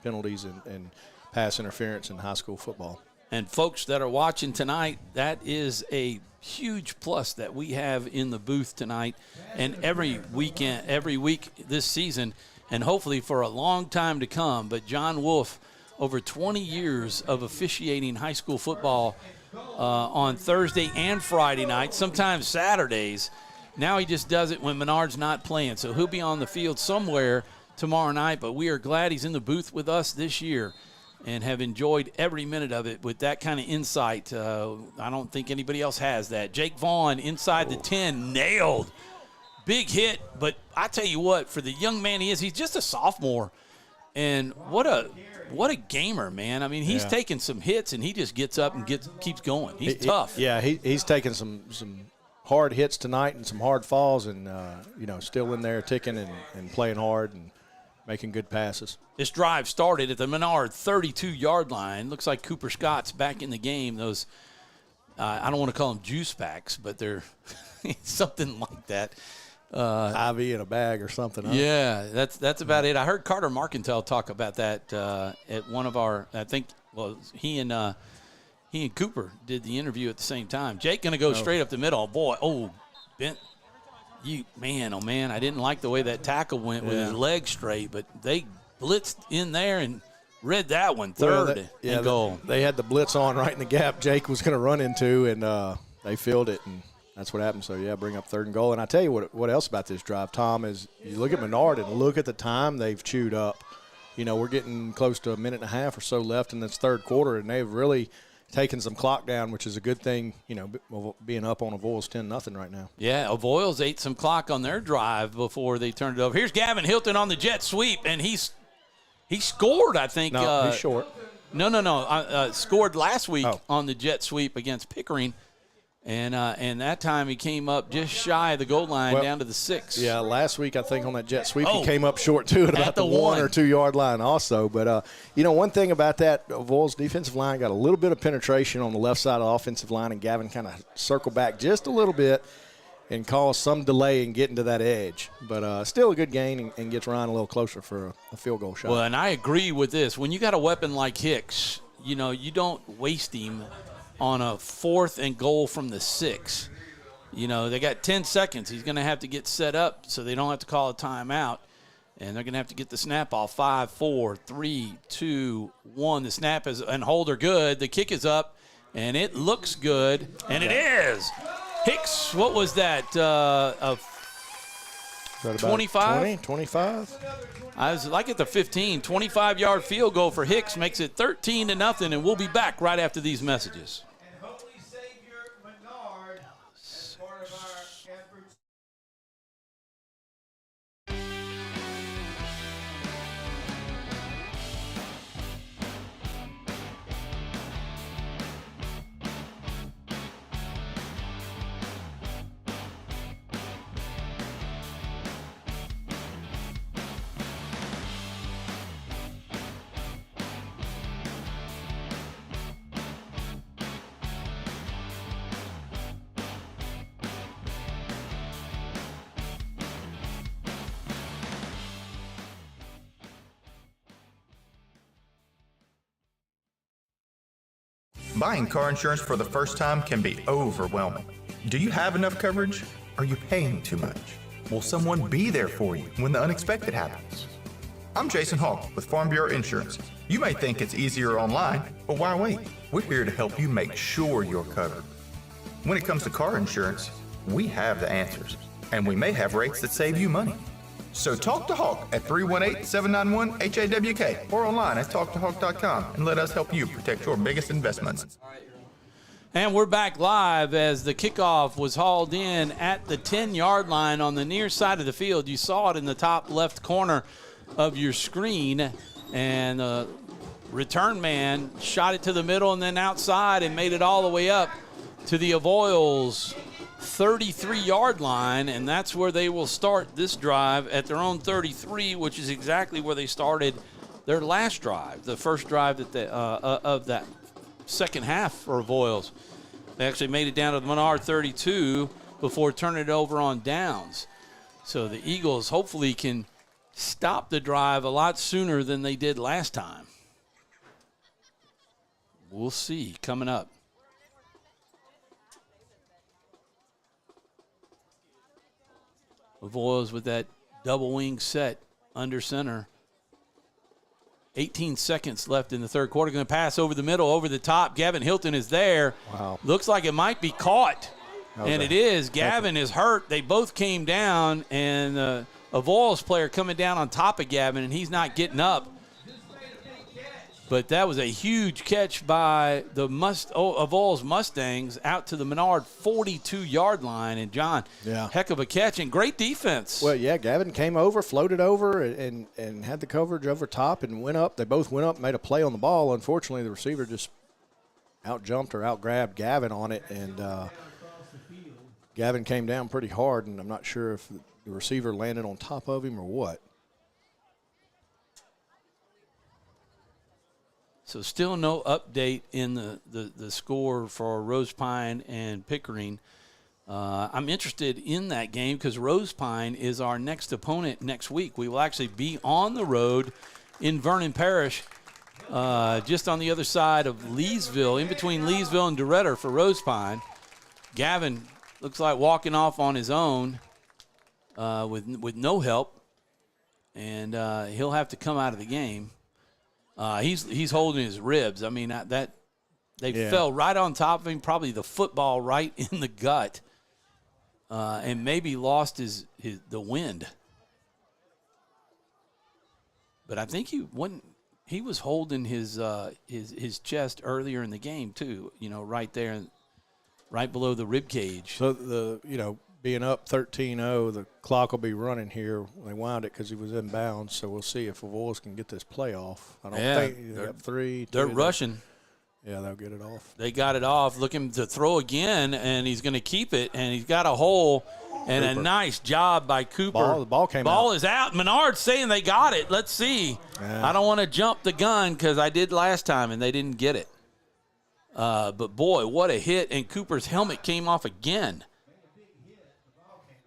penalties and pass interference in high school football. And folks that are watching tonight, that is a huge plus that we have in the booth tonight and every week this season, and hopefully for a long time to come. But John Wolf, over 20 years of officiating high school football on Thursday and Friday night, sometimes Saturdays. Now he just does it when Menard's not playing. So he'll be on the field somewhere tomorrow night, but we are glad he's in the booth with us this year and have enjoyed every minute of it with that kind of insight. I don't think anybody else has that. Jake Vaughn inside the 10, nailed. Big hit, but I tell you what, for the young man he is, he's just a sophomore. And what a gamer, man. I mean, he's taking some hits, and he just gets up and keeps going. He's tough. He's taking some hard hits tonight and some hard falls, and, still in there ticking and playing hard and making good passes. This drive started at the Menard 32-yard line. Looks like Cooper Scott's back in the game. Those, I don't want to call them juice packs, but they're something like that. IV in a bag or something. Huh? Yeah, that's about it. I heard Carter Marcantel talk about that at one of our, he and Cooper did the interview at the same time. Jake going to go straight up the middle. Boy, bent. Man, I didn't like the way that tackle went with his legs straight, but they blitzed in there and read that one third and goal. They had the blitz on right in the gap Jake was going to run into, and they filled it, and that's what happened. So, bring up 3rd and goal. And I tell you what else about this drive, Tom, is you look at Menard and look at the time they've chewed up. We're getting close to a minute and a half or so left in this third quarter, and they've really – taking some clock down, which is a good thing, being up on Avoyelles 10-0 right now. Yeah, Avoyelles ate some clock on their drive before they turned it over. Here's Gavin Hilton on the jet sweep, and he scored, I think. No, he's short. No. Scored last week on the jet sweep against Pickering. And that time he came up just shy of the goal line down to the 6. Yeah, last week I think on that jet sweep he came up short too at about the 1 or 2 yard line also. But, one thing about that, Avoyelles defensive line got a little bit of penetration on the left side of the offensive line, and Gavin kind of circled back just a little bit and caused some delay in getting to that edge. But still a good gain and gets Ryan a little closer for a field goal shot. Well, and I agree with this. When you got a weapon like Hicks, you don't waste him on a 4th and goal from the 6. They got 10 seconds. He's going to have to get set up so they don't have to call a timeout. And they're going to have to get the snap off. 5, 4, 3, 2, 1. The snap is and hold are good. The kick is up, and it looks good. And it is. Hicks, what was that? 25? 25. I was like at the 15. 25-yard field goal for Hicks makes it 13-0, and we'll be back right after these messages. And Holy Savior Menard as part of our efforts. Buying car insurance for the first time can be overwhelming. Do you have enough coverage? Are you paying too much? Will someone be there for you when the unexpected happens? I'm Jason Hall with Farm Bureau Insurance. You may think it's easier online, but why wait? We're here to help you make sure you're covered. When it comes to car insurance, we have the answers, and we may have rates that save you money. So talk to Hawk at 318-791-HAWK or online at talktohawk.com and let us help you protect your biggest investments. And we're back live as the kickoff was hauled in at the 10-yard line on the near side of the field. You saw it in the top left corner of your screen, and the return man shot it to the middle and then outside and made it all the way up to the Avoyelles 33-yard line, and that's where they will start this drive at their own 33, which is exactly where they started their last drive, the first drive that of that second half for Avoyelles. They actually made it down to the Menard 32 before turning it over on downs. So the Eagles hopefully can stop the drive a lot sooner than they did last time. We'll see coming up. Avoyelles with that double wing set under center. 18 seconds left in the third quarter. Going to pass over the middle, over the top. Gavin Hilton is there. Wow. Looks like it might be caught. And it is. Gavin is hurt. They both came down, and a Avoyelles player coming down on top of Gavin, and he's not getting up. But that was a huge catch by the Avoyelles Mustangs out to the Menard 42-yard line. And, John, heck of a catch and great defense. Well, yeah, Gavin came over, floated over, and had the coverage over top and went up. They both went up, made a play on the ball. Unfortunately, the receiver just out-jumped or out-grabbed Gavin on it, and Gavin came down pretty hard, and I'm not sure if the receiver landed on top of him or what. So still no update in the score for Rose Pine and Pickering. I'm interested in that game because Rose Pine is our next opponent next week. We will actually be on the road in Vernon Parish, just on the other side of Leesville, in between Leesville and DeRidder for Rose Pine. Gavin looks like walking off on his own with no help, and he'll have to come out of the game. He's holding his ribs. I mean, they fell right on top of him, probably the football right in the gut, and maybe lost the wind. But I think he wasn't he was holding his chest earlier in the game too. Right there, right below the rib cage. So being up 13-0, the clock will be running here. They wound it because he was in bounds. So we'll see if Avoyelles can get this play off. I don't think they're up 3. They're rushing. Yeah, they'll get it off. They got it off. Looking to throw again, and he's going to keep it. And he's got a hole. And Cooper. A nice job by Cooper. The ball came out. Ball is out. Menard's saying they got it. Let's see. Yeah. I don't want to jump the gun because I did last time, and they didn't get it. But, boy, what a hit. And Cooper's helmet came off again.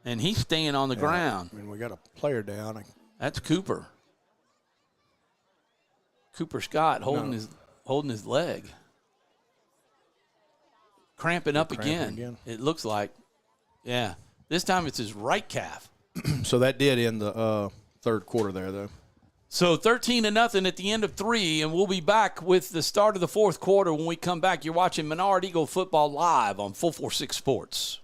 And he's staying on the ground. I mean, we got a player down. That's Cooper. Cooper Scott holding his leg. Cramping up again. It looks like. Yeah. This time it's his right calf. So that did end the third quarter there, though. So 13-0 at the end of 3, and we'll be back with the start of the fourth quarter. When we come back, you're watching Menard Eagle football live on 446 Sports.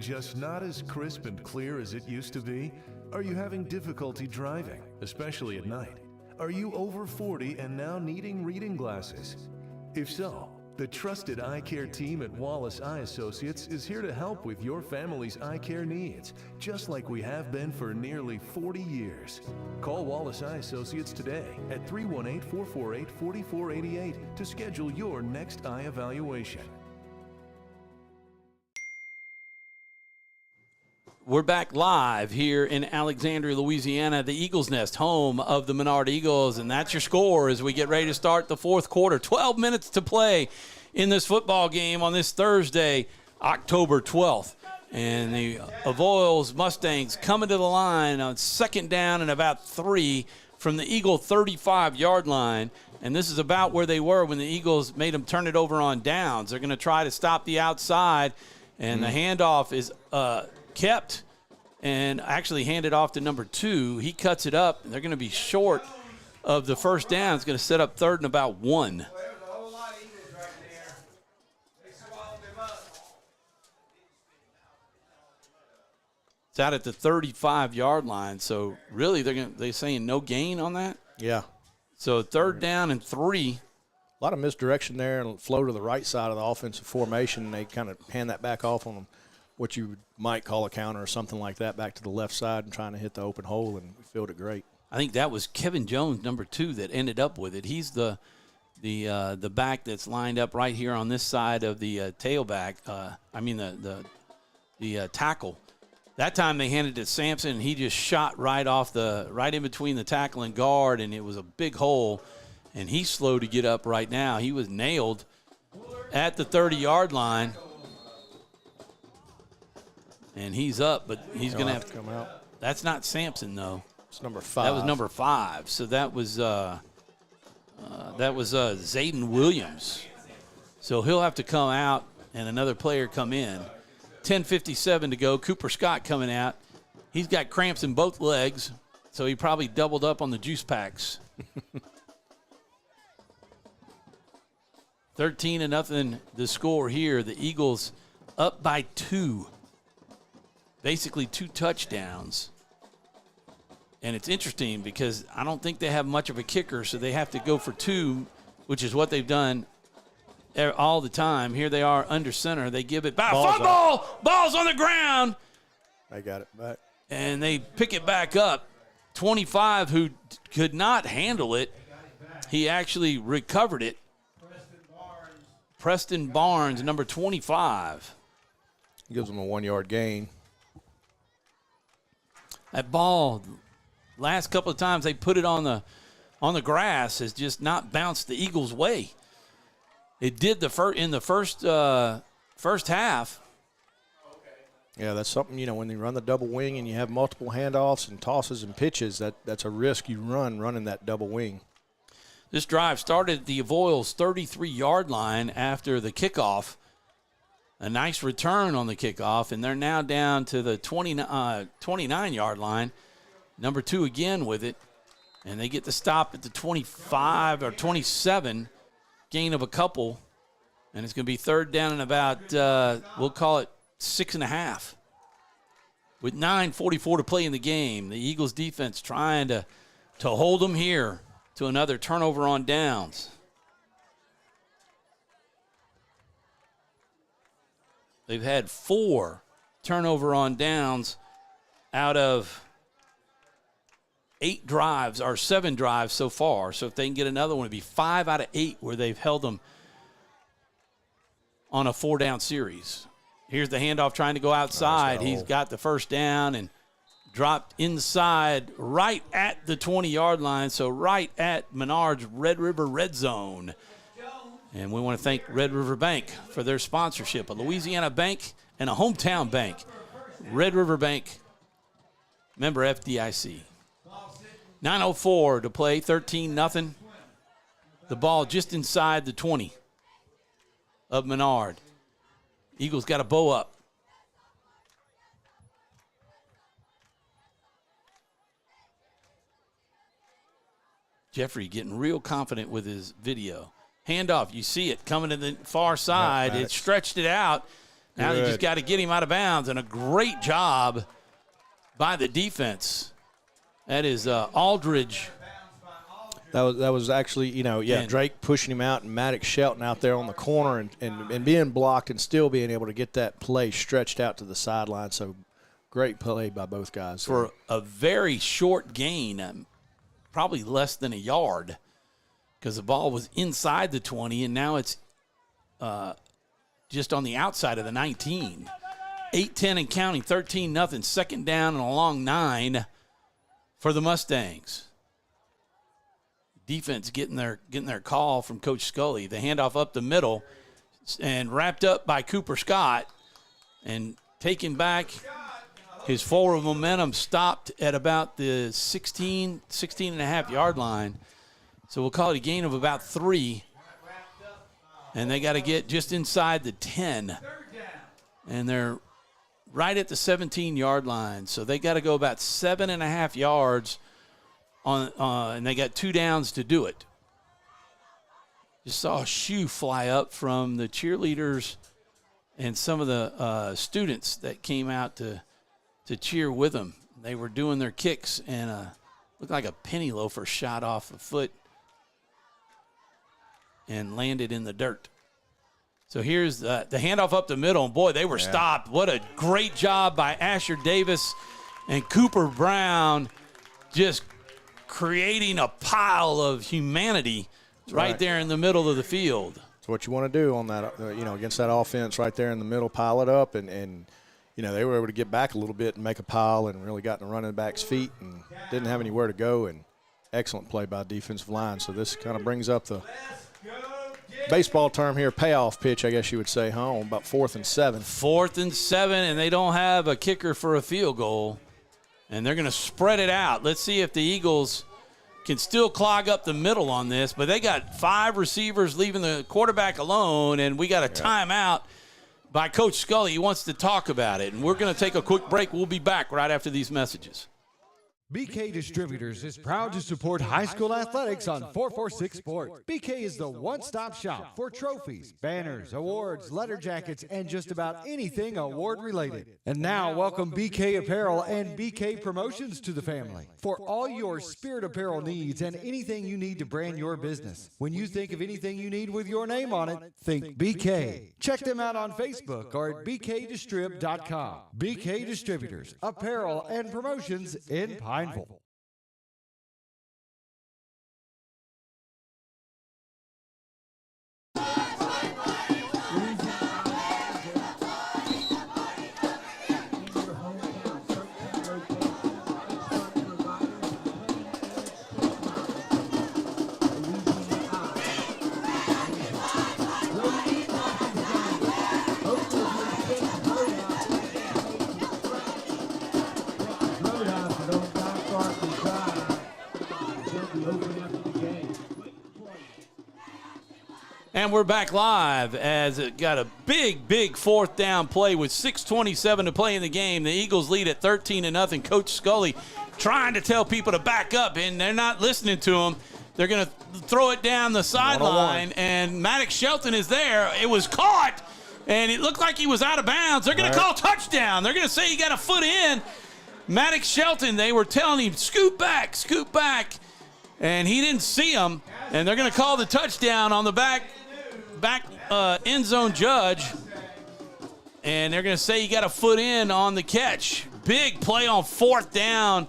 Just not as crisp and clear as it used to be? Are you having difficulty driving, especially at night? Are you over 40 and now needing reading glasses? If so, the trusted eye care team at Wallace Eye Associates is here to help with your family's eye care needs, just like we have been for nearly 40 years. Call Wallace Eye Associates today at 318-448-4488 to schedule your next eye evaluation. We're back live here in Alexandria, Louisiana, the Eagles Nest, home of the Menard Eagles, and that's your score as we get ready to start the fourth quarter. 12 minutes to play in this football game on this Thursday, October 12th. And the Avoyelles Mustangs coming to the line on second down and about 3 from the Eagle 35-yard line. And this is about where they were when the Eagles made them turn it over on downs. They're going to try to stop the outside, and the handoff is kept and actually handed off to number 2. He cuts it up, and they're going to be short of the first down. It's going to set up third and about 1. It's out at the 35-yard line, so really they're saying no gain on that? Yeah. So third down and 3. A lot of misdirection there and flow to the right side of the offensive formation, and they kind of hand that back off on them. What you might call a counter or something like that, back to the left side and trying to hit the open hole, and filled it great. I think that was Kevin Jones, number 2, that ended up with it. He's the back that's lined up right here on this side of the tailback. The tackle. That time they handed it to Sampson, and he just shot right in between the tackle and guard, and it was a big hole. And he's slow to get up right now. He was nailed at the 30-yard line. And he's up, but he's going to have to come out. That's not Sampson, though. It's number 5. That was number 5. So that was Zayden Williams. So he'll have to come out and another player come in. 10:57 to go. Cooper Scott coming out. He's got cramps in both legs, so he probably doubled up on the juice packs. 13-0 the score here. The Eagles up by 2. Basically 2 touchdowns. And it's interesting because I don't think they have much of a kicker, so they have to go for 2, which is what they've done all the time. Here they are under center. They give it back. Fumble! Ball's on the ground. They got it back. And they pick it back up. 25, who could not handle it, he actually recovered it. Preston Barnes, number 25. Gives them a 1-yard gain. That ball, last couple of times they put it on the grass, has just not bounced the Eagles' way. It did in the first first half. Yeah, that's something, when you run the double wing and you have multiple handoffs and tosses and pitches, that's a risk you running that double wing. This drive started at the Avoyelles 33-yard line after the kickoff. A nice return on the kickoff, and they're now down to the 29-yard line. Number 2 again with it, and they get the stop at the 25 or 27, gain of a couple, and it's going to be third down and about, we'll call it 6.5. With 9:44 to play in the game, the Eagles defense trying to hold them here to another turnover on downs. They've had 4 turnover on downs out of 8 drives or 7 drives so far. So if they can get another one, it'd be 5 out of 8 where they've held them on a 4-down series. Here's the handoff trying to go outside. He's got the first down and dropped inside right at the 20-yard line, so right at Menard's Red River Red Zone. And we want to thank Red River Bank for their sponsorship, a Louisiana bank and a hometown bank. Red River Bank, member FDIC. 9:04 to play, 13-0. The ball just inside the 20 of Menard. Eagles got a bow up. Jeffrey getting real confident with his video. Handoff, you see it coming to the far side. It stretched it out. Now they just got to get him out of bounds, and a great job by the defense. That is Aldridge. That was actually, Drake pushing him out and Maddox Shelton out there on the corner and being blocked and still being able to get that play stretched out to the sideline. So great play by both guys. For a very short gain, probably less than a yard, because the ball was inside the 20, and now it's just on the outside of the 19. 8-10 and counting, 13-0, second down and a long 9 for the Mustangs. Defense getting their call from Coach Scully. The handoff up the middle and wrapped up by Cooper Scott and taken back. His forward momentum stopped at about the 16 and a half yard line. So we'll call it a gain of about 3. And they got to get just inside the 10. And they're right at the 17-yard line. So they got to go about 7.5 yards and they got 2 downs to do it. Just saw a shoe fly up from the cheerleaders and some of the students that came out to cheer with them. They were doing their kicks, and looked like a penny loafer shot off the foot and landed in the dirt. So here's the handoff up the middle, and boy, they were stopped. What a great job by Asher Davis and Cooper Brown, just creating a pile of humanity right there in the middle of the field. That's what you want to do on that, against that offense right there in the middle, pile it up, and they were able to get back a little bit and make a pile and really got in the running back's feet and didn't have anywhere to go, and excellent play by defensive line. So this kind of brings up the baseball term here, payoff pitch, I guess you would say, on about 4th and 7. 4th and 7, and they don't have a kicker for a field goal. And they're going to spread it out. Let's see if the Eagles can still clog up the middle on this. But they got 5 receivers leaving the quarterback alone, and we got a timeout by Coach Scully. He wants to talk about it. And we're going to take a quick break. We'll be back right after these messages. BK Distributors is proud to support high school athletics on 446 Sports. BK is the one-stop shop for trophies, banners, awards, letter jackets, and just about anything award-related. And now, welcome BK Apparel and BK Promotions to the family. For all your spirit apparel needs and anything you need to brand your business. When you think of anything you need with your name on it, think BK. Check them out on Facebook or at bkdistrib.com. BK Distributors, Apparel and Promotions in Pineville. And we're back live as it got a big fourth down play with 6:27 to play in the game. The Eagles lead at 13-0. Coach Scully trying to tell people to back up, and they're not listening to him. They're going to throw it down the sideline, and Maddox Shelton is there. It was caught, and it looked like he was out of bounds. They're going to call touchdown. They're going to say he got a foot in. Maddox Shelton, they were telling him, scoot back, and he didn't see him, and they're going to call the touchdown on the back end zone judge, and they're going to say he got a foot in on the catch. Big play on fourth down,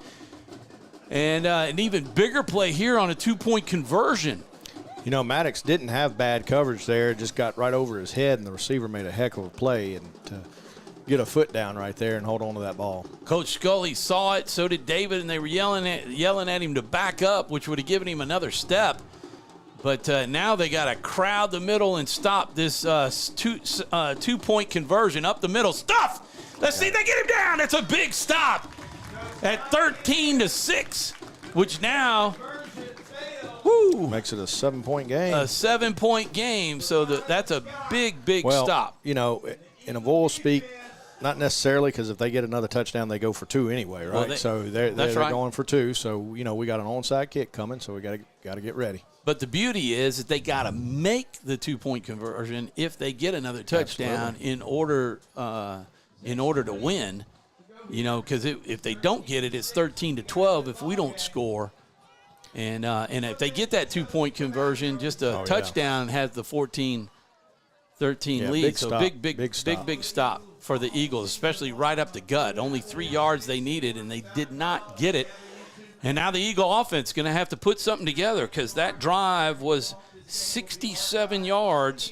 and an even bigger play here on a 2-point conversion. You know, Maddox didn't have bad coverage there. It just got right over his head, and the receiver made a heck of a play and to get a foot down right there and hold on to that ball. Coach Scully saw it, so did David, and they were yelling at him to back up, which would have given him another step. But now they got to crowd the middle and stop this two-point conversion up the middle. Stuff! Let's see if they get him down. That's a big stop at 13-6, which now makes it a 7-point game. A 7-point game, so that's a big stop. You know, in Avoyelles speak, not necessarily, because if they get another touchdown, they go for 2 anyway, right? Well, so they're right. going for 2. So, you know, we got an onside kick coming, so we got to get ready. But the beauty is that they got to make the 2-point conversion if they get another touchdown in order to win. You know, because if they don't get it, it's 13-12 if we don't score. And if they get that 2-point conversion, just a touchdown has the 14-13 lead. Big so stop. big stop for the Eagles, especially right up the gut. Only 3 yards they needed, and they did not get it. And now the Eagle offense is going to have to put something together, because that drive was 67 yards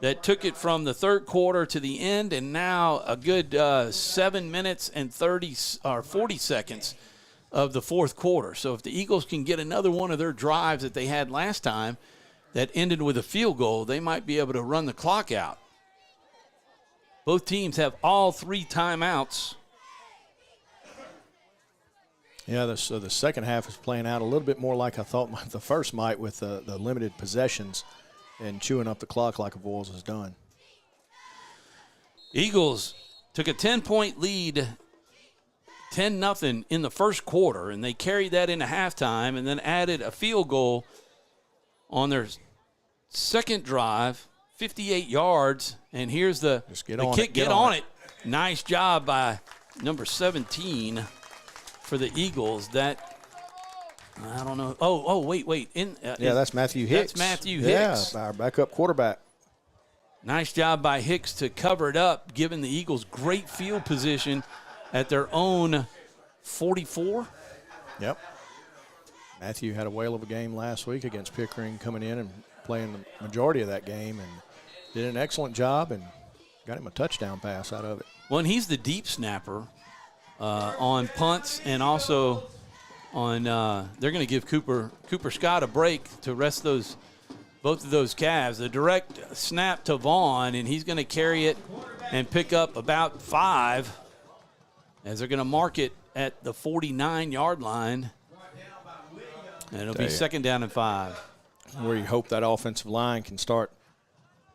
that took it from the third quarter to the end, and now a good 7 minutes and 40 seconds of the fourth quarter. So if the Eagles can get another one of their drives that they had last time that ended with a field goal, they might be able to run the clock out. Both teams have all 3 timeouts. Yeah, so the second half is playing out a little bit more like I thought the first might, with the limited possessions and chewing up the clock like Avoyelles has done. Eagles took a 10-point lead, 10-0 in the first quarter, and they carried that into halftime and then added a field goal on their second drive, 58 yards, and here's the kick. Get on it. Nice job by number 17 for the Eagles. That, I don't know. Oh, wait. That's Matthew Hicks. That's Matthew Hicks. Yeah, our backup quarterback. Nice job by Hicks to cover it up, giving the Eagles great field position at their own 44. Yep. Matthew had a whale of a game last week against Pickering, coming in and playing the majority of that game, and did an excellent job and got him a touchdown pass out of it. Well, and he's the deep snapper on punts, and also on they're going to give Cooper Scott a break to rest both of those calves. A direct snap to Vaughn, and he's going to carry it and pick up about 5 as they're going to mark it at the 49-yard line. And it'll be second down and 5. Where you hope that offensive line can start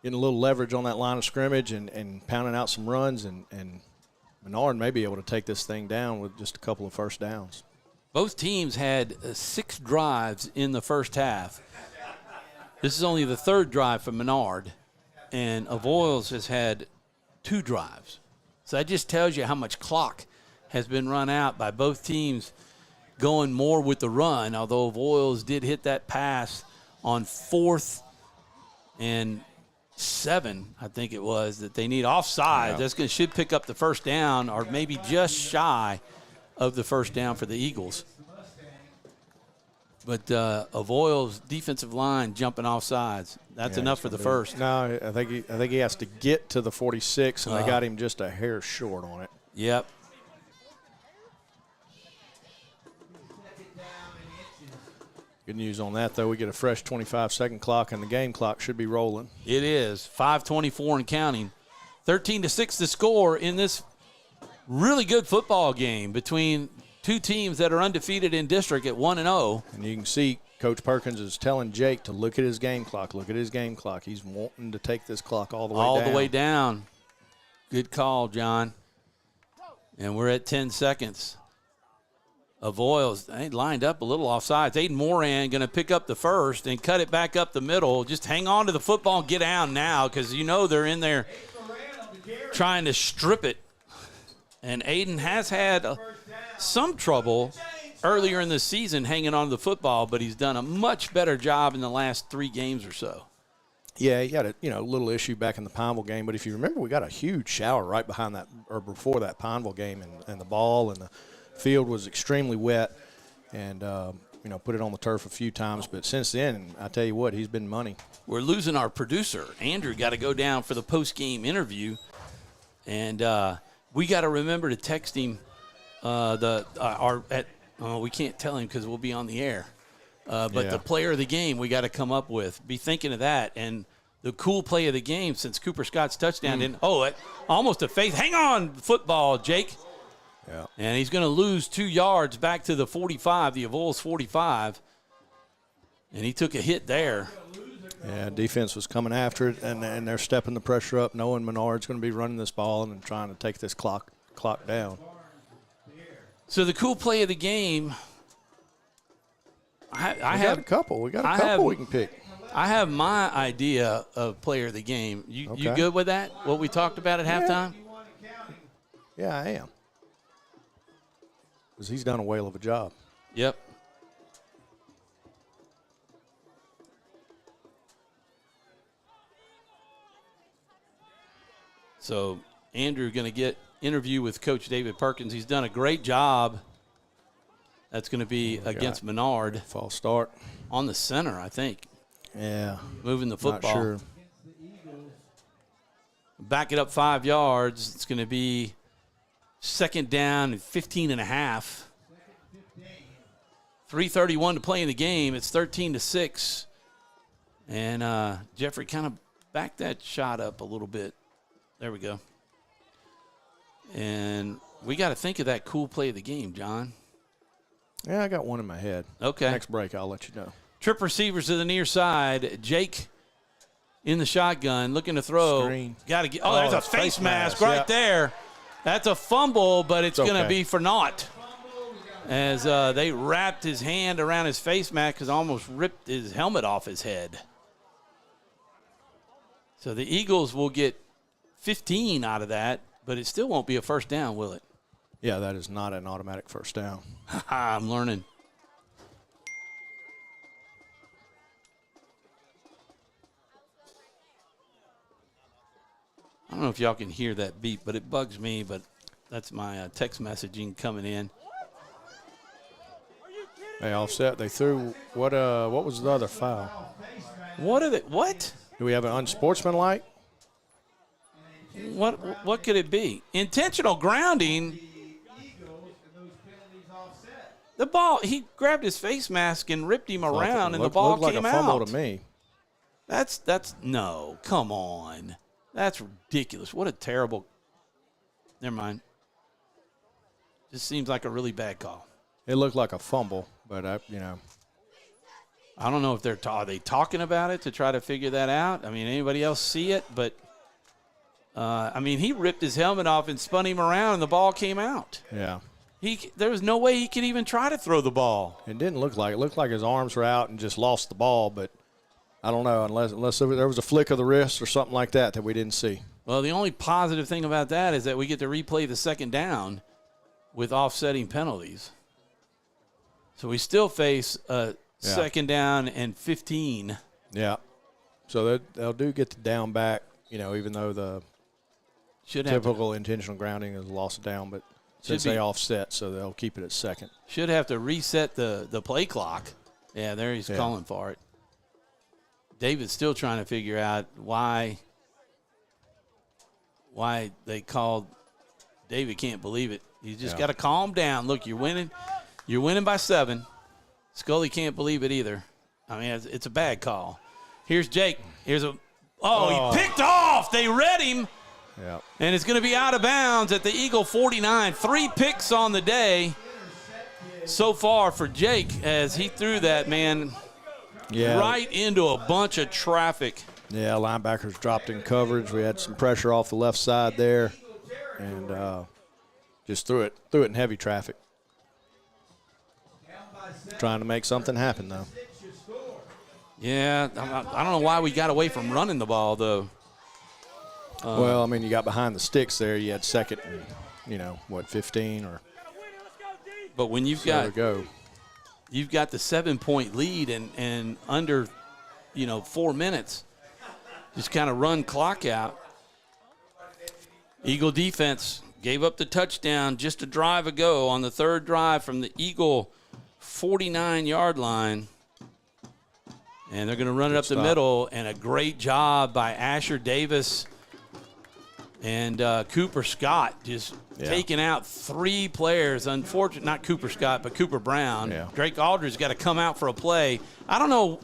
getting a little leverage on that line of scrimmage and pounding out some runs, and Menard may be able to take this thing down with just a couple of first downs. Both teams had 6 drives in the first half. This is only the 3rd drive for Menard, and Avoyelles has had 2 drives. So that just tells you how much clock has been run out by both teams going more with the run, although Avoyelles did hit that pass on 4th and 7, I think it was, that they need offside. Yeah. That should pick up the first down, or maybe just shy of the first down for the Eagles. But Avoyelles' defensive line jumping off sides. That's enough for the first. No, I think he has to get to the 46, and they got him just a hair short on it. Yep. Good news on that, though. We get a fresh 25-second clock, and the game clock should be rolling. It is 5:24 and counting. 13-6 to score in this really good football game between two teams that are undefeated in district at 1-0. And you can see Coach Perkins is telling Jake to look at his game clock. Look at his game clock. He's wanting to take this clock all the way down. All the way down. Good call, John. And we're at 10 seconds. Avoyelles, they lined up a little offsides. Aiden Moran going to pick up the first and cut it back up the middle. Just hang on to the football and get down now because you know they're in there trying to strip it. And Aiden has had some trouble earlier in the season hanging on to the football, but he's done a much better job in the last 3 games or so. Yeah, he had a little issue back in the Pineville game, but if you remember, we got a huge shower right behind that or before that Pineville game, and the ball and the field was extremely wet, and put it on the turf a few times. But since then, I tell you what, he's been money. We're losing our producer. Andrew got to go down for the post-game interview, and we got to remember to text him we can't tell him because we'll be on the air. But the player of the game we got to come up with. Be thinking of that. And the cool play of the game since Cooper Scott's touchdown almost a faith. Hang on, football, Jake. Yeah. And he's going to lose 2 yards back to the 45, the Avoyelles 45. And he took a hit there. Yeah, defense was coming after it, and they're stepping the pressure up, knowing Menard's going to be running this ball and trying to take this clock down. So the cool play of the game, I got a couple. We got a couple we can pick. I have my idea of player of the game. You good with that? What we talked about at halftime? Yeah, I am. Because he's done a whale of a job. Yep. So Andrew going to get interview with Coach David Perkins. He's done a great job. That's going to be against Menard. False start. On the center, I think. Yeah. Moving the football. Not sure. Back it up 5 yards. It's going to be second down and 15 and a half. 3:31 to play in the game. It's 13-6. And Jeffrey kind of backed that shot up a little bit. There we go. And we got to think of that cool play of the game, John. Yeah, I got one in my head. Okay. Next break, I'll let you know. Trip receivers to the near side. Jake in the shotgun, looking to throw. Screen. Got to get. Oh, there's a face mask right there. That's a fumble, but it's going to be for naught. As they wrapped his hand around his face mask because almost ripped his helmet off his head. So the Eagles will get 15 out of that, but it still won't be a first down, will it? Yeah, that is not an automatic first down. I'm learning. I don't know if y'all can hear that beep, but it bugs me, but that's my text messaging coming in. They offset. They threw what was the other foul? What? Do we have an unsportsmanlike? What could it be? Intentional grounding. The ball, he grabbed his face mask and ripped him around, and the ball came out. Looked like a fumble to me. That's no, come on. That's ridiculous. What a terrible. Never mind. Just seems like a really bad call. It looked like a fumble, but I don't know if are they talking about it to try to figure that out? I mean, anybody else see it? But he ripped his helmet off and spun him around, and the ball came out. Yeah. There was no way he could even try to throw the ball. It didn't look like it. It looked like his arms were out and just lost the ball, but I don't know, unless there was a flick of the wrist or something like that we didn't see. Well, the only positive thing about that is that we get to replay the second down with offsetting penalties. So we still face a second down and 15. Yeah. So they'll get the down back, even though the typical intentional grounding is a loss of down, but since they offset, so they'll keep it at second. Should have to reset the play clock. Yeah, there he's calling for it. David's still trying to figure out why they called. David can't believe it. You just got to calm down. Look, you're winning. You're winning by 7. Scully can't believe it either. I mean, it's a bad call. Here's Jake. He picked off. They read him. Yeah. And it's going to be out of bounds at the Eagle 49. 3 picks on the day so far for Jake as he threw that, man. Yeah. Right into a bunch of traffic. Yeah, linebackers dropped in coverage. We had some pressure off the left side there, and just threw it in heavy traffic. Trying to make something happen, though. Yeah, I don't know why we got away from running the ball, though. Well, I mean, you got behind the sticks there. You had second and, 15 or. But when you've so got you've got the 7-point lead and under, 4 minutes, just kind of run clock out. Eagle defense gave up the touchdown just a drive ago on the third drive from the Eagle 49-yard line. And they're going to run it up the middle, and a great job by Asher Davis and Cooper Scott just taking out 3 players. Unfortunately, not Cooper Scott, but Cooper Brown. Yeah. Drake Aldridge got to come out for a play. I don't know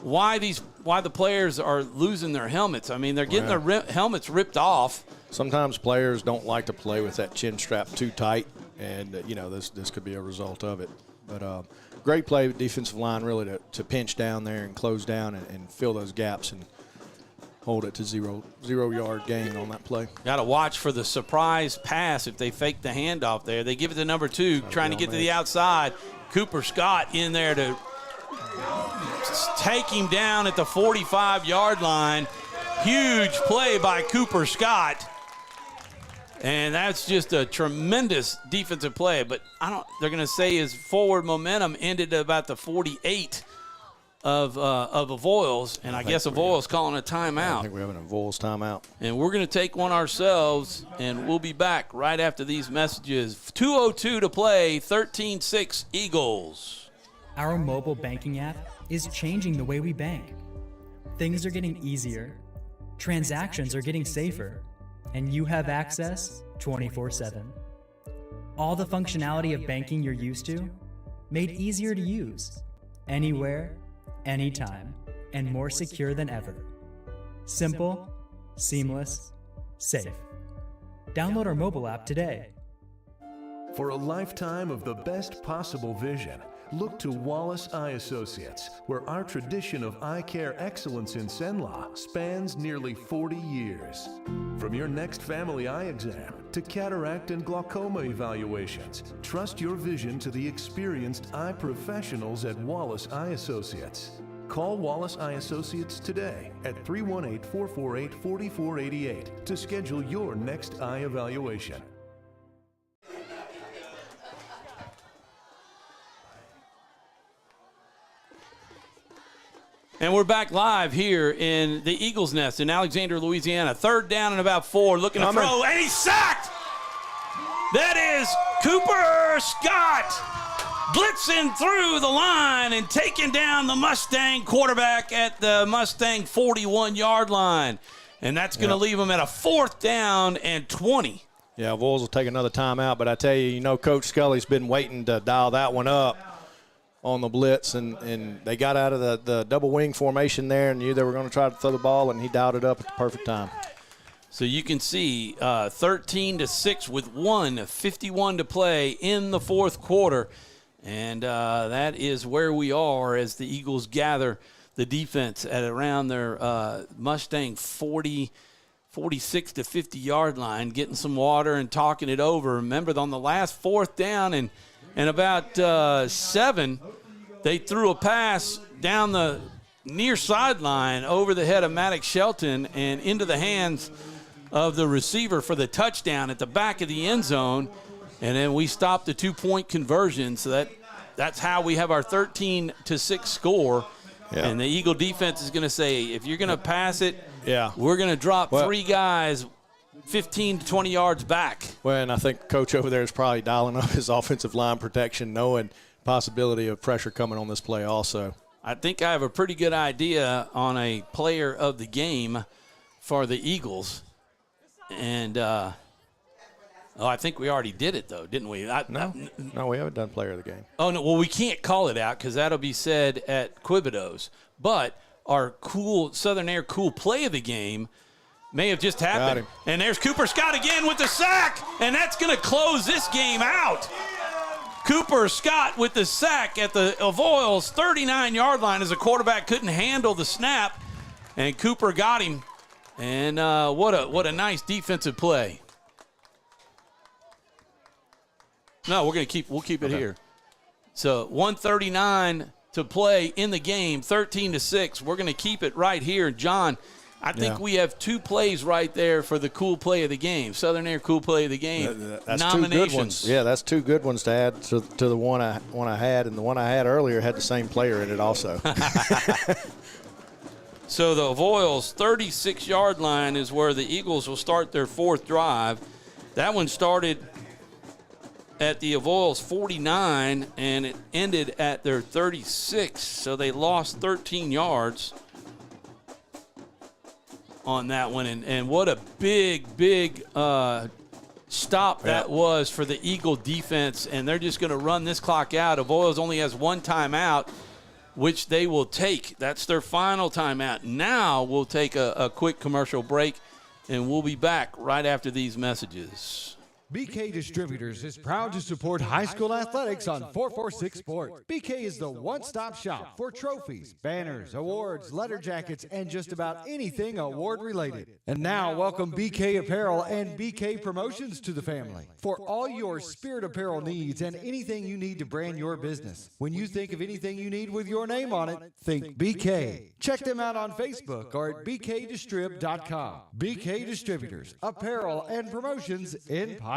why the players are losing their helmets. I mean, they're getting their helmets ripped off. Sometimes players don't like to play with that chin strap too tight, and, this could be a result of it. But great play with defensive line, really, to pinch down there and close down and fill those gaps and hold it to zero-yard gain on that play. Got to watch for the surprise pass if they fake the handoff there. They give it to number 2, trying to get to the outside. Cooper Scott in there to take him down at the 45-yard line. Huge play by Cooper Scott. And that's just a tremendous defensive play. But they're going to say his forward momentum ended at about the 48 of Avoyelles. And I guess Avoyelles calling a timeout. I think we're having a Avoyelles timeout. And we're going to take one ourselves, and we'll be back right after these messages. 2:02 to play, 13-6 Eagles. Our mobile banking app is changing the way we bank. Things are getting easier, transactions are getting safer, and you have access 24/7. All the functionality of banking you're used to, made easier to use, anywhere, anytime, and more secure than ever. Simple, seamless, safe. Download our mobile app today. For a lifetime of the best possible vision, look to Wallace Eye Associates, where our tradition of eye care excellence in Cenla spans nearly 40 years. From your next family eye exam to cataract and glaucoma evaluations, trust your vision to the experienced eye professionals at Wallace Eye Associates. Call Wallace Eye Associates today at 318-448-4488 to schedule your next eye evaluation. And we're back live here in the Eagles Nest in Alexandria, Louisiana. 3rd down and about 4, looking to throw, and he's sacked! That is Cooper Scott blitzing through the line and taking down the Mustang quarterback at the Mustang 41-yard line. And that's going to leave him at a 4th down and 20. Yeah, Avoyelles will take another timeout, but I tell you, Coach Scully's been waiting to dial that one up on the blitz, and they got out of the double wing formation there and knew they were going to try to throw the ball, and he dialed it up at the perfect time. So you can see 13-6 with 1:51 to play in the 4th quarter. And that is where we are as the Eagles gather the defense at around their Mustang 46 to 50-yard line, getting some water and talking it over. Remember, on the last 4th down and about 7, they threw a pass down the near sideline over the head of Maddox Shelton and into the hands of the receiver for the touchdown at the back of the end zone. And then we stopped the 2-point conversion. So that's how we have our 13-6 score. Yeah. And the Eagle defense is going to say, if you're going to pass it, we're going to drop 3 guys 15 to 20 yards back. Well, and I think Coach over there is probably dialing up his offensive line protection, knowing possibility of pressure coming on this play also. I think I have a pretty good idea on a player of the game for the Eagles. And, I think we already did it, though, didn't we? No, we haven't done player of the game. Oh, no, well, we can't call it out because that'll be said at Quibido's. But our cool Southern Air cool play of the game may have just happened. And there's Cooper Scott again with the sack, and that's going to close this game out. Cooper Scott with the sack at the Avoyelles 39-yard line as the quarterback couldn't handle the snap, and Cooper got him. And what a nice defensive play. No, we'll keep it here. So 139 to play in the game, 13-6. We're going to keep it right here. John, I think we have 2 plays right there for the cool play of the game. Southern Air cool play of the game. That's nominations. 2 good ones. Yeah, that's 2 good ones to add to the one I had, and the one I had earlier had the same player in it also. So the Avoyelles 36-yard line is where the Eagles will start their 4th drive. That one started at the Avoyelles 49, and it ended at their 36. So they lost 13 yards on that one. And what a big stop that was for the Eagle defense. And they're just going to run this clock out. Avoyelles only has 1 timeout, which they will take. That's their final timeout. Now we'll take a quick commercial break, and we'll be back right after these messages. BK Distributors is proud to support high school athletics on 446 Sports. BK is the one-stop shop for trophies, banners, awards, letter jackets, and just about anything award-related. And now, welcome BK Apparel and BK Promotions to the family. For all your spirit apparel needs and anything you need to brand your business. When you think of anything you need with your name on it, think BK. Check them out on Facebook or at bkdistrib.com. BK Distributors, apparel and promotions in Pineville.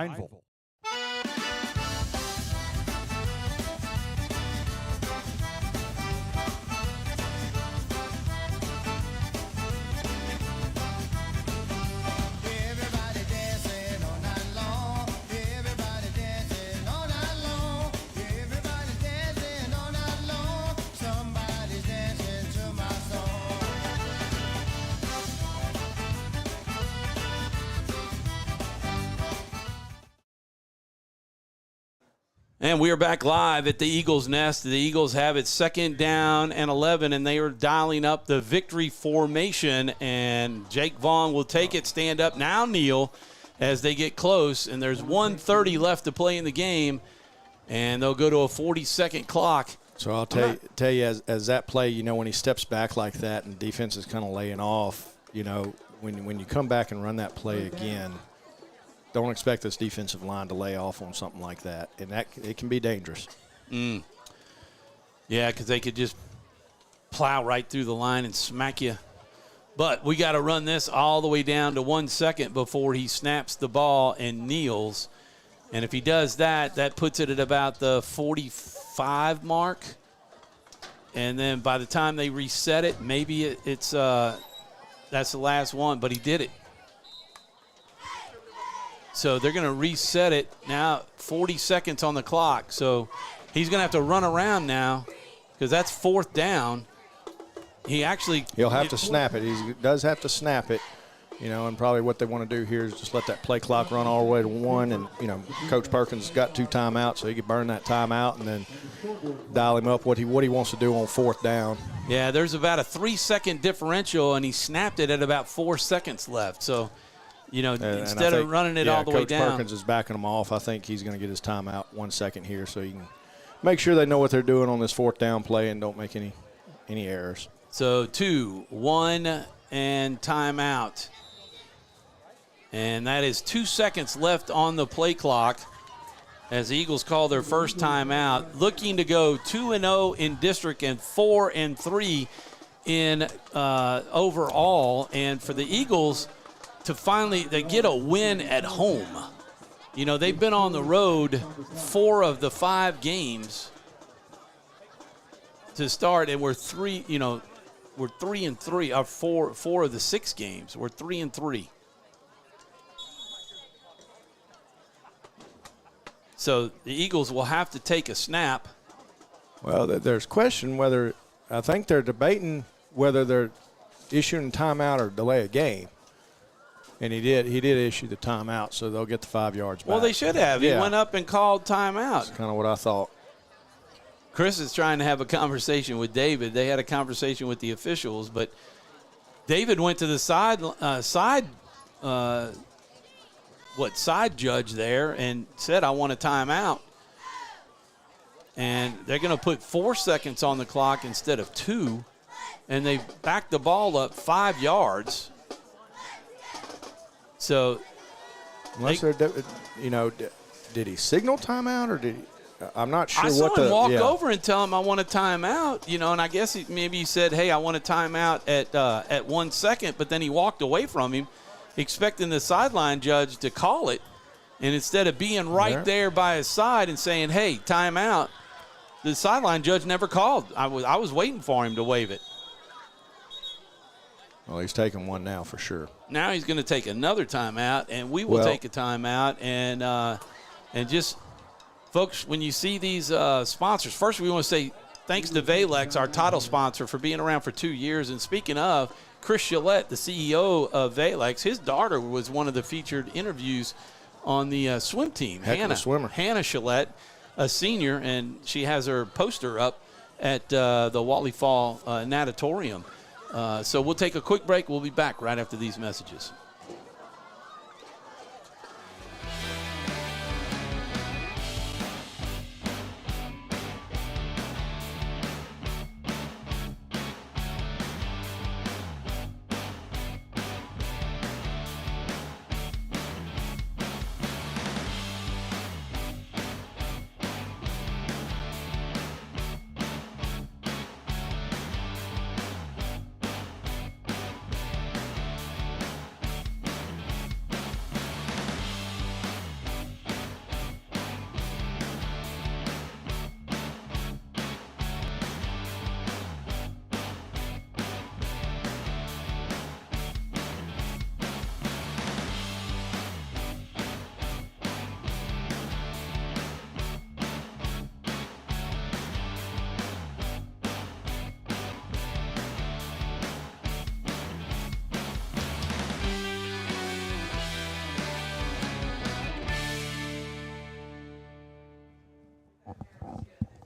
And we are back live at the Eagles' Nest. The Eagles have it 2nd down and 11, and they are dialing up the victory formation. And Jake Vaughn will take it, stand up, now kneel as they get close. And there's 1:30 left to play in the game, and they'll go to a 40-second clock. So I'll tell you as that play, you know, when he steps back like that and defense is kind of laying off, you know, when you come back and run that play again, don't expect this defensive line to lay off on something like that, and it can be dangerous. Yeah, because they could just plow right through the line and smack you. But we got to run this all the way down to 1 second before he snaps the ball and kneels. And if he does that, that puts it at about the 45 mark. And then by the time they reset it, maybe it's that's the last one, but he did it. So they're going to reset it now, 40 seconds on the clock. So he's going to have to run around now because that's 4th down. He'll have to snap it. He does have to snap it, you know, and probably what they want to do here is just let that play clock run all the way to 1. And, you know, Coach Perkins got 2 timeouts, so he could burn that timeout and then dial him up what he wants to do on 4th down. Yeah, there's about a 3-second differential, and he snapped it at about 4 seconds left. So, you know, instead of running it all the way down. Coach Perkins is backing them off. I think he's going to get his timeout 1 second here so he can make sure they know what they're doing on this 4th down play and don't make any errors. So 2, 1, and timeout. And that is 2 seconds left on the play clock as the Eagles call their first timeout, looking to go 2-0 in district and 4-3 in overall. And for the Eagles to finally they get a win at home. You know, they've been on the road 4 of the 5 games to start, and we're 3-3, or 4 of the 6 games. We're 3-3. So the Eagles will have to take a snap. Well, there's question whether I think they're debating whether they're issuing timeout or delay a game. And he did issue the timeout, so they'll get the 5 yards back. Well, they should have. Yeah. He went up and called timeout. That's kind of what I thought. Chris is trying to have a conversation with David. They had a conversation with the officials, but David went to the side judge there and said, I want a timeout. and they're going to put 4 seconds on the clock instead of 2, and they backed the ball up 5 yards. So, unless did he signal timeout or did he? I'm not sure. I saw him walk over and tell him I want a timeout, and I guess maybe he said, hey, I want a timeout at 1 second, but then he walked away from him, expecting the sideline judge to call it, and instead of being right there by his side and saying, hey, timeout, the sideline judge never called. I was waiting for him to wave it. Well, he's taking one now for sure. Now he's going to take another timeout, and we will take a timeout, and just – folks, when you see these sponsors, first we want to say thanks to Valex, our title sponsor, for being around for 2 years. And speaking of, Chris Gillette, the CEO of Valex, his daughter was one of the featured interviews on the swim team. Heck of a swimmer. Hannah Gillette, a senior, and she has her poster up at the Whately Fall Natatorium. So we'll take a quick break. We'll be back right after these messages.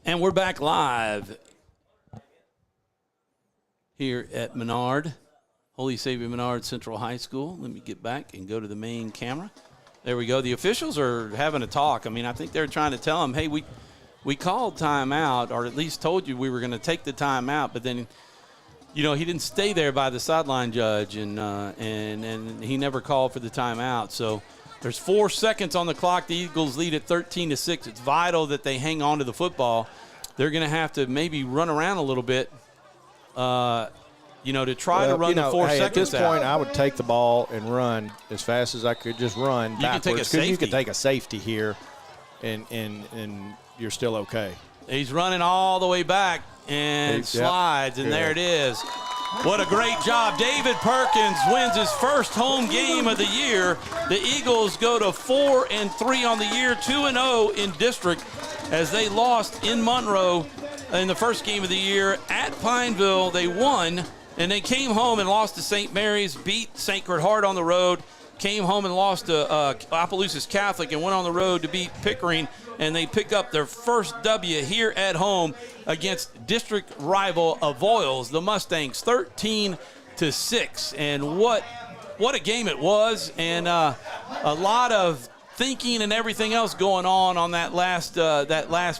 And we're back live here at Menard, Holy Savior Menard Central High School. Let me get back and go to the main camera. There we go. The officials are having a talk. I mean, I think they're trying to tell them, hey, we called timeout, or at least told you we were going to take the timeout, but then, he didn't stay there by the sideline judge, and he never called for the timeout. So there's 4 seconds on the clock. The Eagles lead at 13-6. It's vital that they hang on to the football. They're going to have to maybe run around a little bit, to try to run the 4 seconds at this out. point, I would take the ball and run as fast as I could, just run backwards. Because you could take a safety here, and you're still okay. He's running all the way back and slides, and there it is. What a great job. David Perkins wins his first home game of the year. The Eagles go to 4-3 on the year, 2-0 in district, as they lost in Monroe in the first game of the year. At Pineville, they won, and they came home and lost to St. Mary's, beat Sacred Heart on the road, came home and lost to Opelousas Catholic, and went on the road to beat Pickering, and they pick up their first W here at home against district rival Avoyelles, the Mustangs, 13-6. And what a game it was, and a lot of thinking and everything else going on that last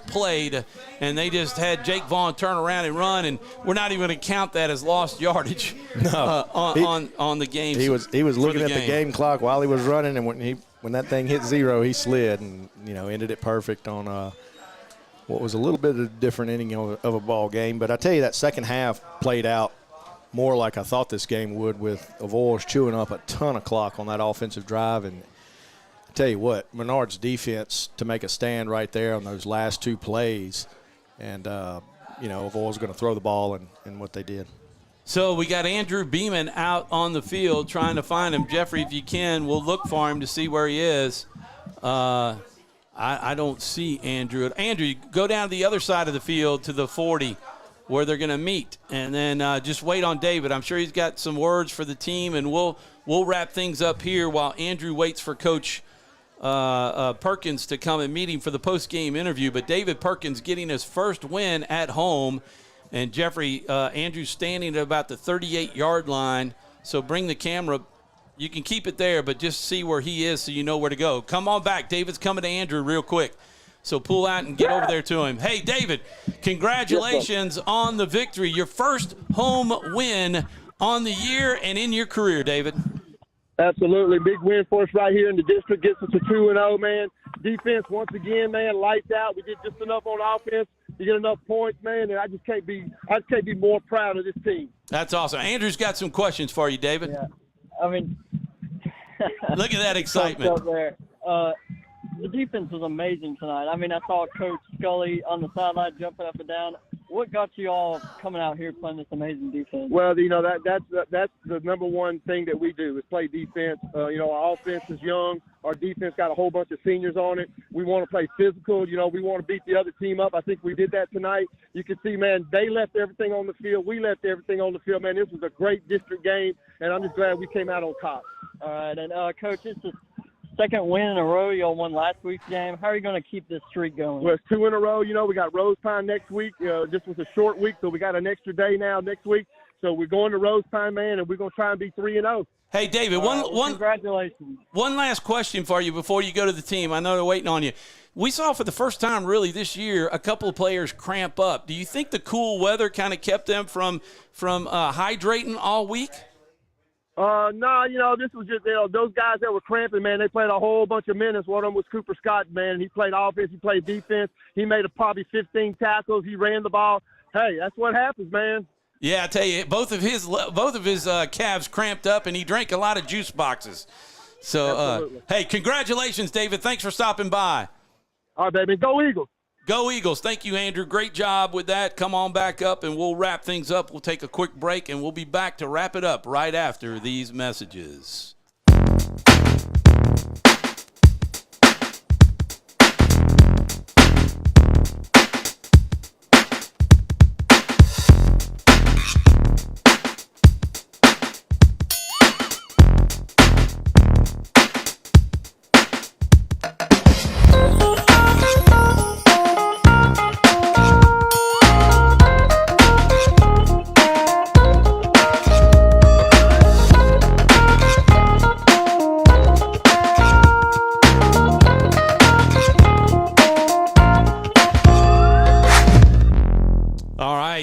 play, and they just had Jake Vaughn turn around and run, and we're not even going to count that as lost yardage on the game. He was looking at the game clock while he was running, and when that thing hit 0, he slid and ended it perfect on what was a little bit of a different inning of a ball game. But I tell you, that second half played out more like I thought this game would, with Avoyelles chewing up a ton of clock on that offensive drive. And I tell you what, Menard's defense to make a stand right there on those last 2 plays, and Avoyelles going to throw the ball, and what they did. So we got Andrew Beeman out on the field trying to find him. Jeffrey, if you can, we'll look for him to see where he is. I don't see Andrew. Andrew, go down to the other side of the field to the 40 where they're going to meet, and then just wait on David. I'm sure he's got some words for the team, and we'll wrap things up here while Andrew waits for Coach Perkins to come and meet him for the post-game interview. But David Perkins getting his first win at home. And Jeffrey, Andrew's standing at about the 38-yard line. So bring the camera. You can keep it there, but just see where he is so you know where to go. Come on back. David's coming to Andrew real quick. So pull out and get over there to him. Hey, David, congratulations on the victory. Your first home win on the year and in your career, David. Absolutely. Big win for us right here in the district. Gets us to 2-0, man. Defense, once again, man, lights out. We did just enough on offense to get enough points, man, and I just can't be more proud of this team. That's awesome. Andrew's got some questions for you, David. Yeah. I mean, look at that excitement. Up there. The defense was amazing tonight. I mean, I saw Coach Scully on the sideline jumping up and down. What got you all coming out here playing this amazing defense? Well, that's the number one thing that we do is play defense. Our offense is young. Our defense got a whole bunch of seniors on it. We want to play physical. We want to beat the other team up. I think we did that tonight. You can see, man, they left everything on the field. We left everything on the field. Man, this was a great district game, and I'm just glad we came out on top. All right, and Coach, it's the second win in a row. Y'all won last week's game. How are you going to keep this streak going? Well, it's 2 in a row. We got Rose Pine next week. This was a short week, so we got an extra day now next week. So we're going to Rose Pine, man, and we're going to try and be 3-0. Hey, David, congratulations. One last question for you before you go to the team. I know they're waiting on you. We saw for the first time really this year a couple of players cramp up. Do you think the cool weather kind of kept them from hydrating all week? No, this was just those guys that were cramping, man. They played a whole bunch of minutes. One of them was Cooper Scott, man. He played offense, he played defense. He made probably 15 tackles. He ran the ball. Hey, that's what happens, man. Yeah, I tell you, both of his calves cramped up, and he drank a lot of juice boxes. So, hey, congratulations, David. Thanks for stopping by. All right, baby. Go Eagles. Go Eagles. Thank you, Andrew. Great job with that. Come on back up, and we'll wrap things up. We'll take a quick break, and we'll be back to wrap it up right after these messages.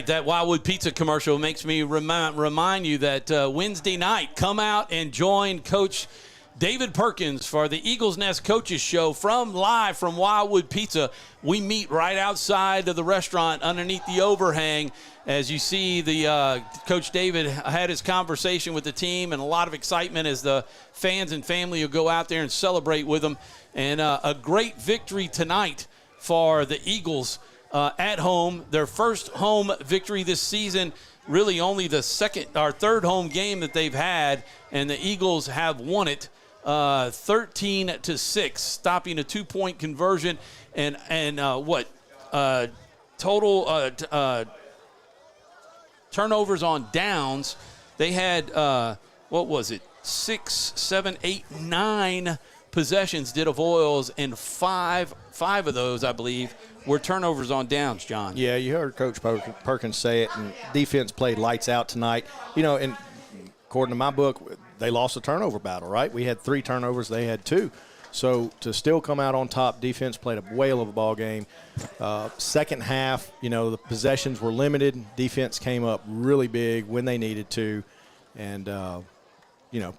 That Wildwood Pizza commercial makes me remind you that Wednesday night, come out and join Coach David Perkins for the Eagles Nest Coaches Show live from Wildwood Pizza. We meet right outside of the restaurant underneath the overhang. As you see, the Coach David had his conversation with the team, and a lot of excitement as the fans and family will go out there and celebrate with them. And a great victory tonight for the Eagles. At home, their first home victory this season, really only the third home game that they've had, and the Eagles have won it 13-6, stopping a 2-point conversion and total turnovers on downs. They had 6, 7, 8, 9 possessions did Avoyelles, and five of those, I believe, were turnovers on downs, John. Yeah, you heard Coach Perkins say it, and defense played lights out tonight. And according to my book, they lost a turnover battle, right? We had 3 turnovers, they had 2. So to still come out on top, defense played a whale of a ball game. Second half, the possessions were limited. Defense came up really big when they needed to, and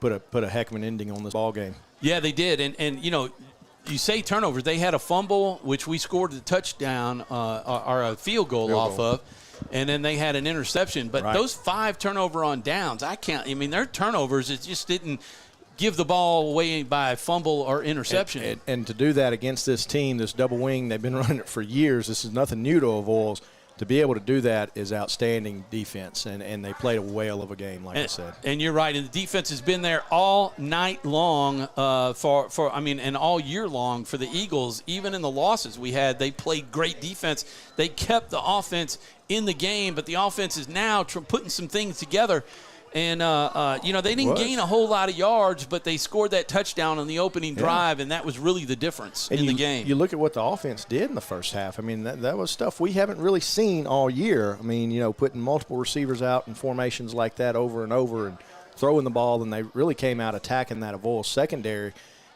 put a heck of an ending on this ball game. Yeah, they did, and you say turnovers. They had a fumble, which we scored a touchdown or a field goal off of, and then they had an interception. But those 5 turnover on downs, they're turnovers. It just didn't give the ball away by fumble or interception. And to do that against this team, this double wing, they've been running it for years. This is nothing new to Avoyelles. To be able to do that is outstanding defense, and they played a whale of a game, like I said. And you're right, and the defense has been there all night long and all year long for the Eagles. Even in the losses we had, they played great defense. They kept the offense in the game, but the offense is now putting some things together. And, they didn't gain a whole lot of yards, but they scored that touchdown on the opening drive, and that was really the difference in the game. You look at what the offense did in the first half. That was stuff we haven't really seen all year. Putting multiple receivers out in formations like that over and over and throwing the ball, and they really came out attacking that Avoyelles secondary,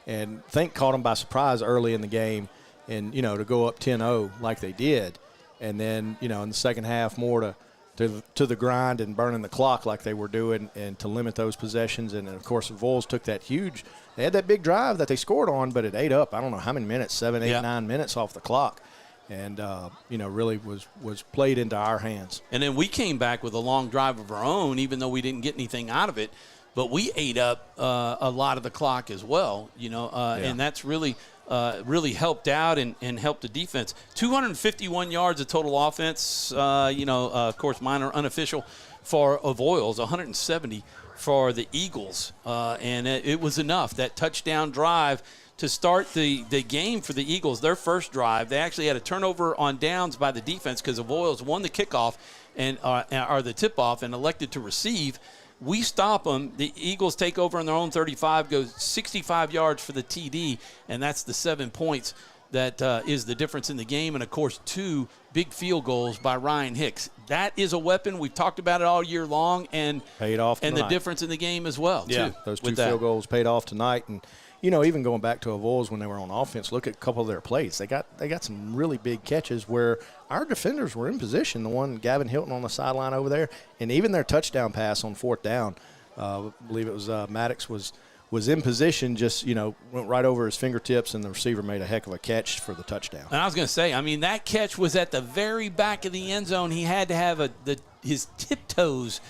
and I think caught them by surprise early in the game. and to go up 10-0 like they did, and then in the second half more to the grind and burning the clock like they were doing, and to limit those possessions. And of course, Avoyelles took that huge. They had that big drive that they scored on, but it ate up I don't know how many minutes, 7, 8, 9 minutes off the clock, and really was played into our hands. And then we came back with a long drive of our own, even though we didn't get anything out of it. But we ate up a lot of the clock as well, and that's really helped out and helped the defense. 251 yards of total offense, of course, minor unofficial for Avoyelles, 170 for the Eagles. And it was enough, that touchdown drive to start the game for the Eagles. Their first drive, they actually had a turnover on downs by the defense because Avoyelles won the kickoff or the tip-off and elected to receive. We stop them. The Eagles take over on their own 35, go 65 yards for the TD, and that's the 7 points that is the difference in the game. And, of course, 2 big field goals by Ryan Hicks. That is a weapon. We've talked about it all year long, and paid off tonight. And the difference in the game as well, too. Those 2 field goals paid off tonight. And, even going back to Avoyelles when they were on offense, look at a couple of their plays. They got some really big catches where our defenders were in position. The one, Gavin Hilton on the sideline over there, and even their touchdown pass on 4th down, I believe it was Maddox was in position, just, went right over his fingertips, and the receiver made a heck of a catch for the touchdown. And I was going to say, that catch was at the very back of the end zone. He had to have his tiptoes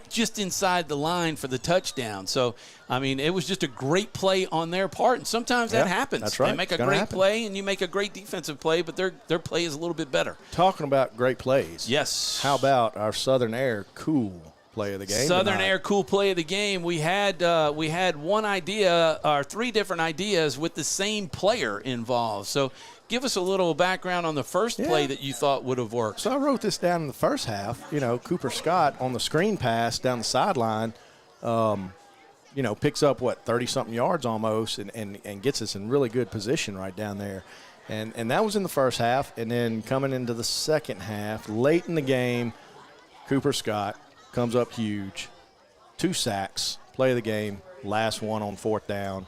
just inside the line for the touchdown. So, it was just a great play on their part, and sometimes that happens. That's right. They make a great play, and you make a great defensive play, but their play is a little bit better. Talking about great plays. Yes. How about our Southern Air cool play of the game? Southern Air cool play of the game. We had one idea, or 3 different ideas with the same player involved. So give us a little background on the first play that you thought would have worked. So I wrote this down in the first half. Cooper Scott on the screen pass down the sideline, picks up, 30-something yards almost, and gets us in really good position right down there. And that was in the first half. And then coming into the second half, late in the game, Cooper Scott comes up huge, 2 sacks, play of the game, last one on 4th down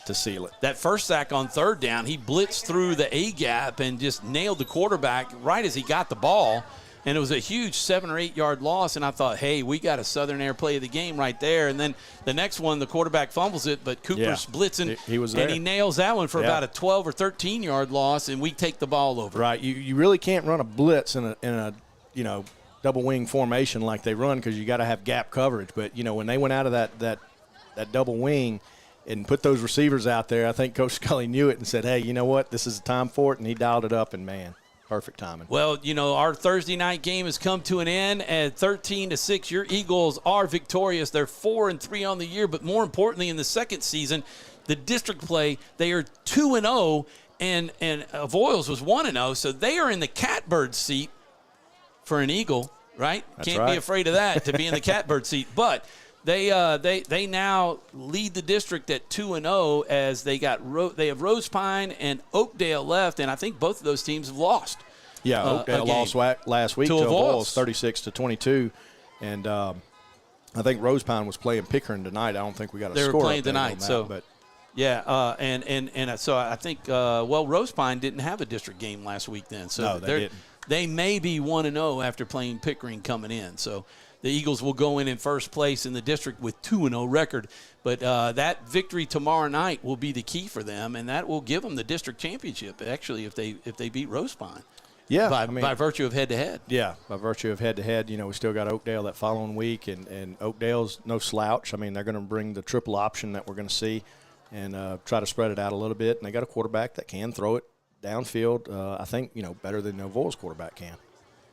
to seal it. That first sack on 3rd down, he blitzed through the A-gap and just nailed the quarterback right as he got the ball. And it was a huge 7 or 8 yard loss, and I thought, hey, we got a Southern Air play of the game right there. And then the next one, the quarterback fumbles it, but Cooper's blitzing, he was there. And he nails that one for about a 12 or 13 yard loss, and we take the ball over. Right. You really can't run a blitz in a double wing formation like they run, because you got to have gap coverage. But when they went out of that double wing and put those receivers out there, I think Coach Scully knew it and said, hey, you know what, this is the time for it, and he dialed it up, and man, perfect timing. Well, our Thursday night game has come to an end at 13-6. Your Eagles are victorious. They're 4-3 on the year, but more importantly, in the second season, the district play, they are 2-0, and Avoyelles was 1-0, so they are in the catbird seat for an Eagle, right? That's Can't right. be afraid of that, to be in the catbird seat. But they now lead the district at 2-0 as they have Rose Pine and Oakdale left, and I think both of those teams have lost. Yeah, Oakdale lost last week to Avoyelles 36-22, and I think Rose Pine was playing Pickering tonight. I don't think we got a score. They were playing up there tonight, on that, so but and so I think Rose Pine didn't have a district game last week then, so no, they didn't. They may be 1-0 after playing Pickering coming in. So the Eagles will go in first place in the district with 2-0 record. But that victory tomorrow night will be the key for them, and that will give them the district championship, actually, if they beat Rose Pine. Yeah, by virtue of head-to-head. Yeah, by virtue of head-to-head. We still got Oakdale that following week, and Oakdale's no slouch. They're going to bring the triple option that we're going to see and try to spread it out a little bit. And they got a quarterback that can throw it downfield, I think, better than Avoyelles quarterback can.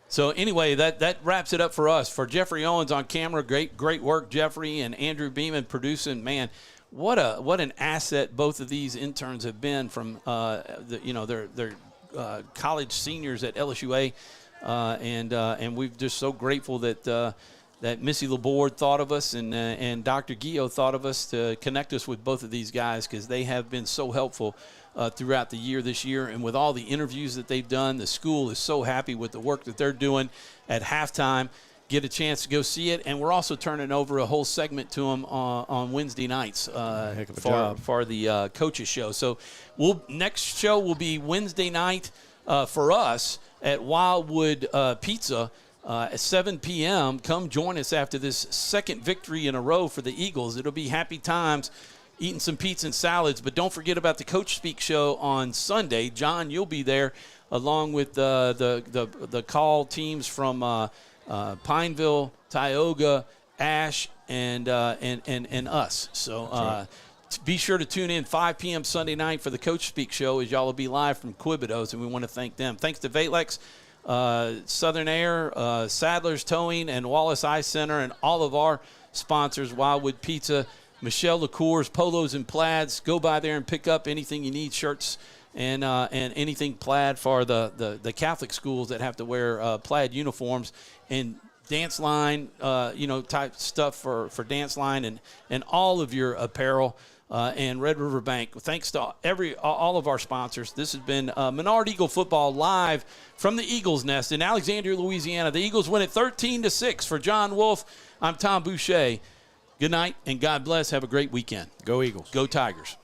So anyway, that wraps it up for us. For Jeffrey Owens on camera, great work, Jeffrey, and Andrew Beeman producing. Man, what an asset both of these interns have been from their college seniors at LSUA, and we're just so grateful that Missy Laborde thought of us and Dr. Guillot thought of us to connect us with both of these guys, because they have been so helpful throughout the year this year. And with all the interviews that they've done, the school is so happy with the work that they're doing at halftime. get a chance to go see it. And we're also turning over a whole segment to them on Wednesday nights Heck of a job. for the coaches show. So next show will be Wednesday night for us at Wildwood Pizza at 7 p.m. Come join us after this second victory in a row for the Eagles. It'll be happy times eating some pizza and salads. But don't forget about the Coach Speak show on Sunday. John, you'll be there along with the call teams from Pineville, Tioga, Ash, and us. So be sure to tune in 5 p.m. Sunday night for the Coach Speak show, as y'all will be live from Quibido's, and we want to thank them. Thanks to Valex, Southern Air, Sadler's Towing, and Wallace Eye Center, and all of our sponsors, Wildwood Pizza, Michelle LaCour's, Polos and Plaids. Go by there and pick up anything you need, shirts and anything plaid for the Catholic schools that have to wear plaid uniforms, and dance line, type stuff for dance line, and all of your apparel. And Red River Bank. Thanks to all of our sponsors. This has been Menard Eagle Football live from the Eagles Nest in Alexandria, Louisiana. The Eagles win it 13-6. For John Wolf, I'm Tom Boucher. Good night and God bless. Have a great weekend. Go Eagles. Go Tigers.